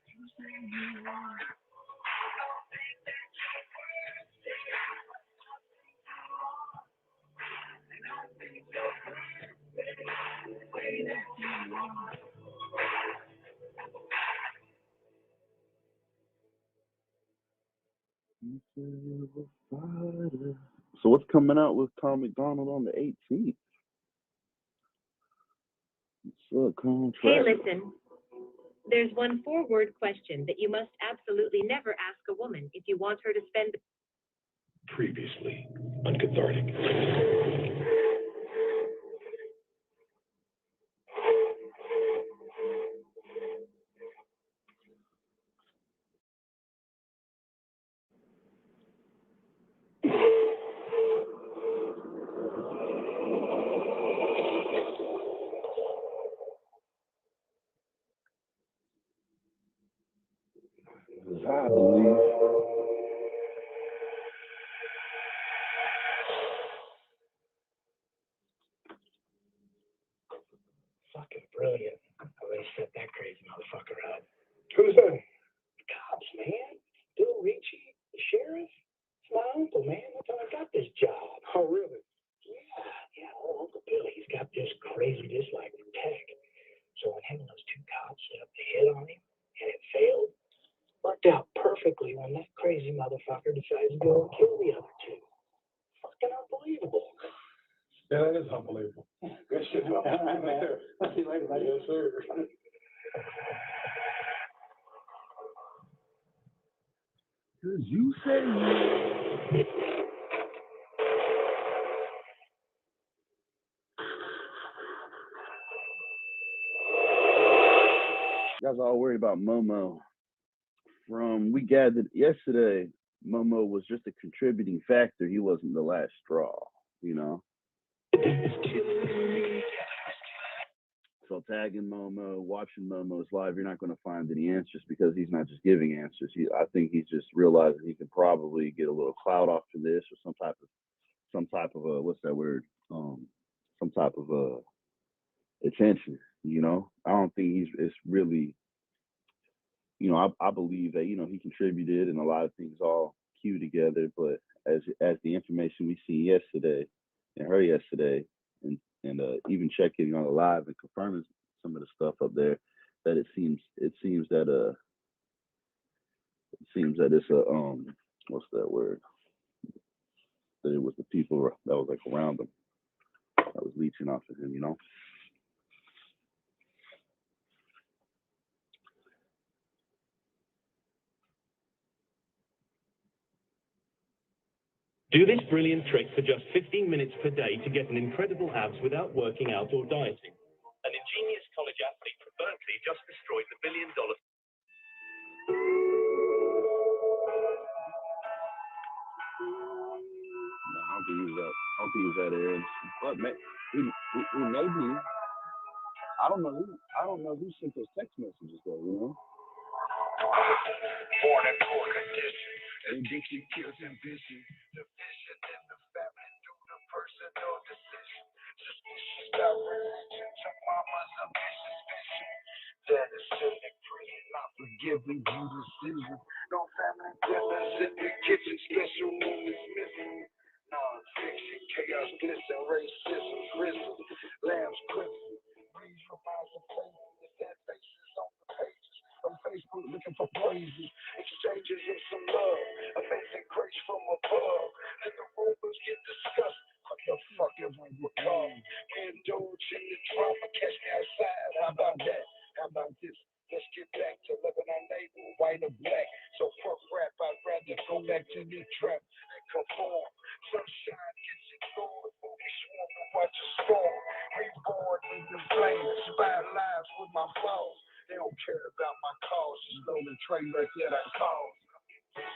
Speaker 14: You say you are.
Speaker 4: You say you're a fighter. So what's coming out with Tom McDonald on the 18th? Subcontract.
Speaker 17: Hey, listen. There's one forward question that you must absolutely never ask a woman if you want her to spend.
Speaker 14: Previously on Cathartic.
Speaker 4: I believe.
Speaker 14: Fucking brilliant. I mean, set that crazy motherfucker up. Who's that? The cops, man. Bill Ricci, the sheriff. It's my uncle, man. That's how I got this job. Oh, really? Yeah, old Uncle Billy, he's got this crazy dislike for tech. So when him and those two cops set up the hit on him, and it failed, worked out perfectly when that crazy motherfucker decides to go and kill the other two. Fucking unbelievable. Yeah, that is unbelievable. Good shit, man. I'll see you later, buddy. Yes, sir.
Speaker 16: Cause you say you guys are all worried about Momo. From we gathered yesterday, Momo was just a contributing factor. He wasn't the last straw, you know. So tagging Momo, watching Momo's live, you're not going to find any answers because he's not just giving answers. I think he's just realizing he can probably get a little clout off to this or some type of what's that word? Some type of attention. You know, I don't think it's really. You know, I believe that, you know, he contributed and a lot of things all cue together. But as the information we see yesterday and heard yesterday, and even checking on the live and confirming some of the stuff up there, that it seems that it's a what's that word? That it was the people that was like around him that was leeching off of him, you know.
Speaker 14: Do this brilliant trick for just 15 minutes per day to get an incredible abs without working out or dieting. An ingenious college athlete from Berkeley just destroyed the $1 billion.
Speaker 16: No, I don't think he was that Aaron. But he maybe. I don't know who sent those text messages though, you know.
Speaker 14: Born in poor condition, addiction kills ambition. The vision in the family due to personal decision. Suspicious about religion to mama's ambitious vision. That is sitting free and not forgiving you decision. No family dinners in the kitchen, special room is missing. Non-fiction, chaos, glisten, racism, risen, lambs crimson. Breeze reminds of places that faces on the pages of Facebook looking for praises, exchanges of some love, amazing grace from above. And the rumors get discussed. What the fuck ever will come? We indulge in the drama, catch me outside. How about that? How about this? Let's get back to living our neighbor, white or black. So fuck rap, I'd rather go back to the trap and conform. Sunshine gets ignored, movie swarm and watch a storm. Reborn in the flames, inspired lives with my flaws. They don't care about my cause, just know the trailers that I cause.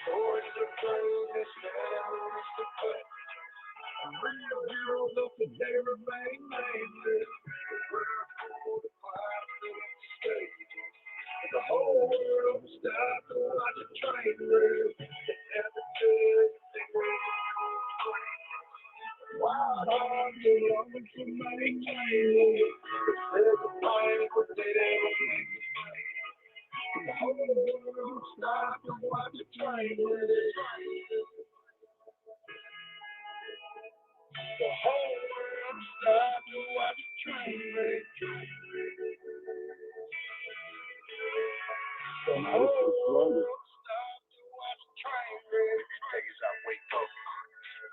Speaker 14: Stories of greatness never reach the cut. Real heroes of the day remain nameless. We're full of fire in the stage. The whole world will stop to watch a train wreck. Never did they wild hearts belong to maintain. There's a fight for they never make it. The whole world will stop to watch a train wreck. The whole world stop to watch a train wreck. The whole world stop to watch a train wreck. Days I wake up,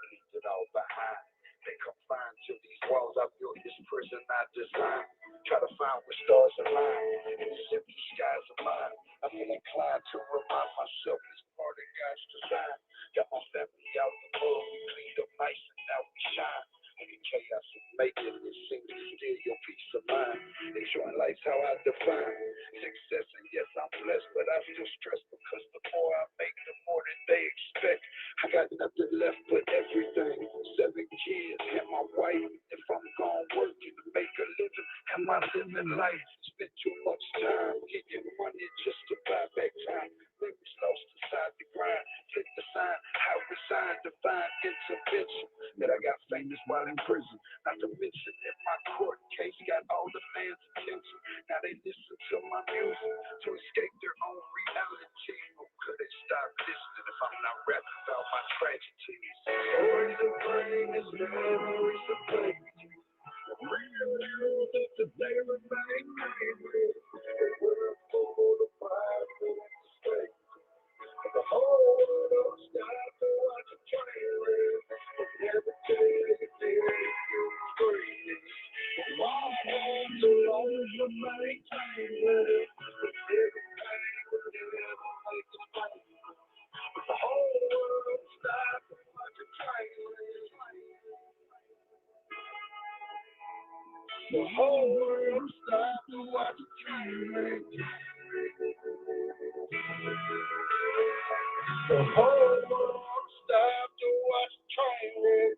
Speaker 14: leave it all behind. They confined to these walls. I built this prison I designed. Try to find where stars align. And these empty skies of mine. I feel inclined to remind myself this part of God's design. Got my family out the mud, we cleaned up nice and now we shine. And the chaos of making it seems to steal your peace of mind. Enjoying life's how I define success, and yes, I'm blessed, but I still stress because the more I make, the more that they expect. I got nothing left but everything. 7 kids and my wife. If I'm gone working to make a living, am I living life? Spend too much time getting money just to buy back time. Memories lost inside the grind. Take the sign, I resign, divine intervention. That I got famous while in prison. Not to mention in my court case, got all the fans' attention. Now they listen to The whole world stopped to watch a train wreck. The whole world stopped to watch a train wreck.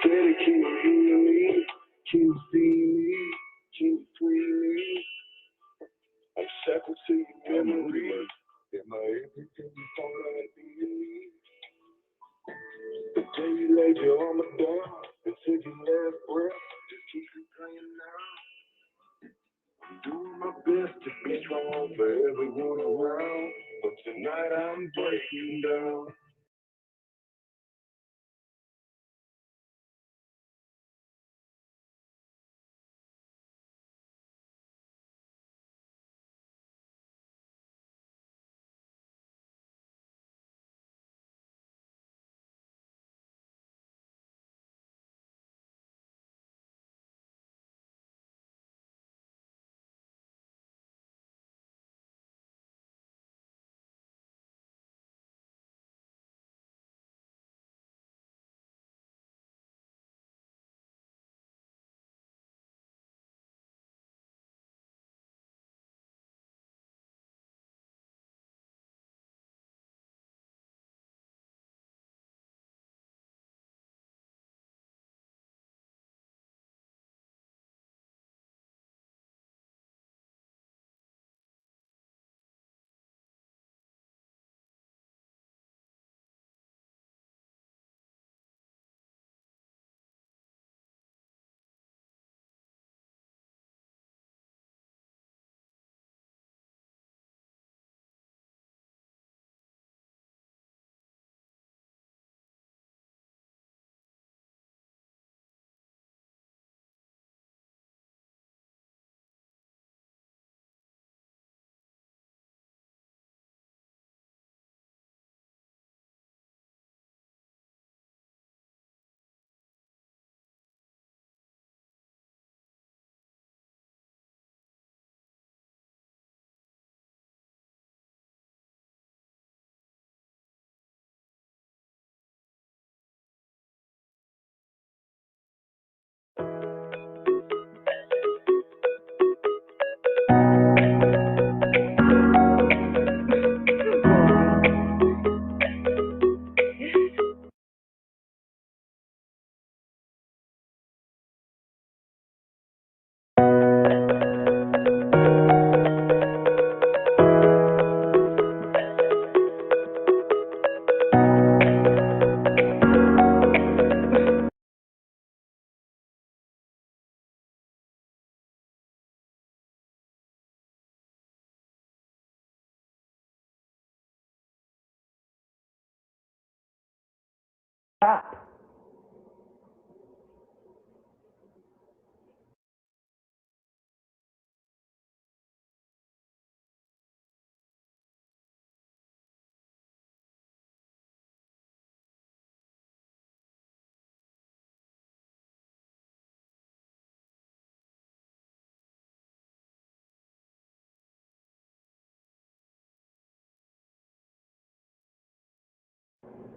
Speaker 14: Daddy, can you hear me? Can you see me? Can you feel me? I'm shackled to your memory. Am I everything you thought I'd be? The day you laid your armor down and took your last breath, just keep it playing now. I'm doing my best to be strong for everyone around, but tonight I'm breaking down.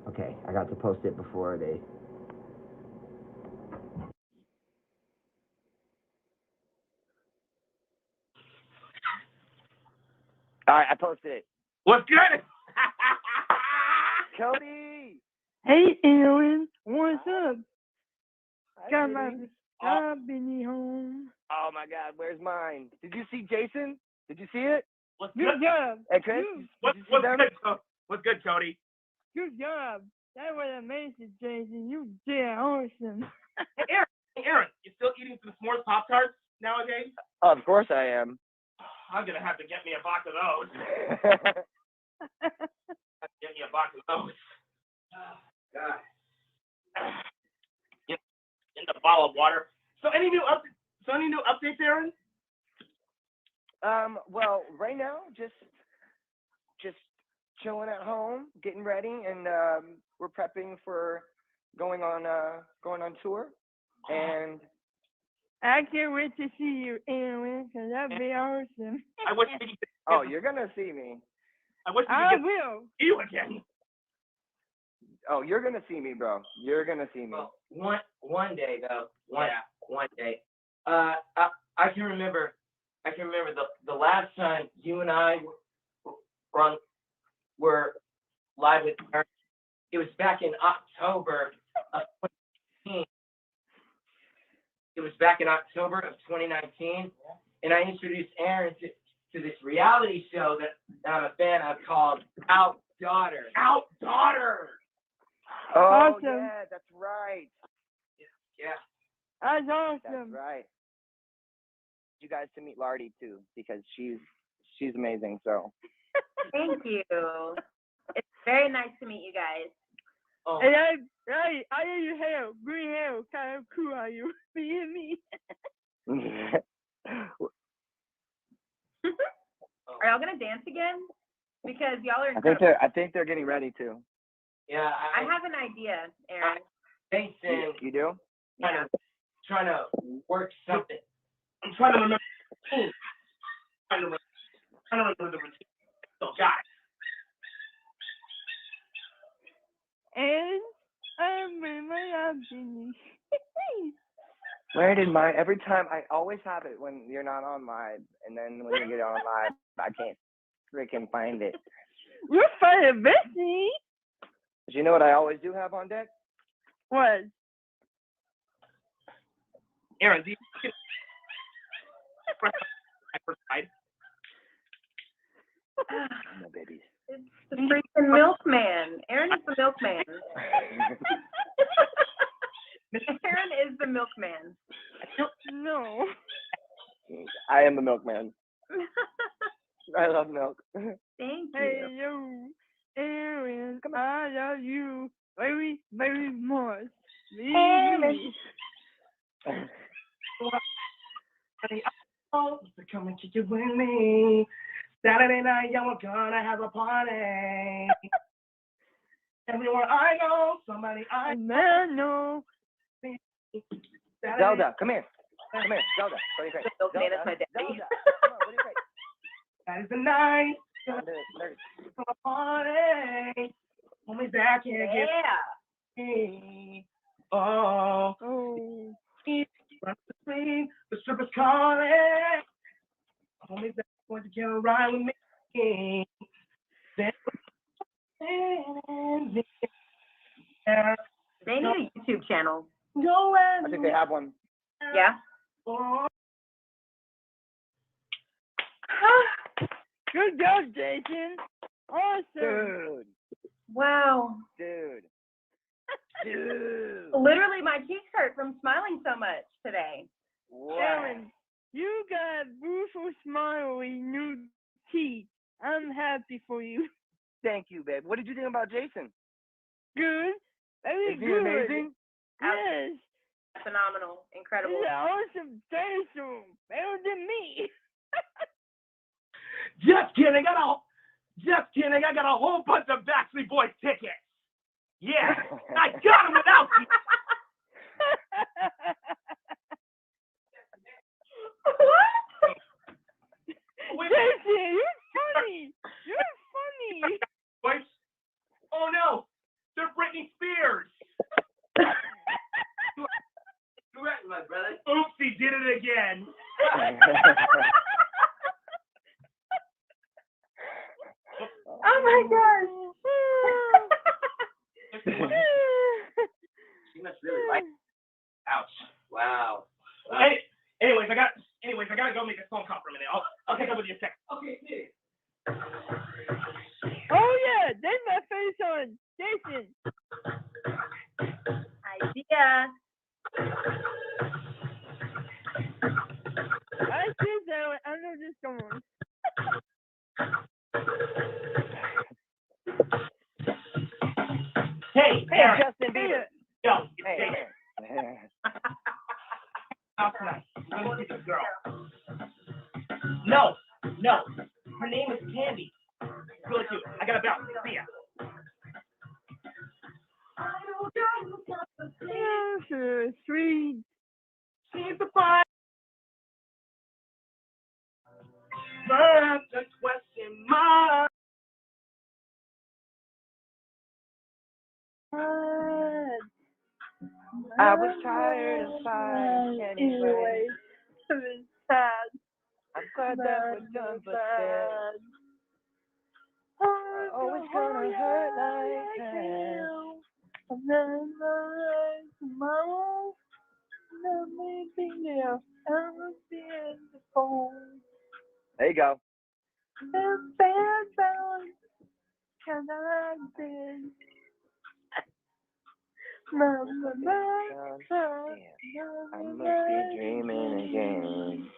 Speaker 18: Okay, I got to post it before they. All right, I posted it.
Speaker 19: What's good?
Speaker 18: Cody!
Speaker 7: Hey, Aaron, what's up? Got my
Speaker 18: Judy.
Speaker 7: Benny home.
Speaker 18: Oh my God, where's mine? Did you see Jason? Did you see it?
Speaker 19: What's
Speaker 7: Good
Speaker 19: good?
Speaker 7: job.
Speaker 18: Hey, Chris?
Speaker 7: Good,
Speaker 19: What's
Speaker 18: Did you see them?
Speaker 19: good? What's good, Cody?
Speaker 7: good job. That was amazing, Jason. You did awesome.
Speaker 19: Hey, Aaron, you still eating some s'mores Pop-Tarts nowadays?
Speaker 18: Of course I am.
Speaker 19: I'm gonna have to get me a box of those. Get me a box of those. Oh, God. In the bottle of water. So any new updates, Aaron?
Speaker 18: Well, right now, just chilling at home, getting ready, and we're prepping for going on tour. And
Speaker 7: I can't wait to see you, Aaron, because that'd be awesome.
Speaker 19: I wish we could.
Speaker 18: oh, you're gonna see me.
Speaker 19: I wish we
Speaker 7: I
Speaker 19: could get
Speaker 7: will.
Speaker 19: you again.
Speaker 18: Oh, you're gonna see me, bro. You're gonna see me.
Speaker 3: Well, one day though. One day. I can remember the last time you and I were live with her. It was back in October of 2019. It was back in October of 2019, and I introduced Aaron to this reality show that I'm a fan of called Out Daughter.
Speaker 19: Out Daughter.
Speaker 18: Oh,
Speaker 7: Awesome.
Speaker 18: yeah, that's right.
Speaker 3: Yeah.
Speaker 7: That's
Speaker 18: That's
Speaker 7: awesome.
Speaker 18: right. You guys to meet Lardy too, because she's amazing. So.
Speaker 20: Thank you. It's very nice to meet you guys.
Speaker 3: Oh.
Speaker 7: And I know your hair, green hair, kind of cool are you? Being me.
Speaker 20: Are y'all gonna dance again? Because y'all are
Speaker 18: I
Speaker 20: incredible.
Speaker 18: think they're getting ready to.
Speaker 3: Yeah.
Speaker 20: I have an idea, Aaron.
Speaker 3: Jason,
Speaker 18: You do?
Speaker 3: trying to work something.
Speaker 19: I'm trying to remember. I don't remember the routine. So, guys.
Speaker 7: And I'm in my opinion.
Speaker 18: Where did my? Every time I always have it when you're not on live, and then when you get on live, I can't freaking find it.
Speaker 7: You're funny, Bessie.
Speaker 18: But you know what I always do have on deck?
Speaker 7: What?
Speaker 19: Aaron, do you side?
Speaker 18: No babies.
Speaker 20: It's the freaking milkman. Aaron is the milkman. Aaron is the milkman.
Speaker 7: No.
Speaker 18: I am the milkman. I love milk.
Speaker 20: Thank you.
Speaker 7: Hey, yo, Aaron, I love you very, very much.
Speaker 20: Aaron.
Speaker 19: Oh, come and kick it with me. Saturday night, yeah, we're gonna have a party. Everywhere I go, somebody I
Speaker 7: know.
Speaker 18: Zelda, come here. Come here, Zelda. What do you think?
Speaker 20: Milkman is my daddy.
Speaker 18: Zelda, come on, what do you think?
Speaker 19: That is the night.
Speaker 18: Zelda, nurse.
Speaker 19: For a party. Hold me back here.
Speaker 20: Yeah.
Speaker 19: Oh.
Speaker 7: Oh.
Speaker 19: Run to sleep. The stripper's calling. Hold me back. Want to get a ride with me.
Speaker 20: They need a YouTube channel.
Speaker 19: Go
Speaker 18: I think they have one.
Speaker 20: Yeah.
Speaker 7: Good job, Jason. Awesome.
Speaker 18: Dude.
Speaker 20: Wow.
Speaker 18: Dude. Dude.
Speaker 20: Literally, my cheeks hurt from smiling so much today.
Speaker 18: Wow.
Speaker 7: Aaron, you got beautiful smiley new teeth. I'm happy for you.
Speaker 18: Thank you, babe. What did you think about Jason?
Speaker 7: Good. Very
Speaker 18: Is he
Speaker 7: good.
Speaker 18: amazing?
Speaker 7: Yes.
Speaker 20: Phenomenal. Incredible.
Speaker 7: He's an awesome person. Better than me.
Speaker 19: Just kidding. I got a whole bunch of Backstreet Boys tickets. Yeah, I got them without you.
Speaker 7: Jason, you're funny. You're funny.
Speaker 19: Boys? Oh no, they're Britney Spears.
Speaker 3: Correct, my brother.
Speaker 19: Oops, he did it again.
Speaker 20: Oh my gosh.
Speaker 3: She must really like. Ouch. Wow.
Speaker 19: Hey, anyways, I gotta go make a phone call for a minute. I'll catch up with you in a sec.
Speaker 3: Okay, see.
Speaker 7: Oh yeah, there's my face on Jason.
Speaker 20: Idea.
Speaker 7: I see that. I know this Come on.
Speaker 19: Hey,
Speaker 18: Hey,
Speaker 19: Aaron.
Speaker 18: Justin Bieber.
Speaker 19: Yo,
Speaker 18: Hey,
Speaker 19: it's
Speaker 18: Aaron.
Speaker 19: out tonight. I'm gonna get this girl. No. Her name is Candy. Really cute. I gotta bounce. See ya.
Speaker 7: Yeah, sweet.
Speaker 19: She's the fire. That's a question mark.
Speaker 18: I was tired of fighting anyway.
Speaker 7: It's sad.
Speaker 18: I'm glad that we're done, but still. Oh, it's gonna hurt like hell.
Speaker 7: And then tomorrow, let me be there. I'll be in the phone.
Speaker 18: There you go.
Speaker 7: And bad balance, can I be?
Speaker 18: I must be dreaming again.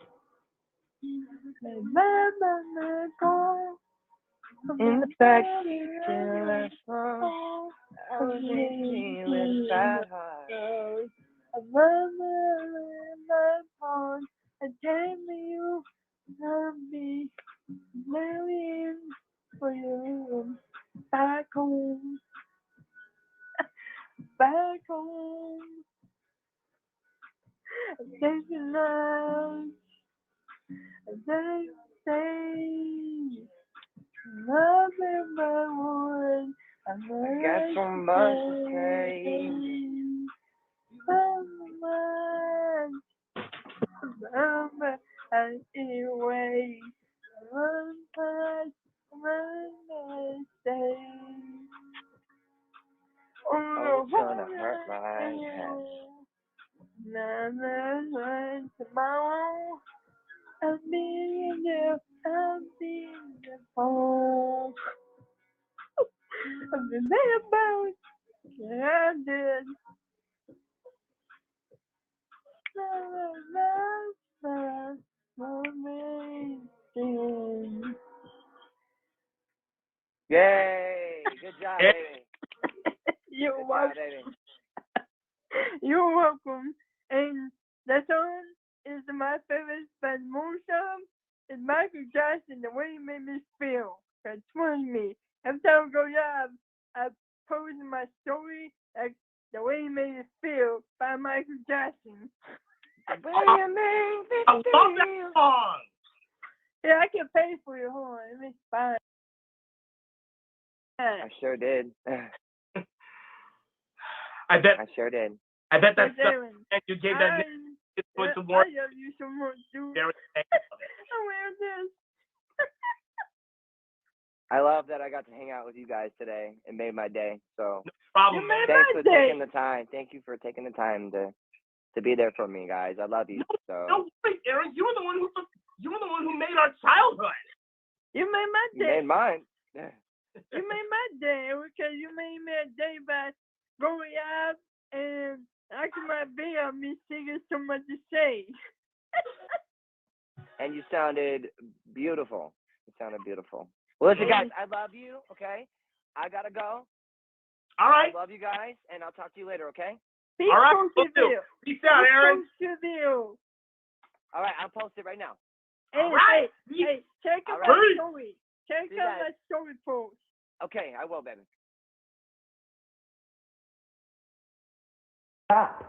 Speaker 18: In the backseat till I fall, I was 18 with a fat heart.
Speaker 7: I remember in my phone, I came to you, I'll be waiting for you back home. Back home. Take your love. Take love in my wood.
Speaker 18: I got so much to say.
Speaker 7: Remember, anyway, one time, one day.
Speaker 18: Oh, it's gonna hurt my head.
Speaker 7: Tomorrow, I'll be in there, I'll be in the phone. I'll be there about I did.
Speaker 18: Yay! Good job, baby.
Speaker 7: You're
Speaker 18: Good
Speaker 7: welcome.
Speaker 18: job, baby.
Speaker 7: You're welcome. And that song is my favorite band Moonshine. It's Michael Jackson, the way he made me feel. That's funny me. Every time I go live, I post in my story like the way he made me feel by Michael Jackson.
Speaker 19: I love that song.
Speaker 7: Yeah, I can pay for your horn. It's fine.
Speaker 18: I sure did.
Speaker 19: I bet
Speaker 18: did.
Speaker 19: I bet that's
Speaker 7: Darren,
Speaker 19: and you gave that
Speaker 7: I
Speaker 19: to more.
Speaker 7: love you so much, dude.
Speaker 19: Darren,
Speaker 7: I wear this.
Speaker 18: I love that I got to hang out with you guys today. It made my day. So
Speaker 19: problem, man.
Speaker 18: thanks for taking the time. Thank you for taking the time to be there for me, guys. I love you.
Speaker 19: No, wait, Aaron, you were the one who made our childhood.
Speaker 7: You made my
Speaker 18: You
Speaker 7: day.
Speaker 18: made mine.
Speaker 7: You made my day because you made me a day by going out and acting my beat on me singing so much to say.
Speaker 18: And you sounded beautiful. You sounded beautiful. Well, listen, guys, I love you, okay? I gotta go.
Speaker 19: All right.
Speaker 18: I love you guys, and I'll talk to you later, okay?
Speaker 7: Peace
Speaker 19: All right,
Speaker 7: out,
Speaker 19: will do. Peace out, Aaron.
Speaker 18: All right, I'll post it right now.
Speaker 7: Hey,
Speaker 19: All right.
Speaker 7: hey, check out
Speaker 18: All
Speaker 7: my
Speaker 18: right.
Speaker 7: story. Check
Speaker 18: See
Speaker 7: out
Speaker 18: that.
Speaker 7: my story post.
Speaker 18: Okay, I will, baby.
Speaker 21: Stop.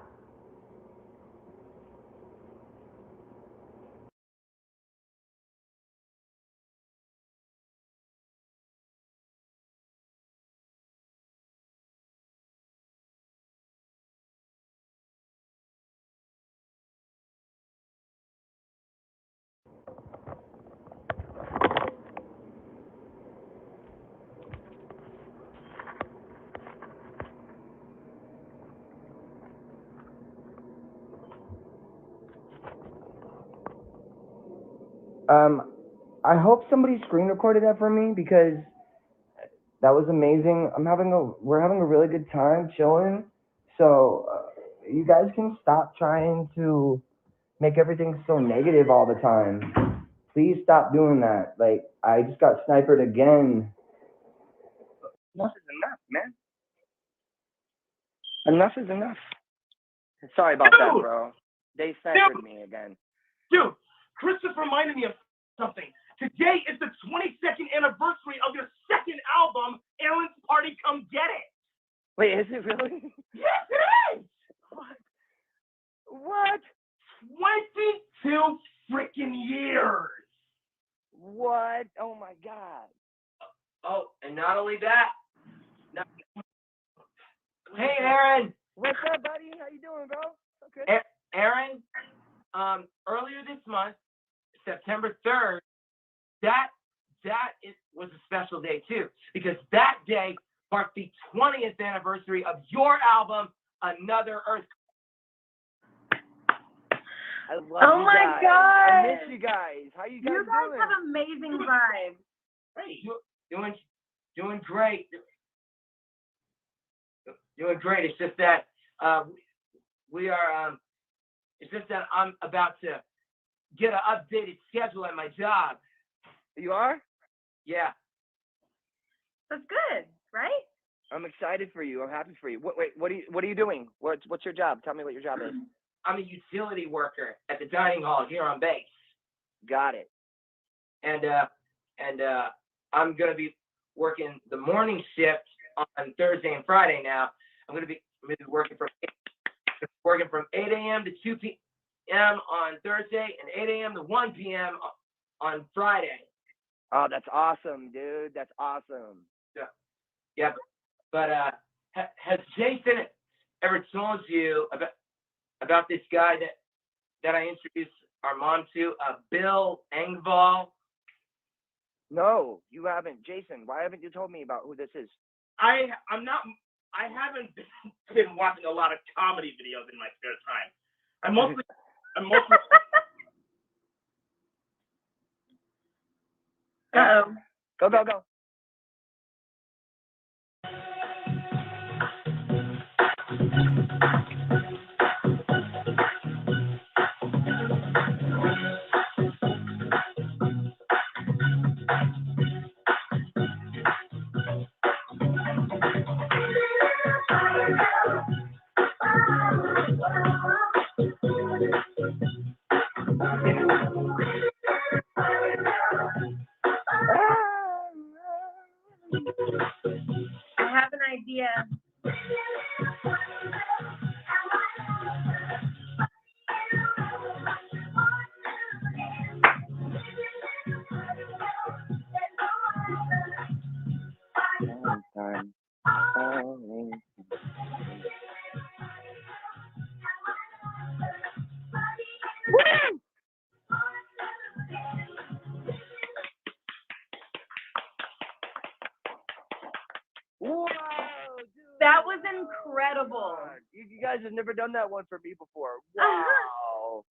Speaker 21: I hope somebody screen recorded that for me because that was amazing. We're having a really good time chilling. So you guys can stop trying to make everything so negative all the time. please stop doing that. Like, I just got sniped again. Enough is enough, man. Enough is enough. Sorry about that,
Speaker 19: Dude!
Speaker 21: bro. They sniped me again.
Speaker 19: Dude, Christopher reminded me of something. Today is the 22nd anniversary of your second album, Aaron's Party Come Get It.
Speaker 21: Wait, is it really?
Speaker 19: Yes, it is!
Speaker 21: What?
Speaker 19: 22 freaking years.
Speaker 21: What? Oh my God.
Speaker 19: Oh, and not only that. Hey, Aaron.
Speaker 21: What's up, buddy? How you doing, bro? Okay.
Speaker 19: Aaron, earlier this month, September 3rd, was a special day too, because that day marked the 20th anniversary of your album, Another Earth.
Speaker 21: I love
Speaker 20: Oh
Speaker 21: you
Speaker 20: my
Speaker 21: guys.
Speaker 20: God.
Speaker 21: I miss you guys. How you guys
Speaker 20: You guys
Speaker 21: doing?
Speaker 20: have amazing vibes.
Speaker 19: Hey, doing great. Doing great. It's just that we are. It's just that I'm about to get an updated schedule at my job.
Speaker 21: You are?
Speaker 19: Yeah.
Speaker 20: That's good, right?
Speaker 21: I'm excited for you. I'm happy for you. Wait, what are you doing? What's your job? Tell me what your job is.
Speaker 19: I'm a utility worker at the dining hall here on base.
Speaker 21: Got it.
Speaker 19: And I'm gonna be working the morning shift on Thursday and Friday now. I'm gonna be working from 8 a.m. to 2 p.m. on Thursday and 8 a.m. to 1 p.m. on Friday.
Speaker 21: Oh, that's awesome, dude. That's awesome.
Speaker 19: Yeah, but has Jason ever told you about this guy that I introduced our mom to, Bill Engvall?
Speaker 21: No, you haven't. Jason, why haven't you told me about who this is?
Speaker 19: I haven't been watching a lot of comedy videos in my spare time. I'm mostly
Speaker 20: Uh-oh.
Speaker 21: Go.
Speaker 20: I have an idea.
Speaker 21: Whoa, dude.
Speaker 20: That was incredible.
Speaker 21: You guys have never done that one for me before. Wow.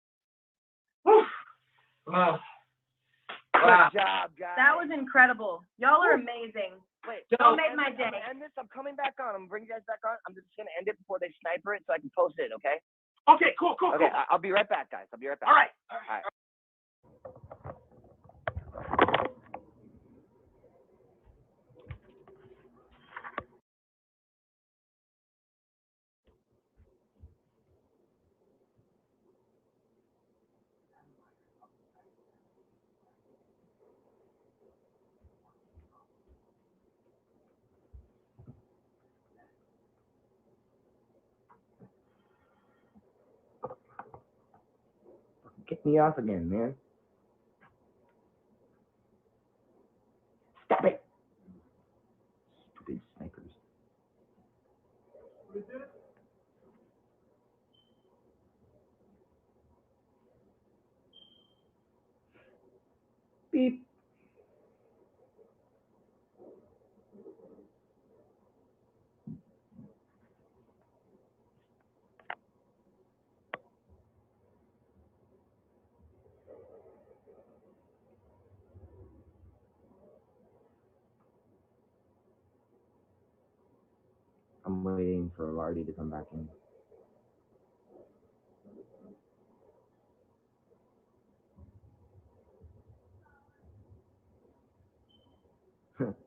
Speaker 19: Wow.
Speaker 21: Good job, guys.
Speaker 20: That was incredible. Y'all are amazing.
Speaker 21: Wait,
Speaker 20: Y'all made my day.
Speaker 21: I'm coming back on. I'm gonna bring you guys back on. I'm just gonna end it before they sniper it so I can post it, okay?
Speaker 19: Okay, cool.
Speaker 21: Okay, I'll be right back, guys. I'll be right back.
Speaker 19: All right.
Speaker 21: Get me off again, man. Stop it. Stupid snipers. Beep. I'm waiting for Lardy to come back in.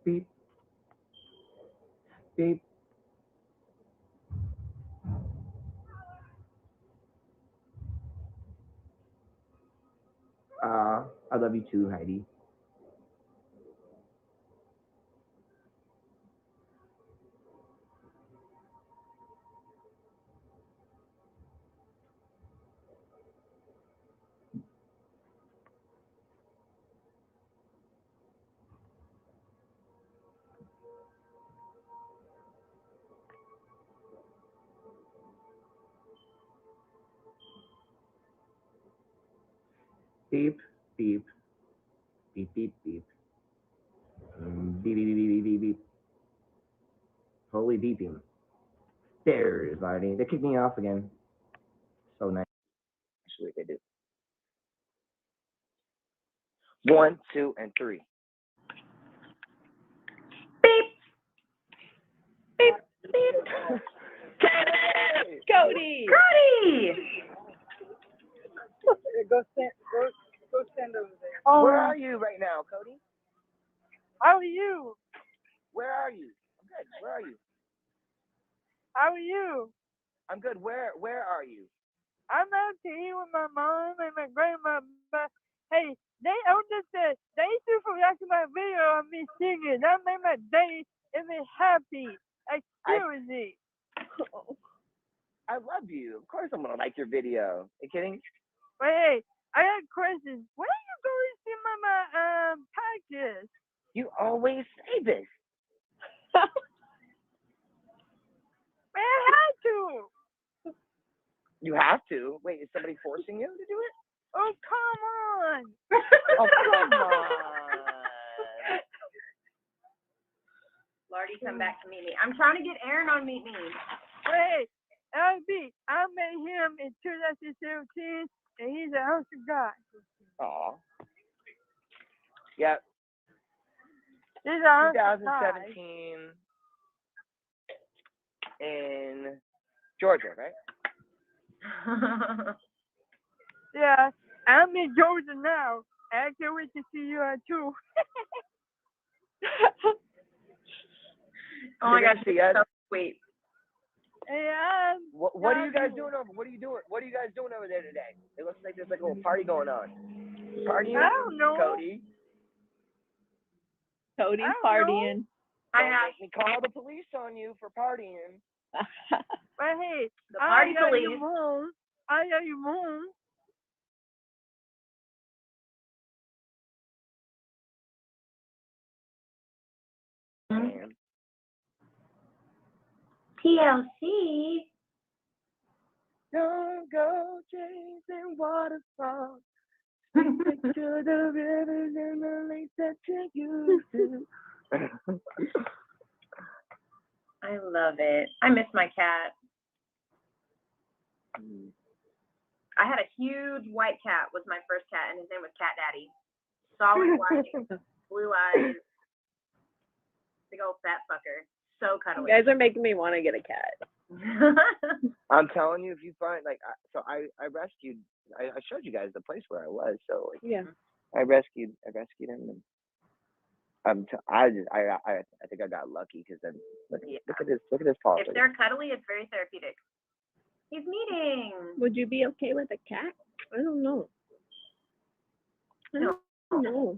Speaker 18: Beep. Beep. I love you too, Heidi. Beep, beep, beep, beep, beep. Beep, beep, beep, beep, beep, beep. Holy beeping. There it is, Marty. They kicked me off again. So nice. Actually, they did. 1, 2, and 3.
Speaker 20: Cody!
Speaker 7: Go stand over there.
Speaker 18: Where are you right now, Cody?
Speaker 7: How are you?
Speaker 18: Where are you? I'm good. Where are you?
Speaker 7: How are you?
Speaker 18: I'm good. Where are you?
Speaker 7: I'm out to eat with my mom and my grandma. But hey, they understand. They used to react to my video of me singing. That made my day and me happy. Like seriously.
Speaker 18: I love you. Of course I'm gonna like your video. Are you kidding?
Speaker 7: But hey, I got questions. When are you going to see my package?
Speaker 18: You always say this.
Speaker 7: Man, I had to.
Speaker 18: You have to. Wait, is somebody forcing you to do it?
Speaker 7: Oh, come on.
Speaker 18: Oh, come on.
Speaker 20: Lordy, come back to meet me. I'm trying to get Aaron on Meet Me.
Speaker 7: Hey, LB, I met him in 2017, and he's an awesome guy.
Speaker 18: Aw. Yep.
Speaker 7: He's an awesome guy.
Speaker 18: 2017 in Georgia, right?
Speaker 7: Yeah, I'm in Georgia now. I can't wait to see you too.
Speaker 20: Oh my
Speaker 18: You're
Speaker 20: gosh,
Speaker 18: gonna see
Speaker 20: you're
Speaker 18: us?
Speaker 20: so sweet.
Speaker 7: Hey,
Speaker 18: What are you guys doing over? What are you guys doing over there today? It looks like there's like a little party going on. Partying?
Speaker 7: I don't know.
Speaker 18: Cody.
Speaker 20: Cody's
Speaker 7: partying.
Speaker 18: Don't make me call the police on you for partying.
Speaker 7: But hey,
Speaker 20: The party
Speaker 7: I got
Speaker 20: police.
Speaker 7: your mom. I got your mom.
Speaker 18: Man.
Speaker 20: TLC.
Speaker 18: Don't go chasing waterfalls. Stick to the rivers and the lakes that you used to.
Speaker 20: I love it. I miss my cat. I had a huge white cat, was my first cat, and his name was Cat Daddy. Solid white, blue eyes, big old fat fucker. So cuddly.
Speaker 5: You guys are making me want to get a cat.
Speaker 18: I'm telling you, if you find I rescued. I showed you guys the place where I was. So like,
Speaker 5: Yeah.
Speaker 18: I rescued him. And I think I got lucky because then look at this paw.
Speaker 20: If they're cuddly, it's very therapeutic. He's meeting.
Speaker 5: Would you be okay with a cat? I don't know. I don't know.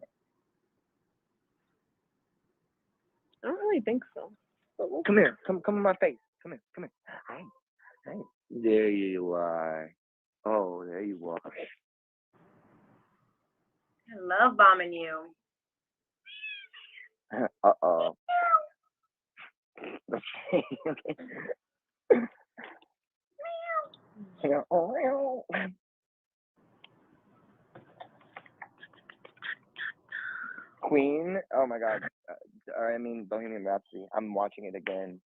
Speaker 5: I don't really think so. But we'll
Speaker 18: Come here. Come in my face. Come here. Hi. There you are. Oh, there you are.
Speaker 20: I love bombing you.
Speaker 18: Uh-oh. Queen, oh my God. I mean, Bohemian Rhapsody. I'm watching it again.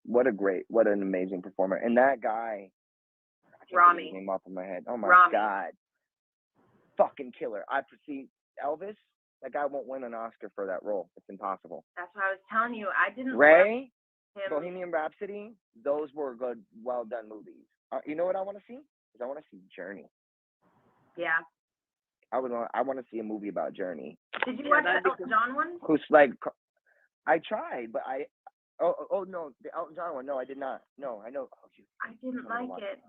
Speaker 18: What an amazing performer. And that guy, I can't get
Speaker 20: Rami.
Speaker 18: his name off of my head. Oh my
Speaker 20: Rami.
Speaker 18: God. Fucking killer. I perceive Elvis, that guy won't win an Oscar for that role. It's impossible.
Speaker 20: That's what I was telling you. I didn't
Speaker 18: Ray,
Speaker 20: love him.
Speaker 18: Bohemian Rhapsody, those were good, well done movies. You know what I want to see? I want to see Journey.
Speaker 20: Yeah.
Speaker 18: I want to see a movie about Journey.
Speaker 20: Did you
Speaker 5: Yeah,
Speaker 20: watch
Speaker 5: that'd
Speaker 20: the
Speaker 5: be
Speaker 20: Elton John one?
Speaker 18: Who's like, I tried, but oh no, the Elton John one. No, I did not. No, I know. Oh,
Speaker 20: I didn't
Speaker 18: I
Speaker 20: like
Speaker 18: watched
Speaker 20: it.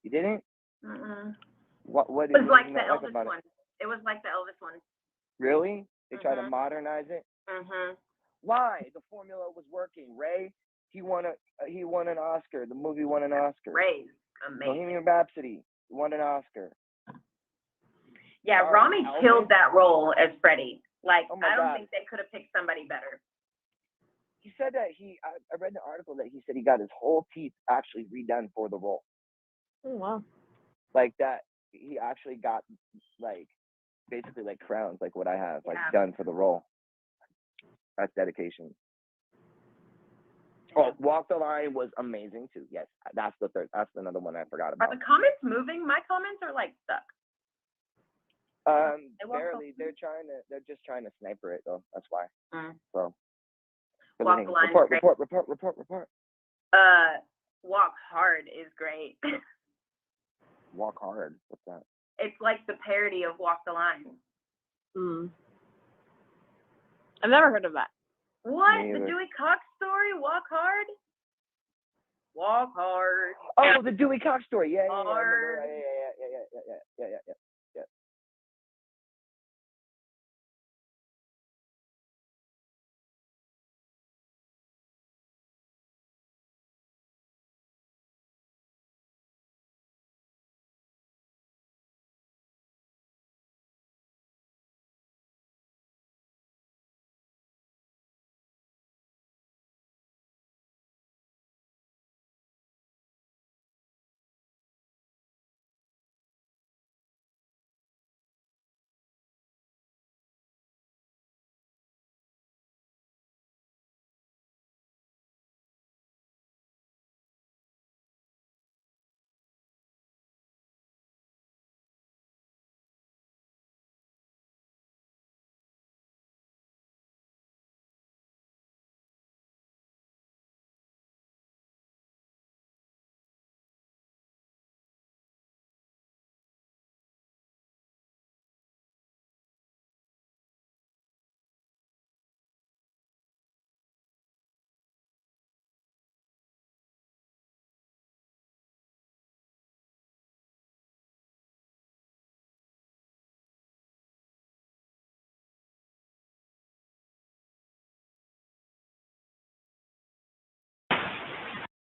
Speaker 18: You didn't?
Speaker 20: Mm-mm.
Speaker 18: What
Speaker 20: It
Speaker 18: did
Speaker 20: was
Speaker 18: you
Speaker 20: like the
Speaker 18: not like
Speaker 20: Elvis
Speaker 18: about
Speaker 20: one. It was like the Elvis one.
Speaker 18: it? Really? They tried to
Speaker 20: Mhm.
Speaker 18: modernize it.
Speaker 20: Mhm.
Speaker 18: Why? The formula was working. Ray, he won an Oscar. The movie won an Oscar.
Speaker 20: Ray's amazing.
Speaker 18: Bohemian Rhapsody won an Oscar.
Speaker 20: Yeah,
Speaker 18: Sorry,
Speaker 20: Rami
Speaker 18: Elvis?
Speaker 20: killed that role as Freddie. Like,
Speaker 18: Oh my
Speaker 20: I don't
Speaker 18: God.
Speaker 20: think they could have picked somebody better.
Speaker 18: He said that I read an article that he said he got his whole teeth actually redone for the role.
Speaker 5: Oh, wow.
Speaker 18: Like that, he actually got like basically like crowns, like what I have, like
Speaker 20: Yeah.
Speaker 18: done for the role. That's dedication. Oh, Walk the Line was amazing too. Yes, that's the third. That's another one I forgot
Speaker 20: Are
Speaker 18: about.
Speaker 20: the comments moving? My comments are like stuck. They won't
Speaker 18: Barely. They're just trying to sniper it though. That's why.
Speaker 20: Mm.
Speaker 18: So.
Speaker 20: Walk
Speaker 18: everything.
Speaker 20: the Line is
Speaker 18: Report.
Speaker 20: great.
Speaker 18: Report.
Speaker 20: Walk Hard is great.
Speaker 18: Walk Hard. What's that?
Speaker 20: It's like the parody of Walk the Line.
Speaker 5: Hmm. I've never heard of that.
Speaker 20: What?
Speaker 18: Me
Speaker 20: The
Speaker 18: either.
Speaker 20: Dewey Cox story? Walk Hard? Walk Hard.
Speaker 18: Oh, the Dewey Cox story. Yeah. I remember.
Speaker 20: Hard.
Speaker 18: Yeah.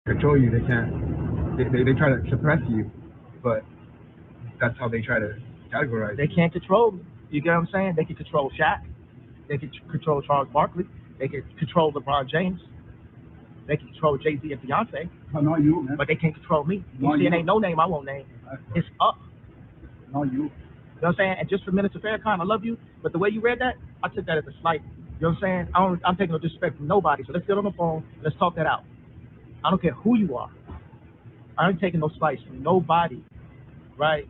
Speaker 9: Control you. They can't. They try to suppress you, but that's how they try to categorize. They can't control me. You get what I'm saying? They can control Shaq. They can control Charles Barkley. They can control LeBron James. They can control Jay-Z and Beyonce. No, not you, man. But they can't control me. You see, it ain't no name I won't name. It's up. No, you. You know what I'm saying? And just for Minister Farrakhan, I love you, but the way you read that, I took that as a slight. You know what I'm saying? I'm taking no disrespect from nobody. So let's get on the phone. Let's talk that out. I don't care who you are. I ain't taking no slice from nobody, right?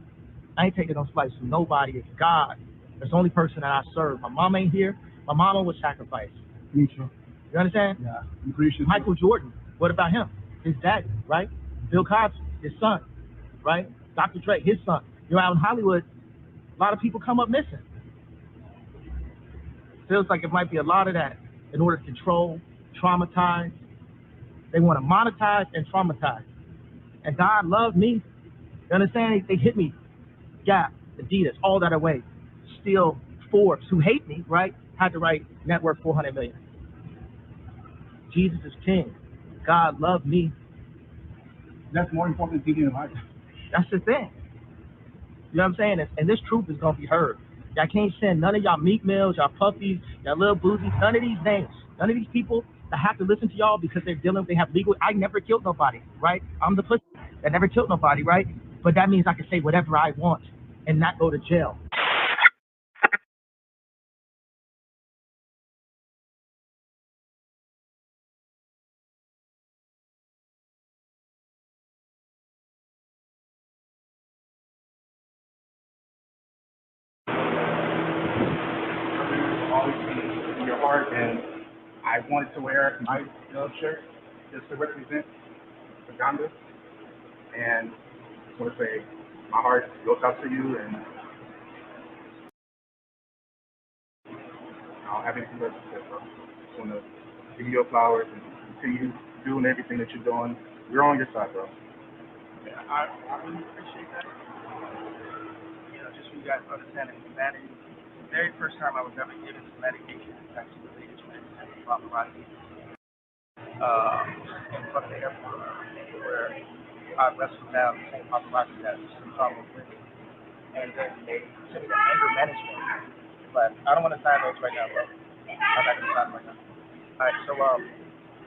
Speaker 9: I ain't taking no slice from nobody. It's God. That's the only person that I serve. My mom ain't here. My mama was sacrificed. Me too. You understand? Yeah. I'm pretty sure. Michael Jordan. What about him? His daddy, right? Bill Cosby, his son, right? Dr. Dre, his son. You know, out in Hollywood, a lot of people come up missing. Feels like it might be a lot of that in order to control, traumatize. They want to monetize and traumatize. And God loved me. You understand? They hit me. Gap, Adidas, all that away. Still, Forbes, who hate me, right, had to write net worth 400 million. Jesus is king. God loved me. That's more important than thinking about it. That's the thing. You know what I'm saying? And this truth is going to be heard. Y'all can't send none of y'all Meek Mills, y'all Puffies, y'all Lil Boozies, none of these names, none of these people that have to listen to y'all because they have legal. I never killed nobody, right? I'm the pussy that never killed nobody, right? But that means I can say whatever I want and not go to jail.
Speaker 22: Always in your heart, and I wanted to wear my shirt just to represent Uganda. And I just want to say my heart goes out to you, and have anything left to say, bro. Just want to give you your flowers and continue doing everything that you're doing. We're on your side, bro.
Speaker 9: Yeah, I really appreciate that. You know, just so you guys understand that humanity, the very first time I was ever given some medication that's actually related to paparazzi in front of the airport, where I wrestled down the same paparazzi that some problem with. And then they sent me to anger management. But I don't want to sign those right now, bro. I'm not going to sign them right now. All right, so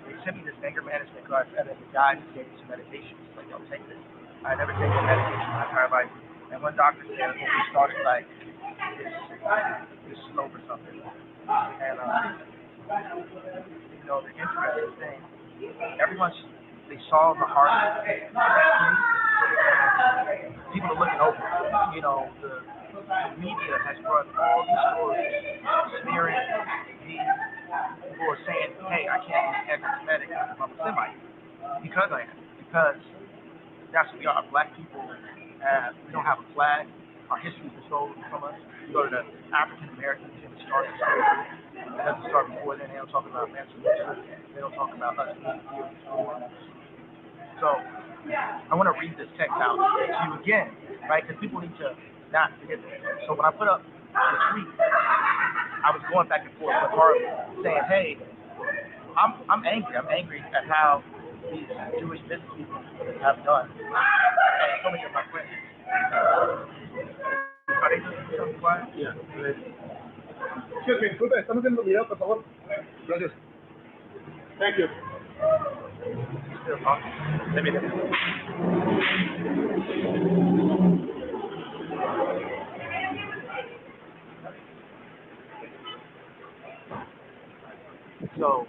Speaker 9: they sent me this anger management class, and then the guy just gave me some medication. He's like, yo, take this. I never taken medication my entire life. And one doctor said, when we started, like, this slope or something. And, you know, the interesting thing, they saw the heart. People are looking over. You know, the media has brought all these stories, smearing me. People are saying, hey, I can't be anti-Semitic if I'm a Semite. Because I am. Because that's what we are. Black people, we don't have a flag. Our history is stolen from us. You go to the African Americans and it starts slavery. It doesn't start before then. They don't talk about emancipation. They don't talk about us being here before. So I want to read this text out to you again, right? Because people need to not forget this. So when I put up the tweet, I was going back and forth with Harley saying, hey, I'm angry. I'm angry at how these Jewish business people have done. And so many of my friends. Are they just quiet?
Speaker 22: Yeah.
Speaker 9: Excuse me, disculpe, estamos en el video, por favor. Gracias. Thank you. Let me So,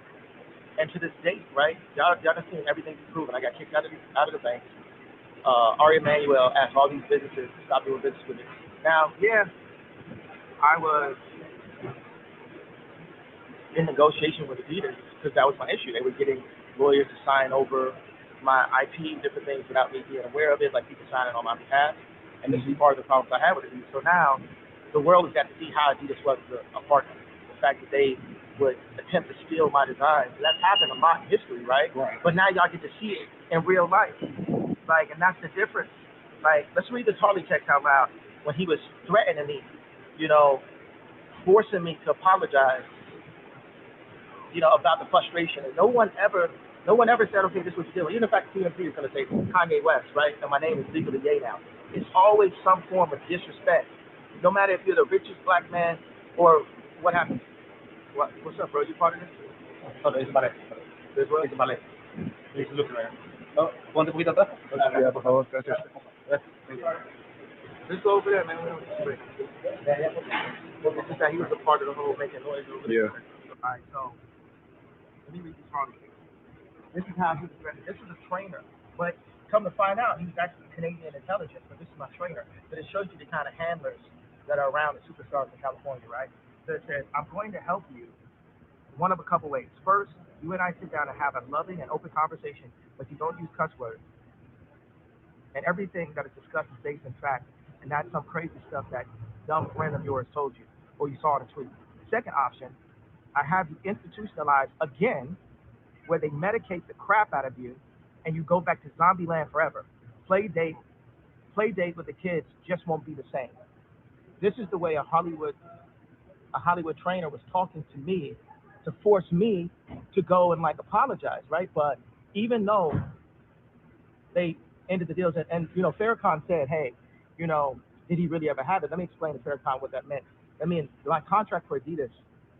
Speaker 9: and to this date, right? Y'all done seen everything proven. I got kicked out of the bank. Ari Emanuel asked all these businesses to stop doing business with me. Now, yeah, I was in negotiation with Adidas because that was my issue. They were getting lawyers to sign over my IP, different things without me being aware of it, like people signing on my behalf. And this is part of the problems I had with Adidas. So now the world has got to see how Adidas was a partner. The fact that they would attempt to steal my designs. That's happened a lot in history, right? But now y'all get to see it in real life. Like, and that's the difference. Like, let's read this Harley text out loud when he was threatening me, you know, forcing me to apologize, you know, about the frustration. And no one ever said, okay, this was the deal. Even in fact, TMZ is going to say Kanye West, right? And my name is legally Ye now. It's always some form of disrespect. No matter if you're the richest black man or what happened. What's up, bro? You part of this? Oh, no, it's ballet. This what? It's ballet. He's looking right now. Oh, ponte un poquito atrás. Yeah, por favor. Gracias. Just go over there, man. Because since he was a part of the whole making noise over there. Yeah. All right, so let me read this Harley. This is how he was dressed. This was a trainer, but come to find out, he was actually Canadian intelligence. But this is my trainer. But it shows you the kind of handlers that are around the superstars in California, right? So it says, I'm going to help you one of a couple ways. First, you and I sit down and have a loving and open conversation, but you don't use cuss words. And everything that is discussed is based in fact, and not some crazy stuff that dumb friend of yours told you or you saw in a tweet. Second option, I have you institutionalized again, where they medicate the crap out of you and you go back to zombie land forever. Play date with the kids just won't be the same. This is the way a Hollywood trainer was talking to me to force me to go and like apologize, right? But even though they ended the deals and you know, Farrakhan said, hey, you know, did he really ever have it? Let me explain to Farrakhan what that meant. I mean, my contract for Adidas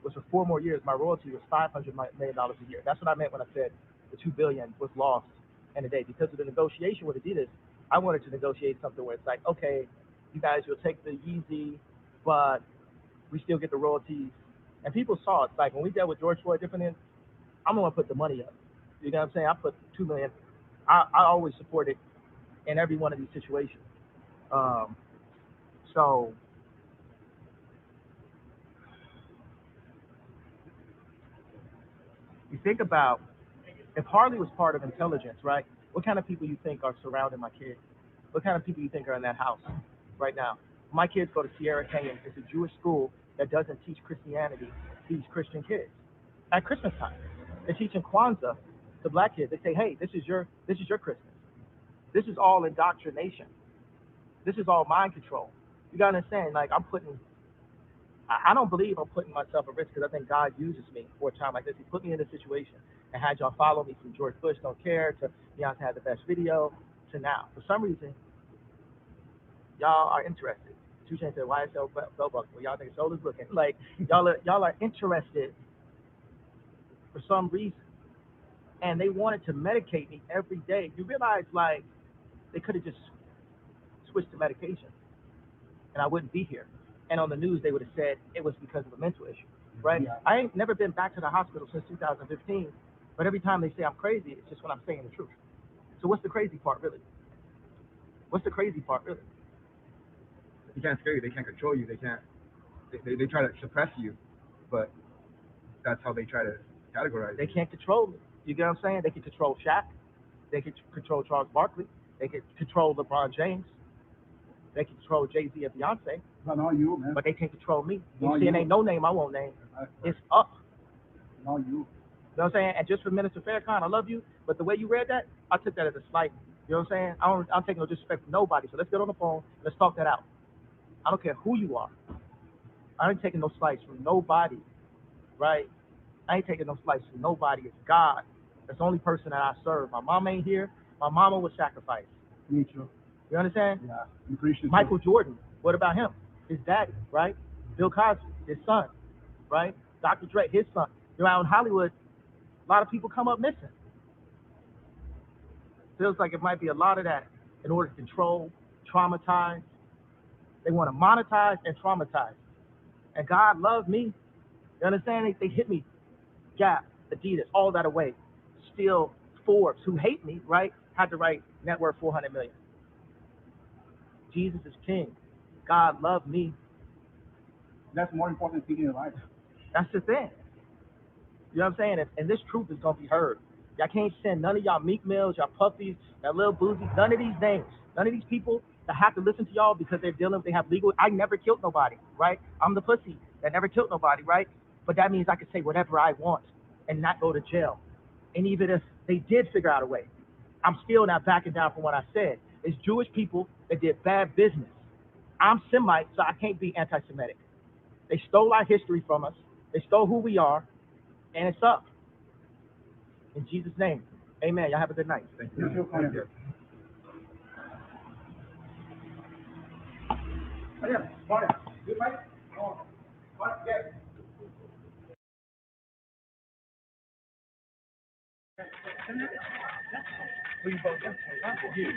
Speaker 9: was for 4 more years. My royalty was $500 million a year. That's what I meant when I said the $2 billion was lost in a day. Because of the negotiation with Adidas, I wanted to negotiate something where it's like, okay, you guys will take the Yeezy, but we still get the royalties. And people saw it. Like when we dealt with George Floyd, different ends, I'm gonna put the money up. You know what I'm saying? I put $2 million. I always support it in every one of these situations. So you think about if Harley was part of intelligence, right? What kind of people you think are surrounding my kids? What kind of people you think are in that house right now? My kids go to Sierra Canyon. It's a Jewish school that doesn't teach Christianity these Christian kids at Christmas time. They're teaching Kwanzaa to black kids. They say, hey, this is your Christmas. This is all indoctrination. This is all mind control. You gotta understand, like I don't believe I'm putting myself at risk because I think God uses me for a time like this. He put me in this situation and had y'all follow me from George Bush Don't Care to Beyonce Had the Best Video to now. For some reason, y'all are interested. 2 Chainz said, YSL bell buckle. Well, y'all think Soul is looking. Like, y'all are interested for some reason. And they wanted to medicate me every day. You realize, like, they could have just switched to medication and I wouldn't be here. And on the news, they would have said it was because of a mental issue, right? Yeah. I ain't never been back to the hospital since 2015, but every time they say I'm crazy, it's just when I'm saying the truth. So what's the crazy part, really? What's the crazy part, really?
Speaker 8: They can't scare you. They can't control you. They can't. They try to suppress you, but that's how they try to categorize.
Speaker 9: They can't control me. You get what I'm saying? They can control Shaq. They can control Charles Barkley. They can control LeBron James. They can control Jay-Z and Beyonce.
Speaker 22: Not you, man.
Speaker 9: But they can't control me.
Speaker 22: Not
Speaker 9: You see, it
Speaker 22: you.
Speaker 9: ain't no name I won't name. It's up.
Speaker 22: Not you.
Speaker 9: You know what I'm saying? And just for Minister Farrakhan, I love you, but the way you read that, I took that as a slight. You know what I'm saying? I'm taking no disrespect from nobody. So let's get on the phone. Let's talk that out. I don't care who you are. I ain't taking no slights from nobody, right? I ain't taking no slights from nobody. It's God. That's the only person that I serve. My mom ain't here. My mama was sacrificed.
Speaker 22: Me too.
Speaker 9: You understand?
Speaker 22: Yeah, I'm Christian.
Speaker 9: Michael Jordan, what about him? His daddy, right? Bill Cosby, his son, right? Dr. Dre, his son. You know, out in Hollywood, a lot of people come up missing. Feels like it might be a lot of that in order to control, traumatize. They want to monetize and traumatize. And God loved me. You understand? They hit me. Gap, Adidas, all that away. Still, Forbes, who hate me, right, had to write net worth 400 million. Jesus is king. God loved me.
Speaker 22: That's more important thing in your life.
Speaker 9: That's the thing. You know what I'm saying? And this truth is going to be heard. Y'all can't send none of y'all Meek Mills, y'all Puffies, y'all Lil Boozy, none of these names, none of these people that have to listen to y'all because they have legal. I never killed nobody, right? I'm the pussy that never killed nobody, right? But that means I can say whatever I want and not go to jail. And even if they did figure out a way, I'm still not backing down from what I said. It's Jewish people that did bad business. I'm Semite, so I can't be anti-Semitic. They stole our history from us. They stole who we are, and it's up. In Jesus' name, amen. Y'all have a good night. Thank you.
Speaker 22: Thank you. Oh, yeah. Morning. Good night. Oh, what? Yeah.
Speaker 9: We both. You.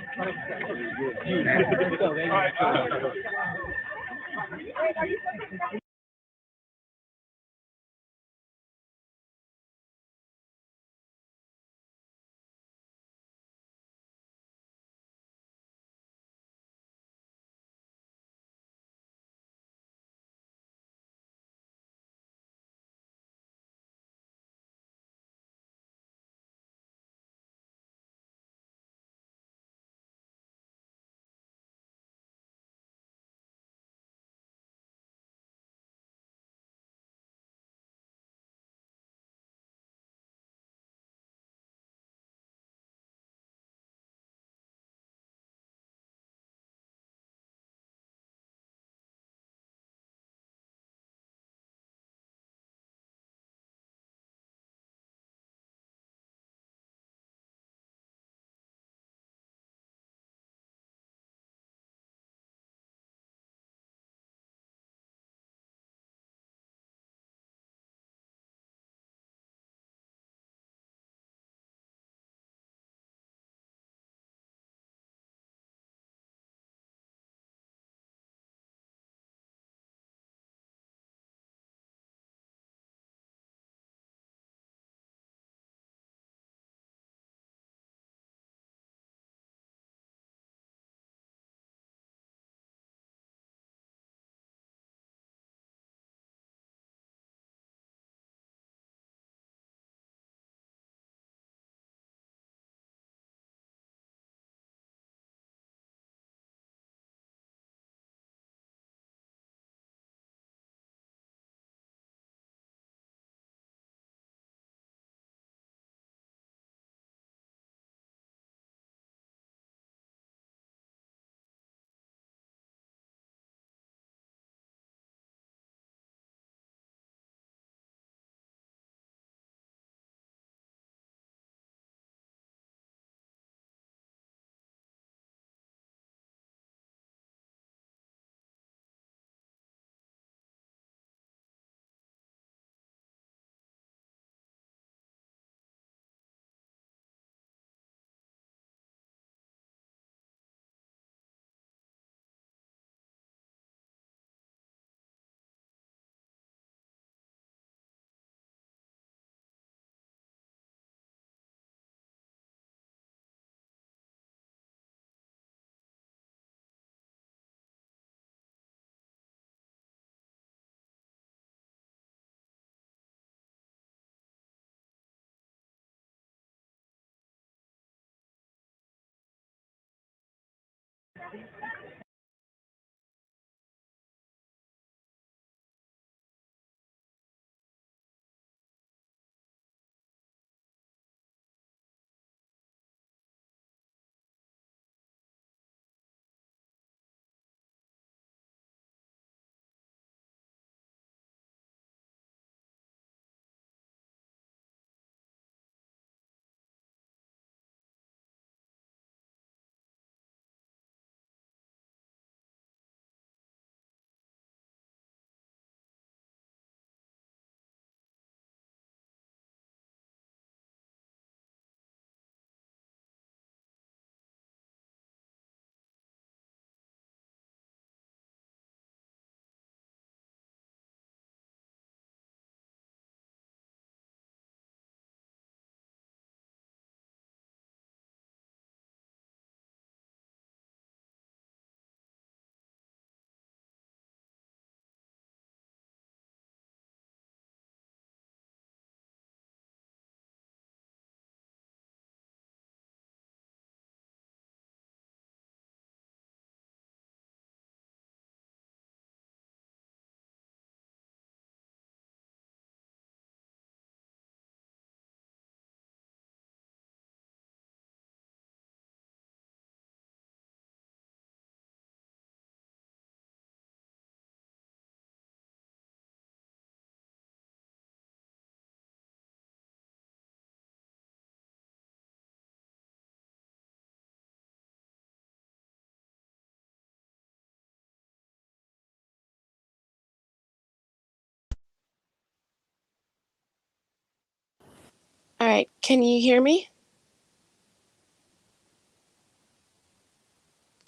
Speaker 6: All right, can you hear me?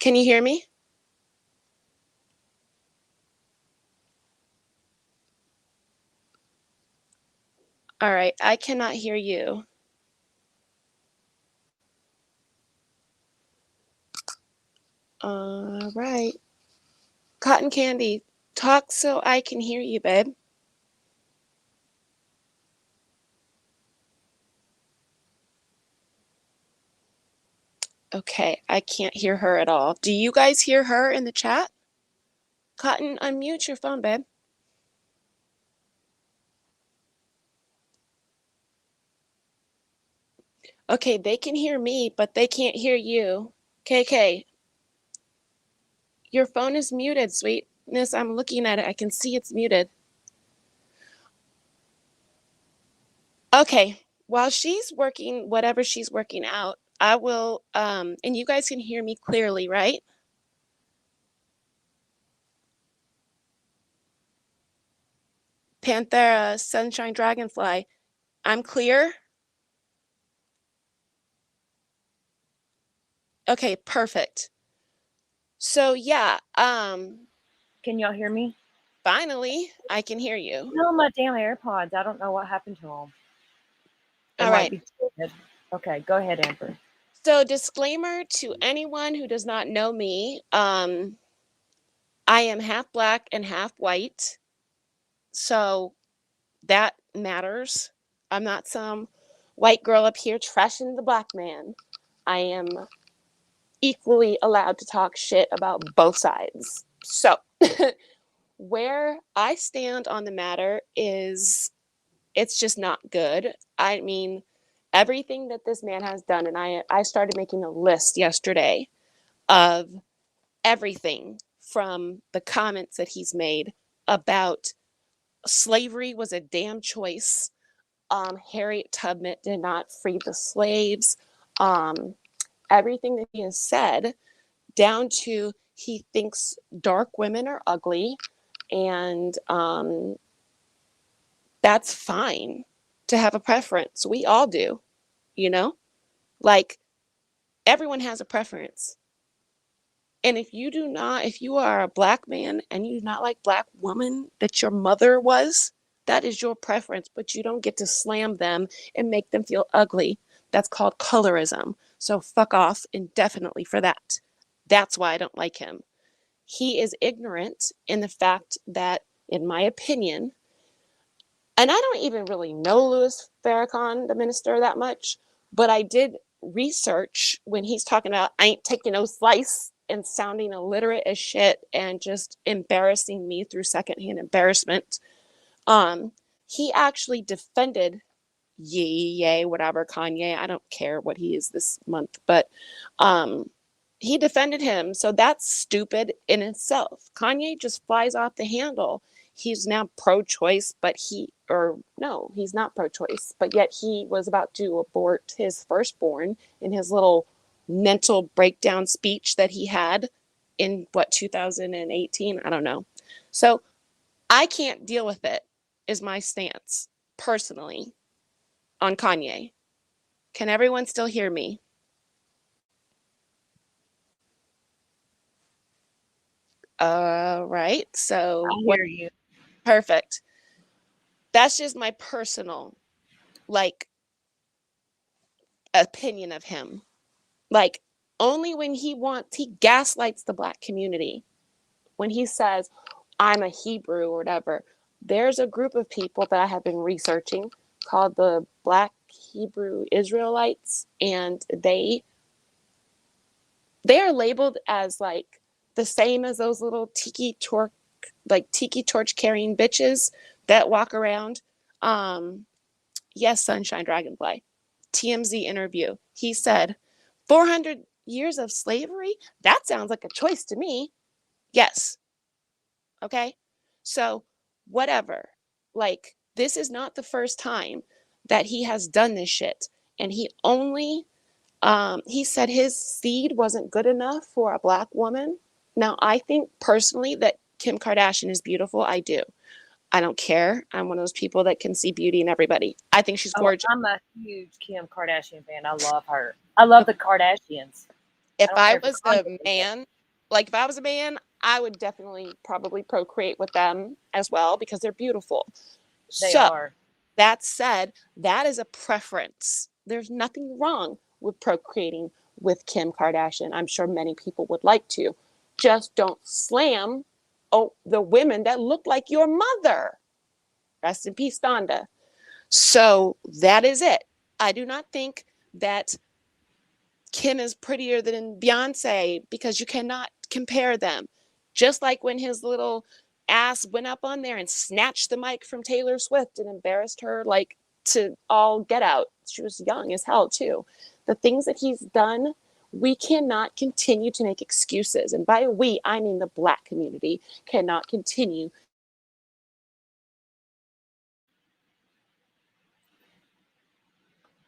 Speaker 6: Can you hear me? All right, I cannot hear you. All right. Cotton Candy, talk so I can hear you, babe. Okay, I can't hear her at all. Do you guys hear her in the chat? Cotton, unmute your phone, babe. Okay, they can hear me, but they can't hear you. KK, your phone is muted, sweetness. I'm looking at it. I can see it's muted. Okay, while she's working whatever she's working out, I will, and you guys can hear me clearly, right? Panthera, Sunshine Dragonfly, I'm clear? Okay, perfect. So yeah,
Speaker 1: Can y'all hear me?
Speaker 6: finally, I can hear you.
Speaker 1: No, my damn AirPods. I don't know what happened to them.
Speaker 6: All
Speaker 1: Might
Speaker 6: right.
Speaker 1: be dead. Okay, go ahead, Amber.
Speaker 6: So disclaimer to anyone who does not know me, I am half black and half white. So that matters. I'm not some white girl up here trashing the black man. I am equally allowed to talk shit about both sides. So where I stand on the matter is it's just not good. I mean, everything that this man has done, and I started making a list yesterday of everything from the comments that he's made about slavery was a damn choice. Harriet Tubman did not free the slaves. Everything that he has said, down to he thinks dark women are ugly, and that's fine to have a preference. We all do, you know? Like, everyone has a preference. And if you are a black man and you do not like black woman that your mother was, that is your preference, but you don't get to slam them and make them feel ugly. That's called colorism. So fuck off indefinitely for that. That's why I don't like him. He is ignorant in the fact that, in my opinion, and I don't even really know Louis Farrakhan, the minister, that much, but I did research when he's talking about I ain't taking no slice. and sounding illiterate as shit and just embarrassing me through secondhand embarrassment. He actually defended whatever, Kanye. I don't care what he is this month, but he defended him. So that's stupid in itself. Kanye just flies off the handle. He's now pro-choice, but he's not pro-choice, but yet he was about to abort his firstborn in his little mental breakdown speech that he had in 2018. I don't know. So I can't deal with it, is my stance personally on Kanye. Can everyone still hear me? All right. So
Speaker 1: I hear you.
Speaker 6: Perfect. That's just my personal, opinion of him. Only when he gaslights the Black community. When he says, I'm a Hebrew or whatever, there's a group of people that I have been researching called the Black Hebrew Israelites, and they are labeled as the same as those little tiki torch carrying bitches that walk around. Yes, Sunshine Dragonfly. TMZ interview. He said, 400 years of slavery? That sounds like a choice to me. Yes. Okay. So whatever. This is not the first time that he has done this shit. And he only, he said his seed wasn't good enough for a Black woman. Now, I think personally that Kim Kardashian is beautiful. I do. I don't care. I'm one of those people that can see beauty in everybody. I think she's gorgeous.
Speaker 1: I'm a huge Kim Kardashian fan. I love her. I love the Kardashians.
Speaker 6: If I was a man, I would definitely probably procreate with them as well because they're beautiful.
Speaker 1: They are.
Speaker 6: That said, that is a preference. There's nothing wrong with procreating with Kim Kardashian. I'm sure many people would like to. Just don't slam the women that look like your mother. Rest in peace, Donda. So that is it. I do not think that Kim is prettier than Beyonce because you cannot compare them. Just like when his little ass went up on there and snatched the mic from Taylor Swift and embarrassed her to all get out. She was young as hell too. The things that he's done, we cannot continue to make excuses. And by we, I mean the Black community cannot continue.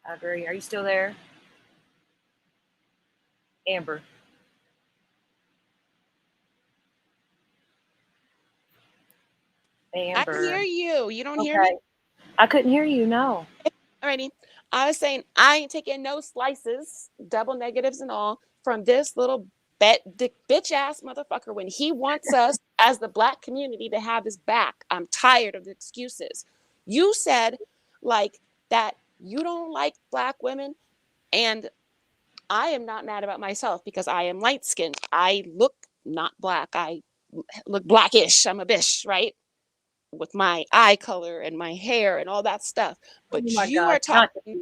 Speaker 1: I agree. Are you still there? Amber. Amber.
Speaker 6: I hear you. You don't hear me?
Speaker 1: I couldn't hear you, no.
Speaker 6: Alrighty. I was saying I ain't taking no slices, double negatives and all, from this little bitch ass motherfucker when he wants us as the Black community to have his back. I'm tired of the excuses. You said that you don't like Black women, and I am not mad about myself because I am light skinned. I look not Black. I look Blackish. I'm a bish, right? With my eye color and my hair and all that stuff. But are talking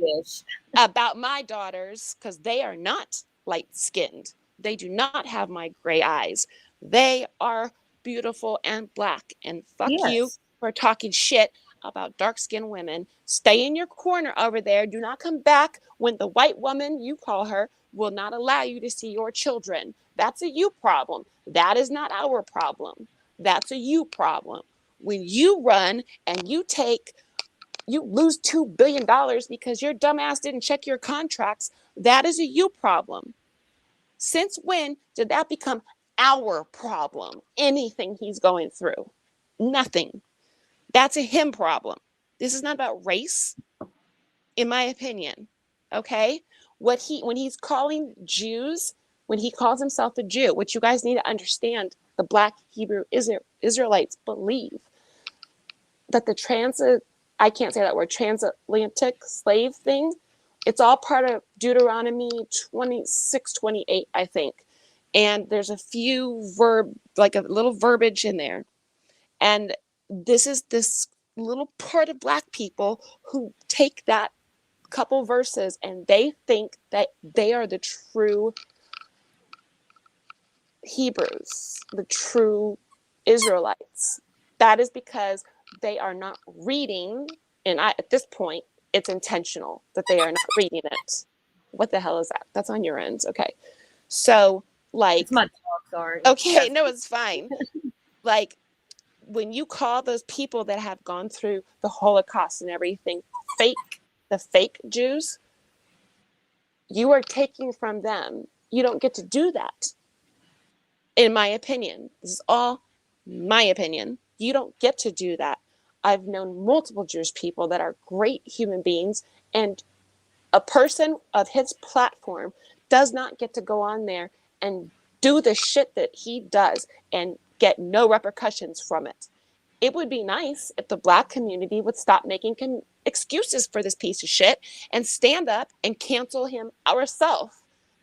Speaker 6: about my daughters because they are not light skinned. They do not have my gray eyes. They are beautiful and Black. And fuck you for talking shit about dark-skinned women. Stay in your corner over there. Do not come back when the white woman, you call her, will not allow you to see your children. That's a you problem. That is not our problem. That's a you problem. When you run and you lose $2 billion because your dumbass didn't check your contracts, that is a you problem. Since when did that become our problem? Anything he's going through? Nothing. That's a him problem. This is not about race, in my opinion. Okay? When he's calling Jews, when he calls himself a Jew, which you guys need to understand, the Black Hebrew Israelites believe that the I can't say that word, transatlantic slave thing, it's all part of Deuteronomy 26:28, I think. And there's a few a little verbiage in there. And this is this little part of Black people who take that couple verses and they think that they are the true Hebrews, the true Israelites. That is because they are not reading, and at this point, it's intentional that they are not reading it. What the hell is that? That's on your ends. Okay. So, like,
Speaker 1: It's my dog, sorry.
Speaker 6: okay,
Speaker 1: Yes.
Speaker 6: no, it's fine. Like, when you call those people that have gone through the Holocaust and everything the fake Jews, you are taking from them. You don't get to do that. In my opinion, this is all my opinion. You don't get to do that. I've known multiple Jewish people that are great human beings, and a person of his platform does not get to go on there and do the shit that he does and get no repercussions from it. It would be nice if the Black community would stop making excuses for this piece of shit and stand up and cancel him ourselves.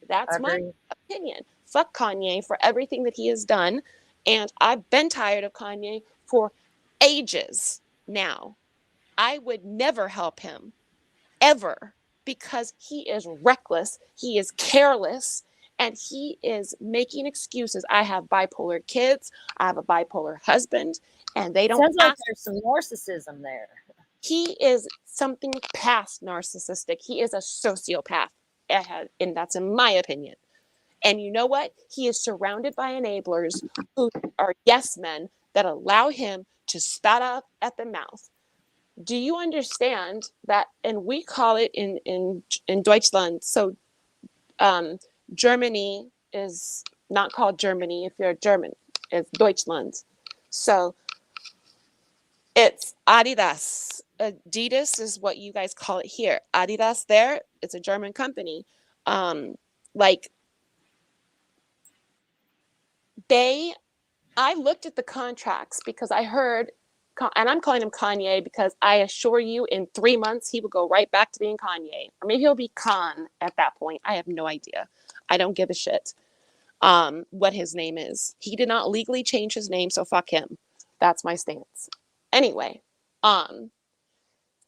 Speaker 6: That's my opinion. Fuck Kanye for everything that he has done. And I've been tired of Kanye for ages now. I would never help him, ever, because he is reckless, he is careless, and he is making excuses. I have bipolar kids, I have a bipolar husband, and they don't
Speaker 1: Sounds like
Speaker 6: ask.
Speaker 1: there's some narcissism there.
Speaker 6: He is something past narcissistic. He is a sociopath, and that's in my opinion. And you know what? He is surrounded by enablers who are yes men that allow him to spat out at the mouth. Do you understand that? And we call it in Deutschland. So Germany is not called Germany if you're German. It's Deutschland. So it's Adidas. Adidas is what you guys call it here. Adidas there, it's a German company. I looked at the contracts because I heard, and I'm calling him Kanye because I assure you in 3 months he will go right back to being Kanye. Or maybe he'll be Khan at that point. I have no idea. I don't give a shit what his name is. He did not legally change his name, so fuck him. That's my stance. Anyway,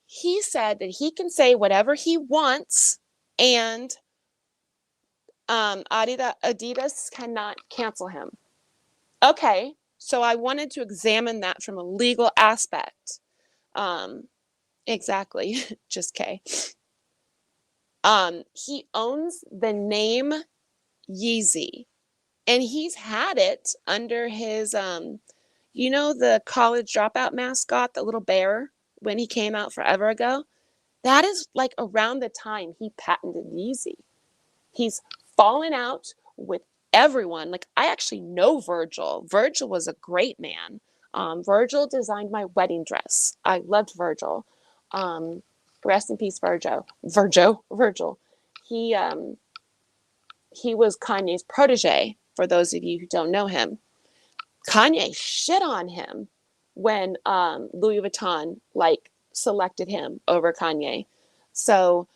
Speaker 6: he said that he can say whatever he wants, and Adidas cannot cancel him. Okay, so I wanted to examine that from a legal aspect. Exactly, just K. He owns the name Yeezy, and he's had it under his, the college dropout mascot, the little bear, when he came out forever ago. That is like around the time he patented Yeezy. He's fallen out with everyone. Like, I actually know Virgil. Virgil was a great man. Virgil designed my wedding dress. I loved Virgil. Rest in peace, Virgil. He was Kanye's protege, for those of you who don't know him. Kanye shit on him when Louis Vuitton selected him over Kanye. So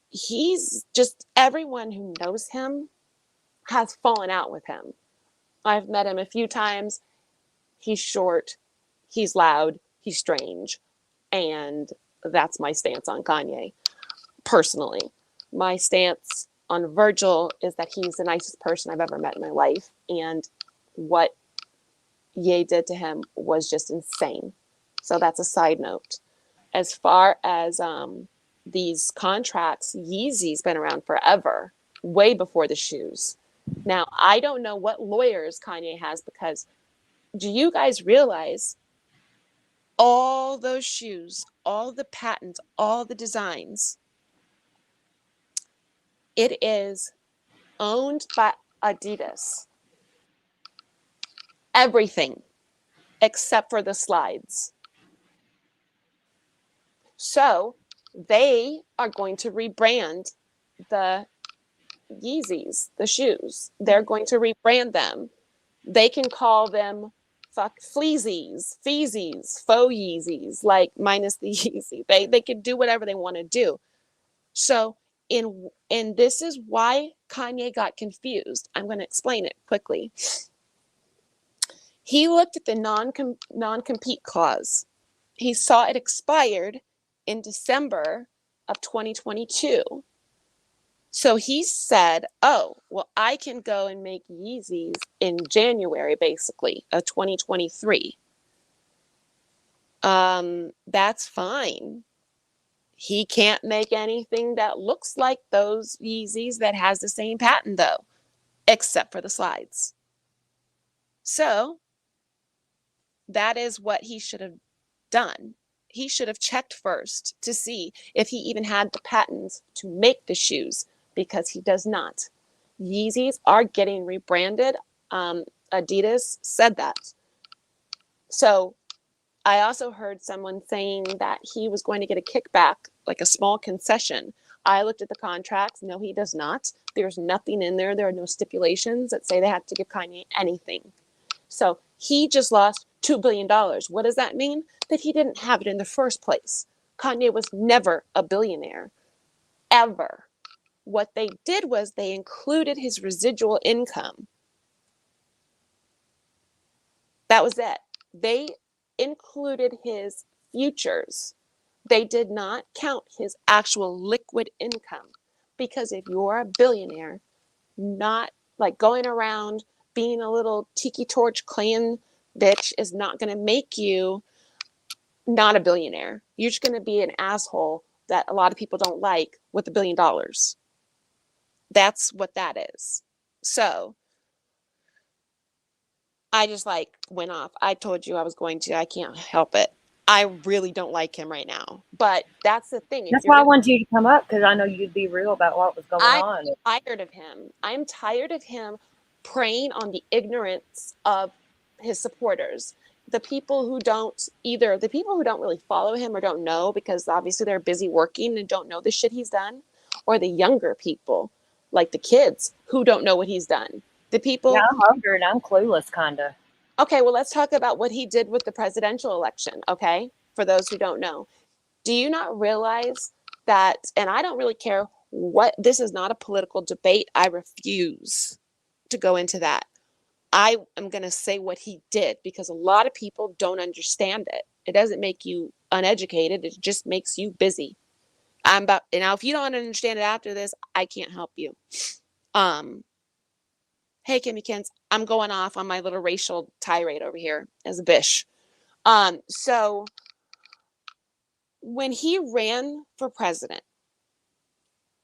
Speaker 6: he's just, everyone who knows him has fallen out with him. I've met him a few times. He's short, he's loud, he's strange, and that's my stance on Kanye. Personally, my stance on Virgil is that he's the nicest person I've ever met in my life, and what Ye did to him was just insane. So that's a side note. As far as these contracts, Yeezy's been around forever, way before the shoes. Now, I don't know what lawyers Kanye has, because do you guys realize all those shoes, all the patents, all the designs, it is owned by Adidas. Everything except for the slides. So they are going to rebrand the Yeezys, the shoes. They're going to rebrand them. They can call them Fleazies, Feezies, Faux Yeezys, minus the Yeezy. They could do whatever they want to do. So and this is why Kanye got confused. I'm going to explain it quickly. He looked at the non-compete clause. He saw it expired in December of 2022. So he said, oh, well, I can go and make Yeezys in January, basically, of 2023. That's fine. He can't make anything that looks like those Yeezys that has the same patent, though, except for the slides. So that is what he should have done. He should have checked first to see if he even had the patents to make the shoes, because he does not. Yeezys are getting rebranded. Adidas said that. So I also heard someone saying that he was going to get a kickback, like a small concession. I looked at the contracts. No, he does not. There's nothing in there. There are no stipulations that say they have to give Kanye anything. So he just lost $2 billion. What does that mean? That he didn't have it in the first place. Kanye was never a billionaire, ever. What they did was they included his residual income. That was it. They included his futures. They did not count his actual liquid income. Because if you're a billionaire, not like going around being a little tiki torch clan bitch is not going to make you not a billionaire. You're just going to be an asshole that a lot of people don't like with $1 billion. That's what that is. So I just like went off. I told you I was going to. I can't help it. I really don't like him right now. But that's the thing.
Speaker 1: That's why I wanted you to come up, because I know you'd be real about what was going on.
Speaker 6: I'm tired of him. I'm tired of him preying on the ignorance of his supporters. The people who don't really follow him or don't know, because obviously they're busy working and don't know the shit he's done, or the younger people, like the kids who don't know what he's done. The people.
Speaker 1: Yeah, I'm younger and I'm clueless, kind of.
Speaker 6: Okay, well, let's talk about what he did with the presidential election, okay? For those who don't know. Do you not realize that, and I don't really care what, this is not a political debate. I refuse to go into that. I am going to say what he did, because a lot of people don't understand it. It doesn't make you uneducated. It just makes you busy. Now, if you don't understand it after this, I can't help you. Hey, Kimmy Kins, I'm going off on my little racial tirade over here as a bish. So when he ran for president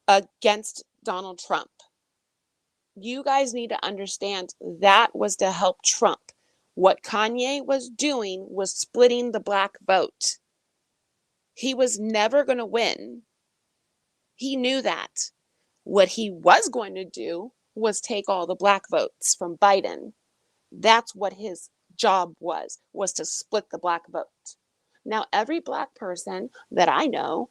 Speaker 6: against Donald Trump, you guys need to understand that was to help Trump. What Kanye was doing was splitting the black vote. He was never going to win. He knew that. What he was going to do was take all the black votes from Biden. That's what his job was to split the black vote. Now, every black person that I know,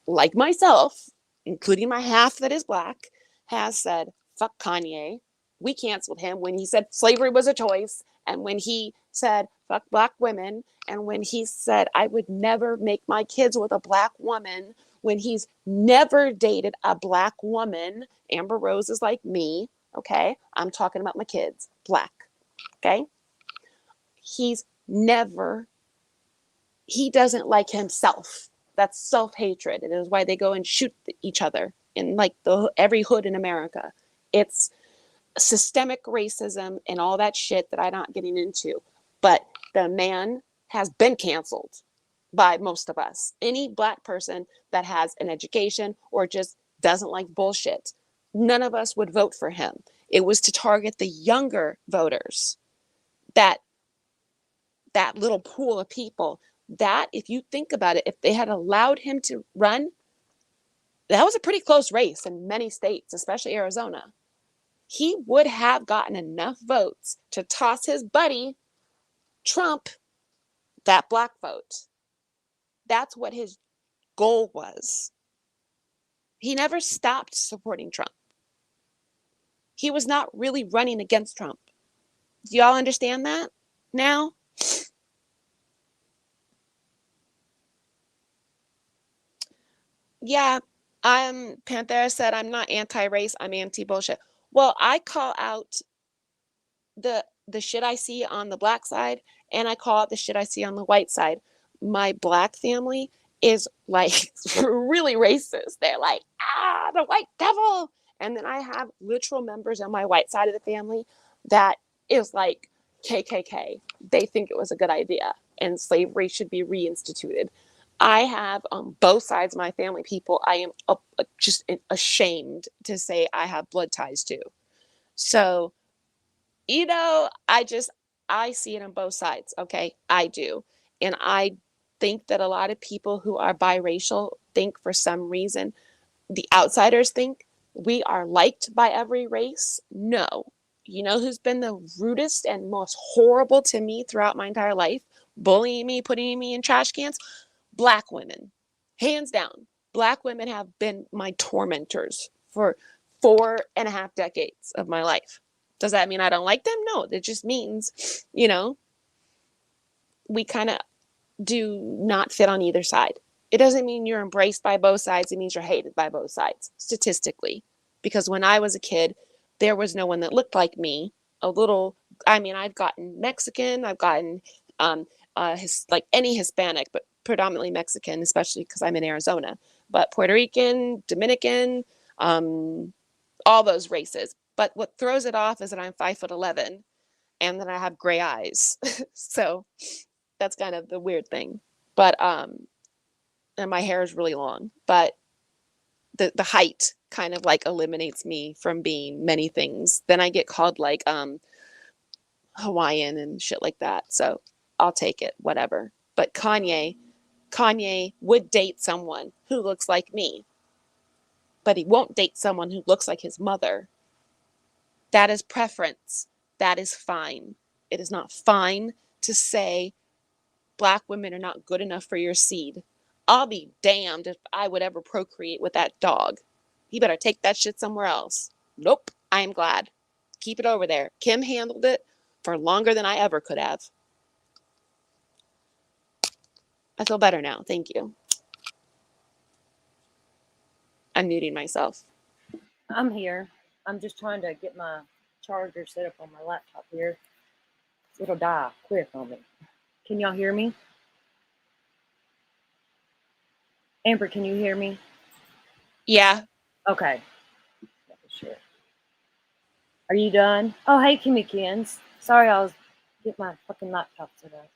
Speaker 6: like myself, including my half that is black, has said, fuck Kanye. We canceled him when he said slavery was a choice, and when he said fuck black women, and when he said I would never make my kids with a black woman, when he's never dated a black woman. Amber Rose is like me, okay? I'm talking about my kids, black, okay? He doesn't like himself. That's self-hatred. It is why they go and shoot each other in like every hood in America. It's systemic racism and all that shit that I'm not getting into. But the man has been canceled by most of us. Any black person that has an education or just doesn't like bullshit, none of us would vote for him. It was to target the younger voters. That little pool of people, that if you think about it, if they had allowed him to run, that was a pretty close race in many states, especially Arizona. He would have gotten enough votes to toss his buddy, Trump, that black vote. That's what his goal was. He never stopped supporting Trump. He was not really running against Trump. Do y'all understand that now? Yeah, Panthera said, I'm not anti-race, I'm anti-bullshit. Well, I call out the shit I see on the black side, and I call out the shit I see on the white side. My black family is like really racist. They're like, the white devil. And then I have literal members on my white side of the family that is like KKK. They think it was a good idea and slavery should be reinstituted. I have on both sides of my family people I am just ashamed to say I have blood ties to. So, you know, I see it on both sides. Okay. I do. And I think that a lot of people who are biracial think for some reason, the outsiders think we are liked by every race. No. You know who's been the rudest and most horrible to me throughout my entire life? Bullying me, putting me in trash cans? Black women. Hands down. Black women have been my tormentors for 4.5 decades of my life. Does that mean I don't like them? No, it just means, you know, we kind of do not fit on either side. It doesn't mean you're embraced by both sides. It means you're hated by both sides, statistically. Because when I was a kid, there was no one that looked like me. I've gotten Mexican, I've gotten like any Hispanic, but predominantly Mexican, especially because I'm in Arizona. But Puerto Rican, Dominican, all those races. But what throws it off is that I'm 5'11" and that I have gray eyes. So that's kind of the weird thing. But and my hair is really long. But the height kind of like eliminates me from being many things. Then I get called like Hawaiian and shit like that. So I'll take it, whatever. But Kanye would date someone who looks like me. But he won't date someone who looks like his mother. That is preference. That is fine. It is not fine to say Black women are not good enough for your seed. I'll be damned if I would ever procreate with that dog. He better take that shit somewhere else. Nope, I am glad. Keep it over there. Kim handled it for longer than I ever could have. I feel better now. Thank you. I'm muting myself.
Speaker 1: I'm here. I'm just trying to get my charger set up on my laptop here. It'll die quick on me. Can y'all hear me? Amber, can you hear me?
Speaker 6: Yeah.
Speaker 1: Okay. Sure. Are you done? Oh, hey, Kimmy Kins. Sorry, I was getting my fucking laptop set up.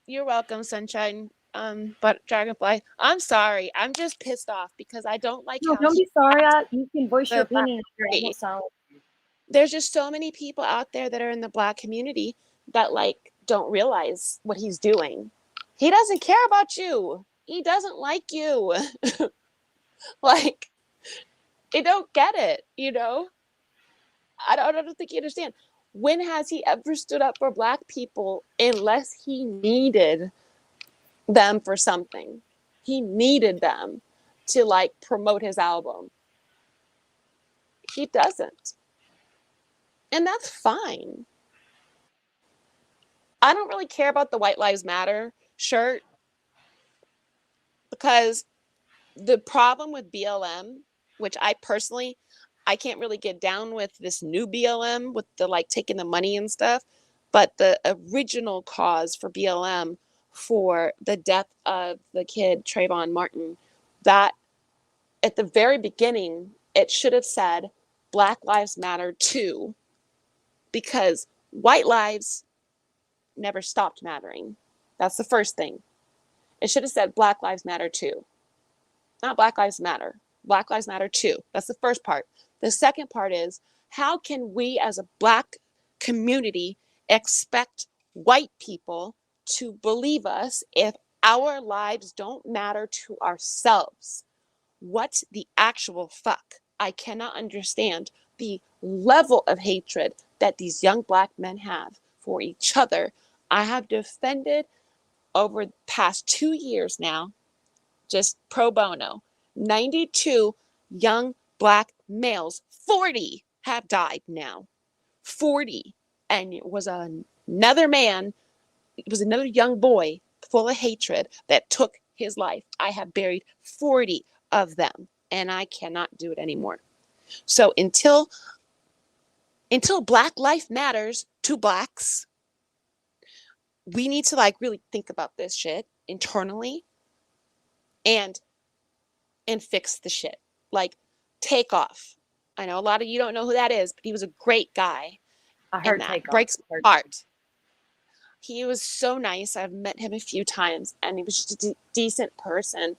Speaker 6: You're welcome, Sunshine. But Dragonfly, I'm sorry. I'm just pissed off because I don't like
Speaker 1: No,
Speaker 6: how
Speaker 1: don't be sorry. You can voice your
Speaker 6: the Black
Speaker 1: opinion. I
Speaker 6: community.
Speaker 1: won't silence you.
Speaker 6: There's just so many people out there that are in the Black community that like don't realize what he's doing. He doesn't care about you. He doesn't like you. Like, they don't get it, you know? I don't think you understand. When has he ever stood up for Black people unless he needed them for something? He needed them to like promote his album. He doesn't. And that's fine. I don't really care about the White Lives Matter shirt because the problem with BLM, which I can't really get down with this new BLM with the like taking the money and stuff, but the original cause for BLM for the death of the kid Trayvon Martin, that at the very beginning, it should have said Black Lives Matter too, because white lives never stopped mattering. That's the first thing. It should have said Black Lives Matter too. Not Black Lives Matter. Black Lives Matter too. That's the first part. The second part is, how can we as a Black community expect white people to believe us if our lives don't matter to ourselves? What the actual fuck? I cannot understand the level of hatred that these young Black men have for each other. I have defended over the past 2 years now, just pro bono, 92 young Black males. 40 have died now. 40. And it was another man, it was another young boy full of hatred that took his life. I have buried 40 of them, and I cannot do it anymore. So until Black life matters to Blacks, we need to like really think about this shit internally and and fix the shit. Like Takeoff. I know a lot of you don't know who that is, but he was a great guy.
Speaker 1: I
Speaker 6: And
Speaker 1: heard
Speaker 6: that
Speaker 1: Takeoff.
Speaker 6: breaks
Speaker 1: Heard-
Speaker 6: my heart. He was so nice. I've met him a few times, and he was just a decent person.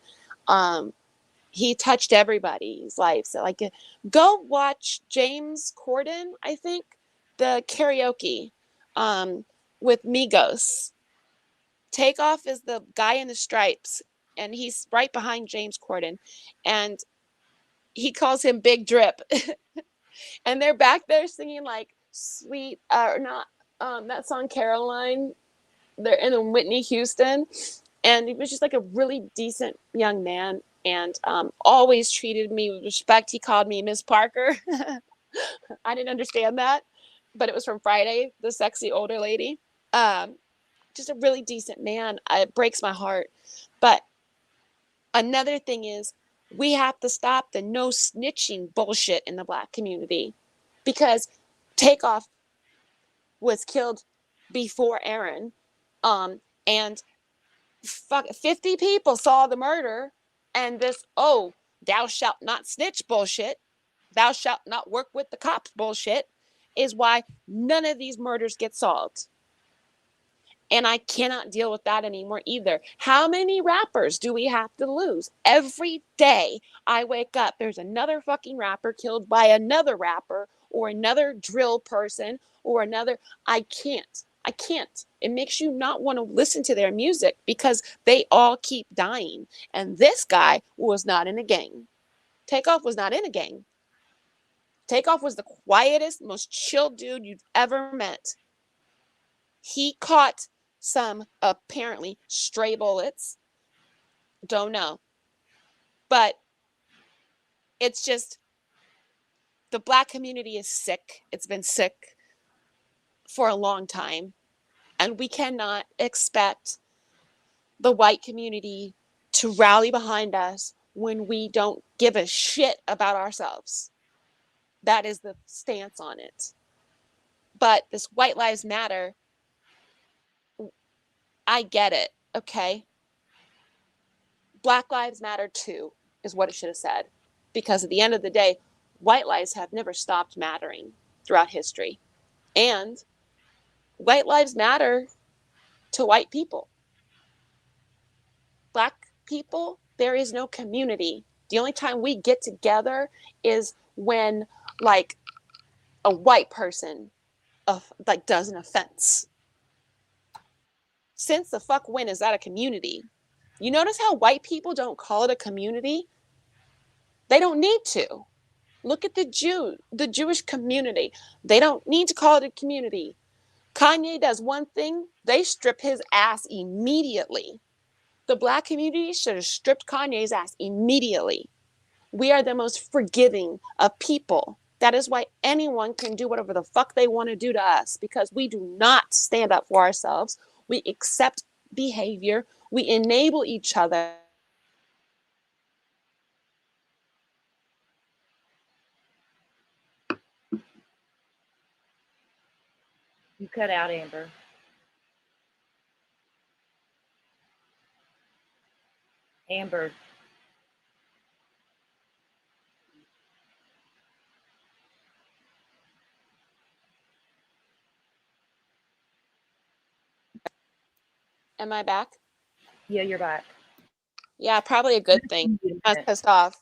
Speaker 6: He touched everybody's life. So, like, go watch James Corden, I think, the karaoke with Migos. Takeoff is the guy in the stripes, and he's right behind James Corden, and he calls him Big Drip. And they're back there singing like sweet or not that song Caroline. They're in Whitney Houston, and he was just like a really decent young man, and always treated me with respect. He called me Miss Parker. I didn't understand that, but it was from Friday, the sexy older lady. Just a really decent man. It breaks my heart. But another thing is, we have to stop the no snitching bullshit in the Black community, because Takeoff was killed before Aaron, and 50 people saw the murder, and this thou shalt not snitch bullshit, thou shalt not work with the cops bullshit is why none of these murders get solved. And I cannot deal with that anymore either. How many rappers do we have to lose? Every day I wake up, there's another fucking rapper killed by another rapper or another drill person or another. I can't. It makes you not want to listen to their music because they all keep dying. And this guy was not in a gang. Takeoff was not in a gang. Takeoff was the quietest, most chill dude you've ever met. He caught some apparently stray bullets. Don't know. But it's just the Black community is sick. It's been sick for a long time. And we cannot expect the white community to rally behind us when we don't give a shit about ourselves. That is the stance on it. But this White Lives Matter, I get it, okay? Black Lives Matter too is what it should have said. Because at the end of the day, white lives have never stopped mattering throughout history. And white lives matter to white people. Black people, there is no community. The only time we get together is when, like, a white person does an offense. Since the fuck when is that a community? You notice how white people don't call it a community? They don't need to. Look at the Jewish community. They don't need to call it a community. Kanye does one thing, they strip his ass immediately. The Black community should have stripped Kanye's ass immediately. We are the most forgiving of people. That is why anyone can do whatever the fuck they want to do to us, because we do not stand up for ourselves. We accept behavior. We enable each other.
Speaker 1: You cut out, Amber. Amber.
Speaker 6: Am I back?
Speaker 1: Yeah, you're back.
Speaker 6: Yeah, probably a good thing. I was pissed off.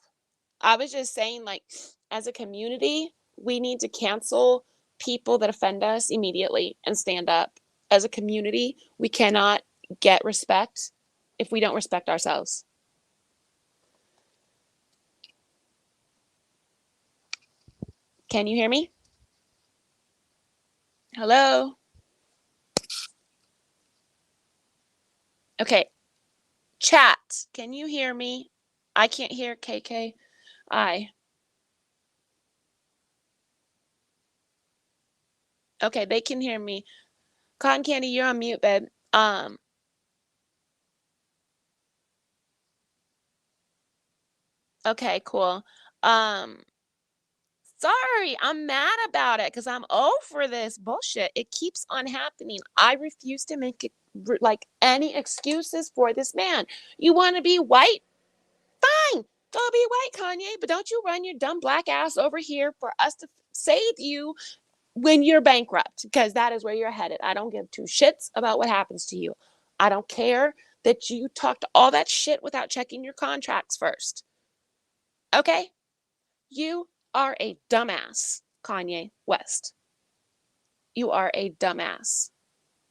Speaker 6: I was just saying, like, as a community, we need to cancel people that offend us immediately and stand up. As a community, we cannot get respect if we don't respect ourselves. Can you hear me? Hello? Okay. Chat, can you hear me? I can't hear KK. Okay, they can hear me. Cotton Candy, you're on mute, babe. Okay, cool. Sorry, I'm mad about it because I'm over this bullshit. It keeps on happening. I refuse to make it like any excuses for this man. You want to be white? Fine. Go be white, Kanye, but don't you run your dumb black ass over here for us to save you when you're bankrupt, because that is where you're headed. I don't give two shits about what happens to you. I don't care that you talked all that shit without checking your contracts first. Okay? You are a dumbass, Kanye West. You are a dumbass.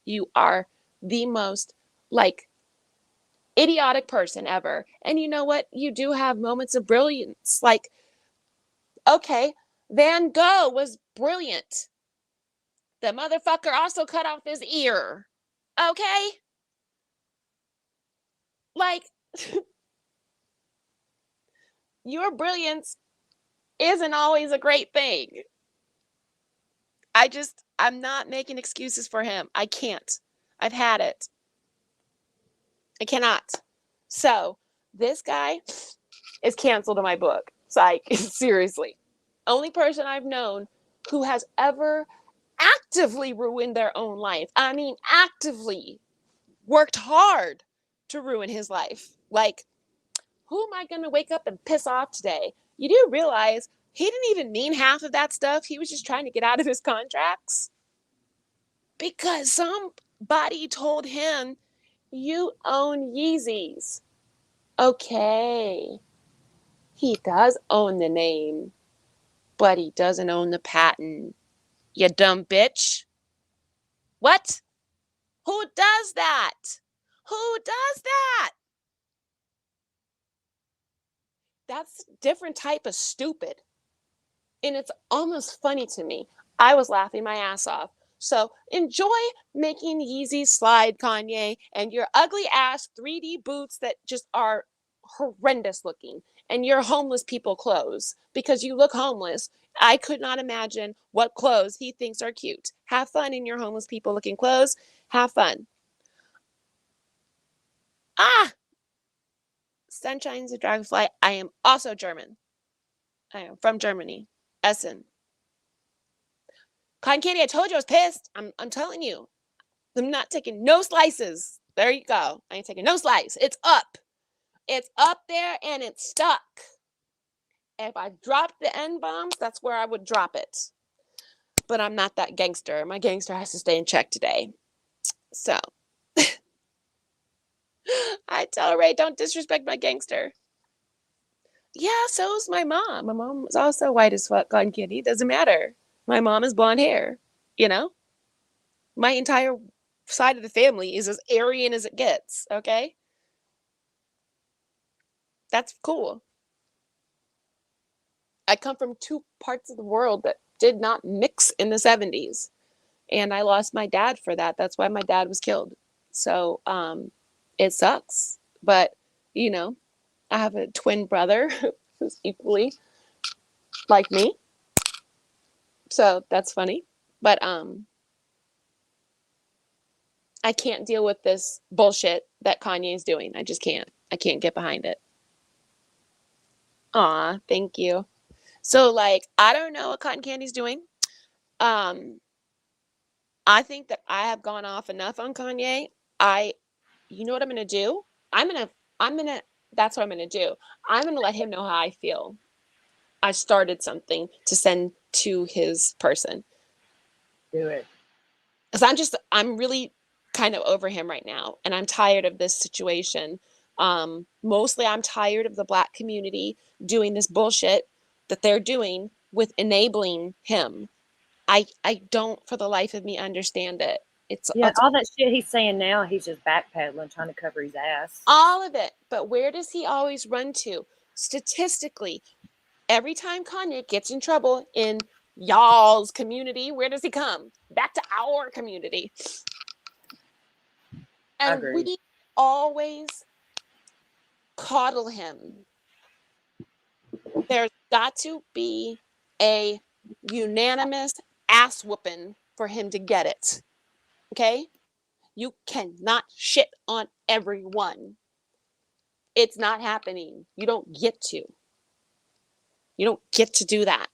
Speaker 6: You are the most, like, idiotic person ever. And you know what? You do have moments of brilliance. Like, okay, Van Gogh was brilliant. The motherfucker also cut off his ear. Okay? Like, your brilliance isn't always a great thing. I'm not making excuses for him. I can't. I've had it. I cannot. So, this guy is canceled in my book. Psych. Seriously. Only person I've known who has ever actively ruined their own life. I mean, actively worked hard to ruin his life. Like, who am I going to wake up and piss off today? You do realize he didn't even mean half of that stuff. He was just trying to get out of his contracts. Because somebody told him, you own Yeezys. Okay. He does own the name, but he doesn't own the patent. You dumb bitch. What? Who does that? Who does that? That's a different type of stupid. And it's almost funny to me. I was laughing my ass off. So enjoy making Yeezy slide, Kanye, and your ugly ass 3D boots that just are horrendous looking, and your homeless people clothes, because you look homeless. I could not imagine what clothes he thinks are cute. Have fun in your homeless people looking clothes. Have fun. Sunshine's a dragonfly. I am also German. I am from Germany. Essen. Cotton Candy, I told you I was pissed. I'm telling you. I'm not taking no slices. There you go. I ain't taking no slice. It's up. It's up there and it's stuck. If I dropped the N-bombs, that's where I would drop it. But I'm not that gangster. My gangster has to stay in check today. So I tell Ray, don't disrespect my gangster. Yeah, so is my mom. My mom is also white as fuck, Cotton Candy. Doesn't matter. My mom has blonde hair, you know? My entire side of the family is as Aryan as it gets, okay? That's cool. I come from two parts of the world that did not mix in the 70s. And I lost my dad for that. That's why my dad was killed. So it sucks. But, you know, I have a twin brother who's equally like me. So that's funny. But I can't deal with this bullshit that Kanye is doing. I just can't. I can't get behind it. Aw, thank you. So, like, I don't know what Cotton Candy's doing. I think that I have gone off enough on Kanye. You know what I'm gonna do? That's what I'm gonna do. I'm gonna let him know how I feel. I started something to send to his person.
Speaker 1: Do it.
Speaker 6: Because I'm really kind of over him right now. And I'm tired of this situation. Mostly I'm tired of the Black community doing this bullshit that they're doing with enabling him. I don't for the life of me understand it. It's
Speaker 1: all that shit he's saying now, he's just backpedaling, trying to cover his ass.
Speaker 6: all of it. But where does he always run to? Statistically, every time Kanye gets in trouble in y'all's community, where does he come? Back to our community. And
Speaker 1: Agreed.
Speaker 6: we always coddle him. There's got to be a unanimous ass whooping for him to get it. Okay? You cannot shit on everyone. It's not happening. You don't get to. You don't get to do that.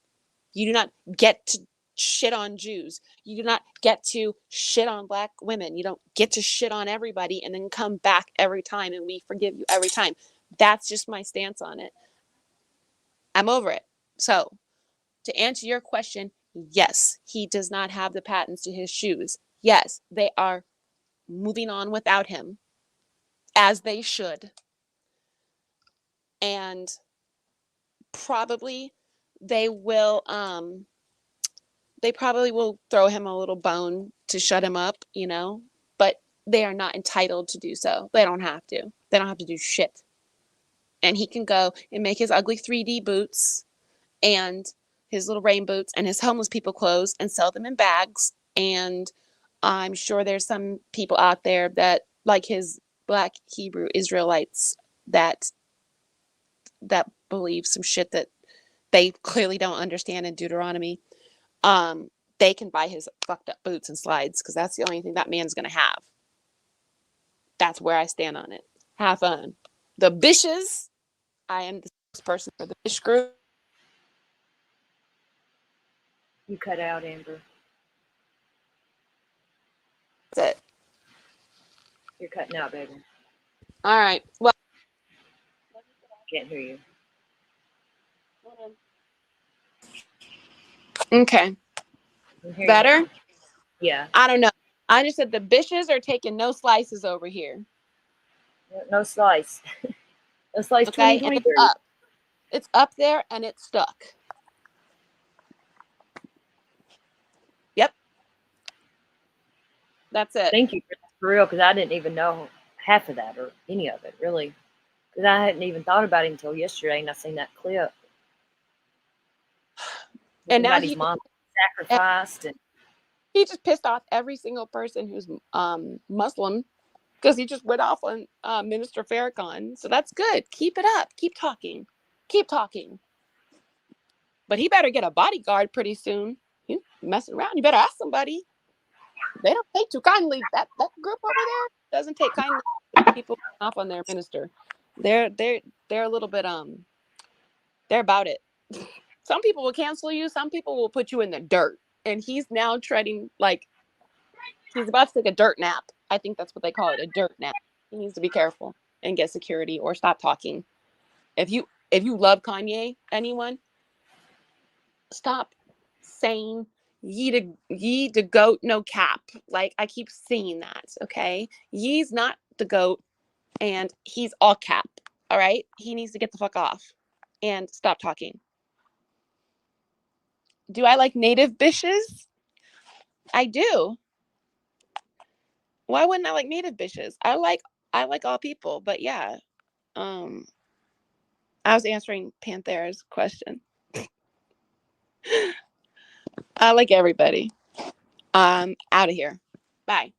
Speaker 6: You do not get to shit on Jews. You do not get to shit on Black women. You don't get to shit on everybody and then come back every time and we forgive you every time. That's just my stance on it. I'm over it. So to answer your question, yes, he does not have the patents to his shoes. Yes, they are moving on without him, as they should. And probably they will throw him a little bone to shut him up, you know, but they are not entitled to do so. They don't have to. They don't have to do shit. And he can go and make his ugly 3D boots and his little rain boots and his homeless people clothes and sell them in bags. And I'm sure there's some people out there that, like his Black Hebrew Israelites, that believe some shit that they clearly don't understand in Deuteronomy. They can buy his fucked up boots and slides, because that's the only thing that man's gonna have. That's where I stand on it. Have fun. The Bishes, I am the spokesperson for the Bish group.
Speaker 1: You cut out, Amber.
Speaker 6: That's it.
Speaker 1: You're cutting out, baby.
Speaker 6: All right. Well,
Speaker 1: Can't hear you.
Speaker 6: okay.
Speaker 1: I'm hearing
Speaker 6: Better?
Speaker 1: you. Yeah.
Speaker 6: I don't know. I just said the Bishes are taking no slices over here.
Speaker 1: No slice. No slice
Speaker 6: Okay, and
Speaker 1: 2023.
Speaker 6: it's up. It's up there and it's stuck. Yep. That's it.
Speaker 1: Thank you for real, because I didn't even know half of that or any of it, really. Because I hadn't even thought about it until yesterday, and I seen that clip.
Speaker 6: And now
Speaker 1: Somebody's mom sacrificed, and
Speaker 6: he just pissed off every single person who's Muslim, because he just went off on Minister Farrakhan. So that's good. Keep it up. Keep talking. Keep talking. But he better get a bodyguard pretty soon. He's messing around. You better ask somebody. They don't take too kindly. That group over there doesn't take kindly to people going off on their minister. They're a little bit they're about it. Some people will cancel you. Some people will put you in the dirt. And he's now treading like he's about to take a dirt nap. I think that's what they call it, a dirt nap. He needs to be careful and get security or stop talking. If you love anyone, stop saying ye the goat no cap. Like, I keep saying that, okay? Ye's not the goat and he's all cap. All right? He needs to get the fuck off and stop talking. Do I like native Bishes? I do. Why wouldn't I like native Bishes? I like all people, but yeah. I was answering Panthera's question. I like everybody. Out of here. Bye.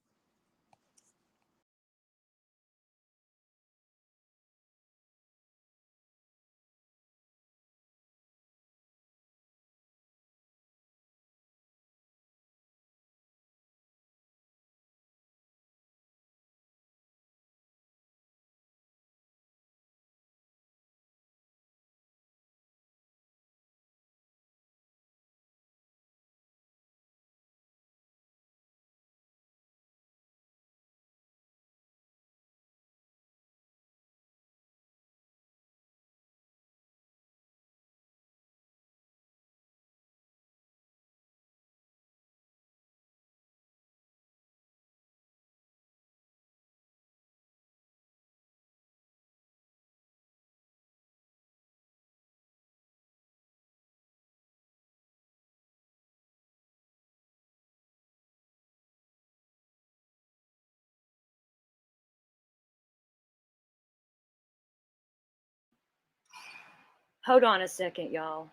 Speaker 1: hold on a second, y'all.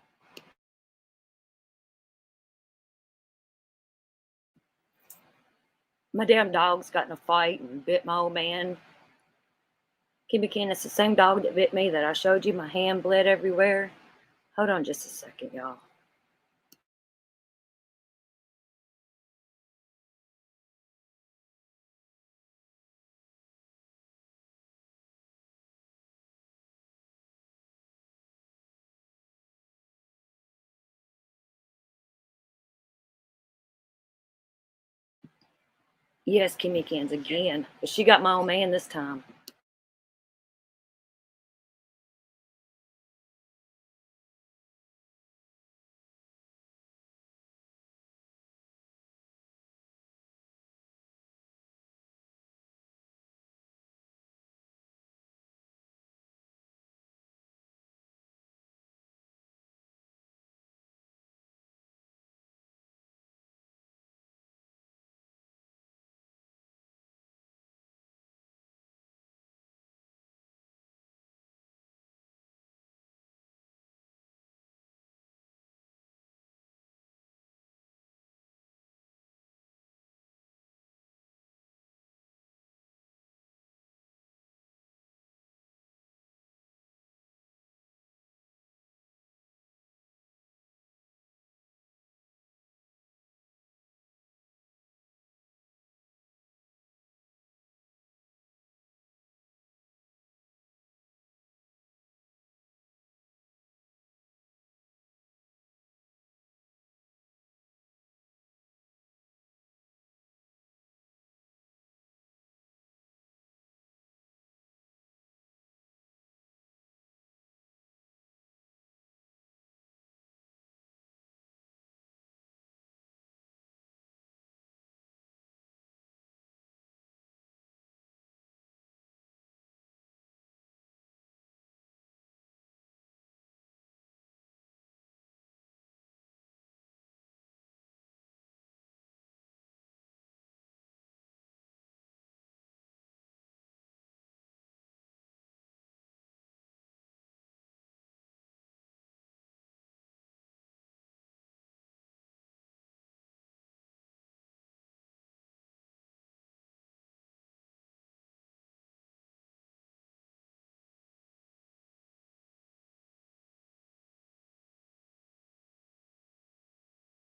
Speaker 1: My damn dog's got in a fight and bit my old man. Kimmy Ken, it's the same dog that bit me that I showed you. My hand bled everywhere. Hold on just a second, y'all. Yes, Kimmy Cans again. But she got my old man this time.